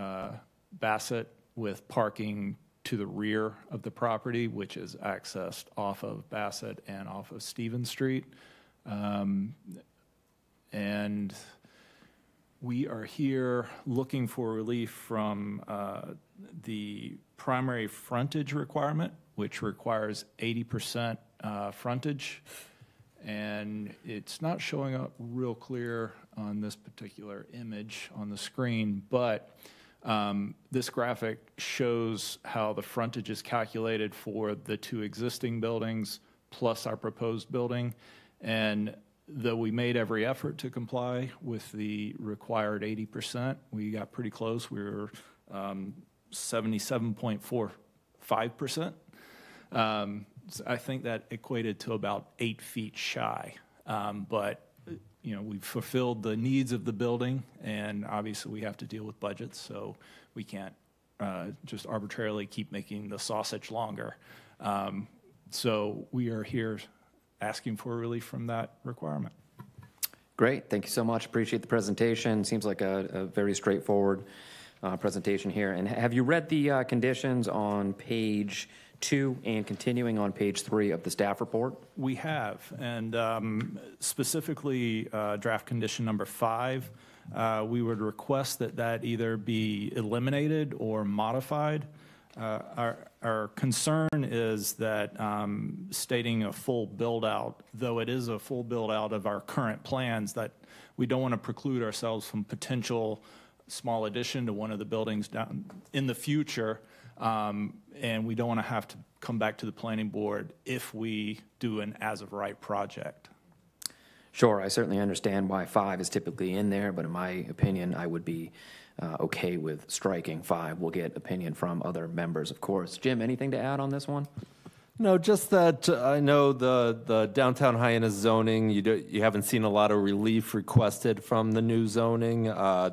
Bassett with parking to the rear of the property, which is accessed off of Bassett and off of Stevens Street. And we are here looking for relief from the primary frontage requirement, which requires 80% frontage. And it's not showing up real clear on this particular image on the screen, but this graphic shows how the frontage is calculated for the two existing buildings plus our proposed building. And though we made every effort to comply with the required 80%, we got pretty close. We were 77.45%. So I think that equated to about 8 feet shy. But you know, we've fulfilled the needs of the building, and obviously we have to deal with budgets, so we can't just arbitrarily keep making the sausage longer. So we are here asking for relief from that requirement. Great, thank you so much. Appreciate the presentation. Seems like a very straightforward presentation here. And have you read the conditions on page 2 and continuing on page 3 of the staff report? We have, and specifically draft condition number 5, we would request that either be eliminated or modified. Our concern is that stating a full build-out, though it is a full build-out of our current plans, that we don't want to preclude ourselves from potential small addition to one of the buildings down in the future, and we don't want to have to come back to the planning board if we do an as-of-right project. Sure, I certainly understand why 5 is typically in there, but in my opinion, I would be okay with striking 5. We'll get opinion from other members, of course. Jim, anything to add on this one? No, just that I know the downtown Hyannis zoning, you haven't seen a lot of relief requested from the new zoning.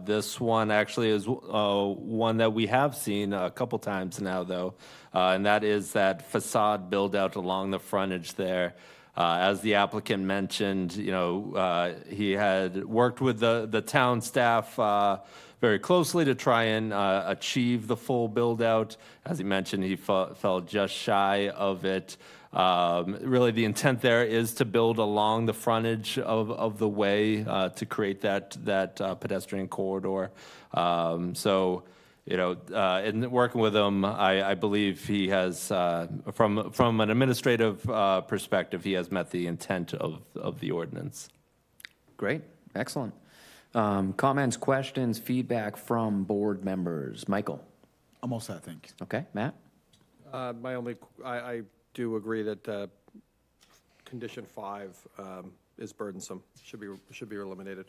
This one actually is one that we have seen a couple times now, though, and that is that facade build out along the frontage there. As the applicant mentioned, he had worked with the town staff very closely to try and achieve the full build out. As he mentioned, he fell just shy of it. Really, the intent there is to build along the frontage of the way to create that pedestrian corridor. In working with him, I believe he has, from an administrative perspective, he has met the intent of the ordinance. Great, excellent. Comments, questions, feedback from board members. Michael? I'm all set, thank you. Okay, Matt? I do agree that condition 5 is burdensome, should be eliminated.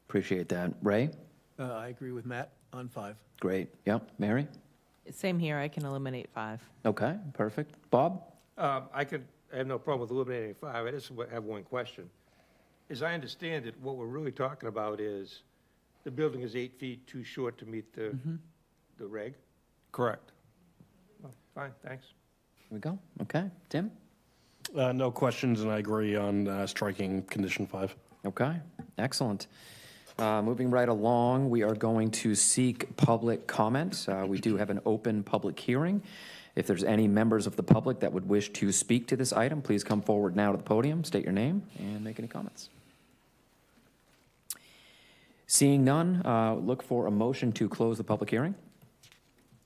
Appreciate that. Ray? I agree with Matt on 5. Great. Yep. Mary? Same here, I can eliminate 5. Okay, perfect. Bob? I have no problem with eliminating 5. I just have one question. As I understand it, what we're really talking about is the building is 8 feet too short to meet the reg? Correct. Well, fine, thanks. Here we go. Okay. Tim? No questions, and I agree on striking condition 5. Okay, excellent. Moving right along, we are going to seek public comment. We do have an open public hearing. If there's any members of the public that would wish to speak to this item, please come forward now to the podium, state your name, and make any comments. Seeing none, look for a motion to close the public hearing.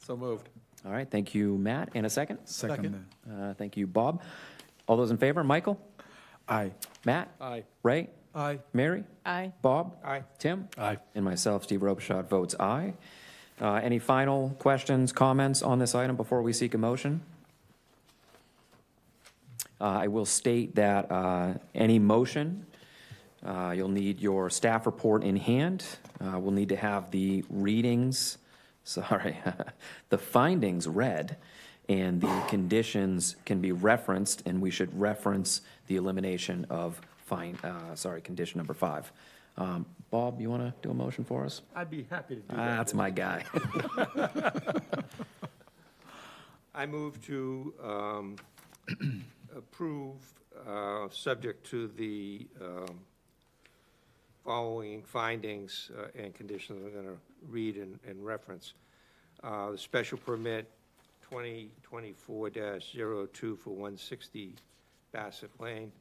So moved. All right, thank you, Matt. In a second? Second. Thank you, Bob. All those in favor? Michael? Aye. Matt? Aye. Ray? Aye. Mary? Aye. Bob? Aye. Tim? Aye. And myself, Steve Robichaud, votes aye. Any final questions, comments on this item before we seek a motion? I will state that any motion, you'll need your staff report in hand. We'll need to have the the findings read, and the conditions can be referenced, and we should reference the elimination of condition number 5. Bob, you want to do a motion for us? I'd be happy to do that. That's my guy. I move to approve, subject to the following findings and conditions I'm going to read and reference. The special permit 2024-02 for 160 Bassett Lane,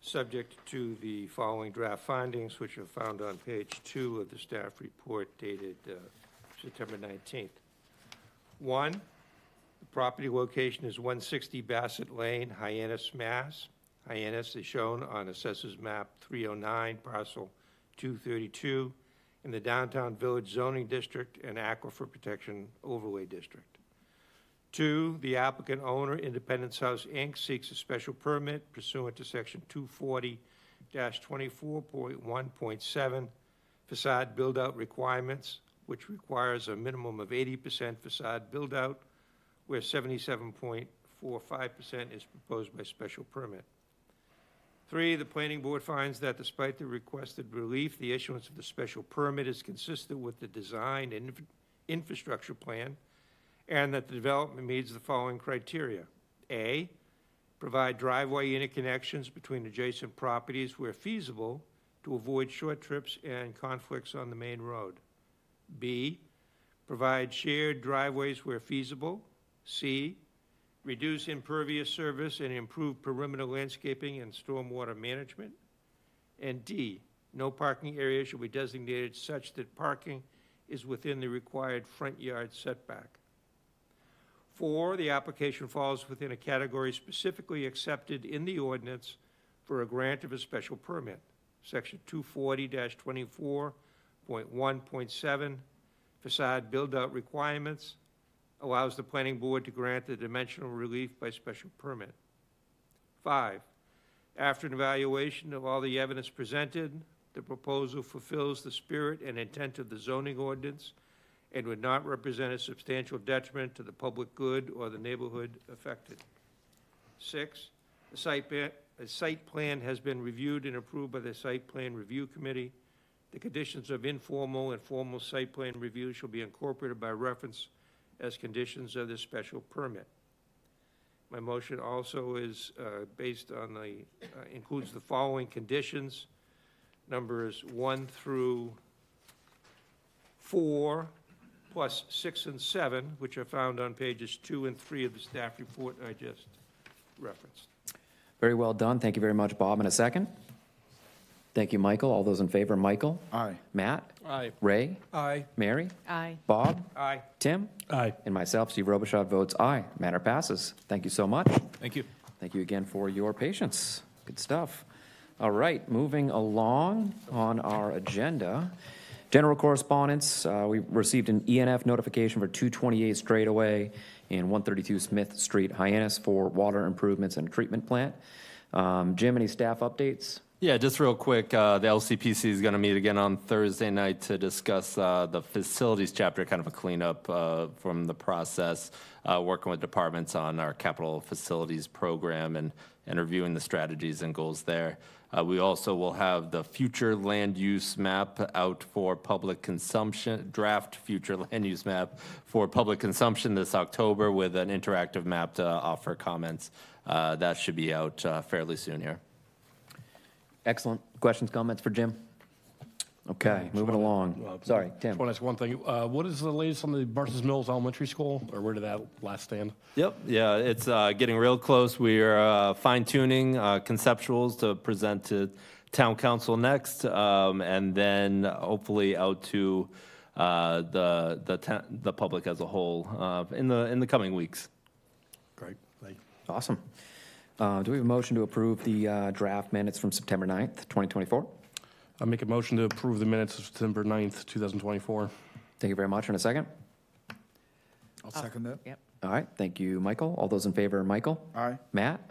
subject to the following draft findings, which are found on page 2 of the staff report dated September 19th. 1, the property location is 160 Bassett Lane, Hyannis, Mass. Hyannis is shown on Assessors Map 309, parcel 232, in the Downtown Village Zoning District and Aquifer Protection Overlay District. 2, the applicant owner, Independence House, Inc., seeks a special permit pursuant to Section 240-24.1.7 facade build-out requirements, which requires a minimum of 80% facade build-out, where 77.45% is proposed by special permit. 3, the planning board finds that despite the requested relief, the issuance of the special permit is consistent with the design and infrastructure plan, and that the development meets the following criteria. A, provide driveway interconnections between adjacent properties where feasible to avoid short trips and conflicts on the main road. B, provide shared driveways where feasible. C, reduce impervious surface and improve perimeter landscaping and stormwater management. And D, no parking area shall be designated such that parking is within the required front yard setback. 4, the application falls within a category specifically accepted in the ordinance for a grant of a special permit. Section 240-24.1.7, facade build-out requirements, allows the planning board to grant the dimensional relief by special permit. 5, after an evaluation of all the evidence presented, the proposal fulfills the spirit and intent of the zoning ordinance and would not represent a substantial detriment to the public good or the neighborhood affected. 6, the site plan has been reviewed and approved by the Site Plan Review Committee. The conditions of informal and formal site plan review shall be incorporated by reference as conditions of the special permit. My motion also is based on includes the following conditions, numbers 1 through 4, plus 6 and 7, which are found on pages 2 and 3 of the staff report I just referenced. Very well done. Thank you very much, Bob. In a second. Thank you, Michael. All those in favor, Michael? Aye. Matt? Aye. Ray? Aye. Mary? Aye. Bob? Aye. Tim? Aye. And myself, Steve Robichaud, votes aye. Matter passes. Thank you so much. Thank you. Thank you again for your patience. Good stuff. All right, moving along on our agenda. General correspondence, we received an ENF notification for 228 straightaway and 132 Smith Street, Hyannis, for water improvements and treatment plant. Jim, any staff updates? Yeah, just real quick, the LCPC is going to meet again on Thursday night to discuss the facilities chapter, kind of a cleanup from the process, working with departments on our capital facilities program and reviewing the strategies and goals there. We also will have the future land use map out for public consumption, draft future land use map for public consumption this October with an interactive map to offer comments. That should be out fairly soon here. Excellent. Questions, comments for Jim? Okay, moving along. Sorry, Tim. I want to ask one thing. What is the latest on the Barnes Mills Elementary School, or where did that last stand? Yep, yeah, it's getting real close. We are fine-tuning conceptuals to present to Town Council next, and then hopefully out to the public as a whole in the coming weeks. Great, thank you. Awesome. Do we have a motion to approve the draft minutes from September 9th, 2024? I make a motion to approve the minutes of September 9th, 2024. Thank you very much. In a second. I'll second that. Yep. All right, thank you, Michael. All those in favor, Michael? Aye. Matt?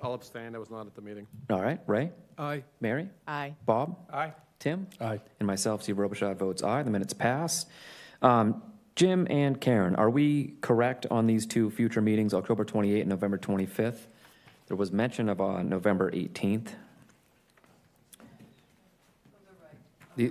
I'll abstain. I was not at the meeting. All right, Ray? Aye. Mary? Aye. Bob? Aye. Tim? Aye. And myself, Steve Robichaud, votes aye. The minutes pass. Jim and Karen, are we correct on these two future meetings, October 28th and November 25th? There was mention of November 18th. The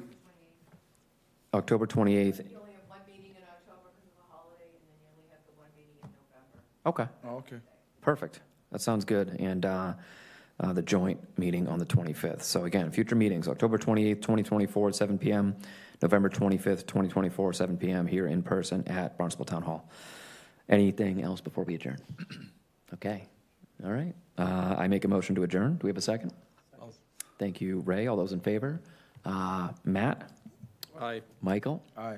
October 28th. You only have one meeting in October because of the holiday, and then you only have the one meeting in November. Okay. Oh, okay. Perfect. That sounds good. And the joint meeting on the 25th. So again, future meetings, October 28th, 2024 at 7 p.m., November 25th, 2024, 7 p.m. here in person at Barnstable Town Hall. Anything else before we adjourn? Okay. All right. I make a motion to adjourn. Do we have a second? Thank you, Ray. All those in favor? Matt? Aye. Michael? Aye.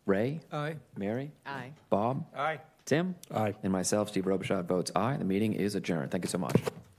Ray? Aye. Mary? Aye. Bob? Aye. Tim? Aye. And myself, Steve Robichaud, votes aye. The meeting is adjourned. Thank you so much.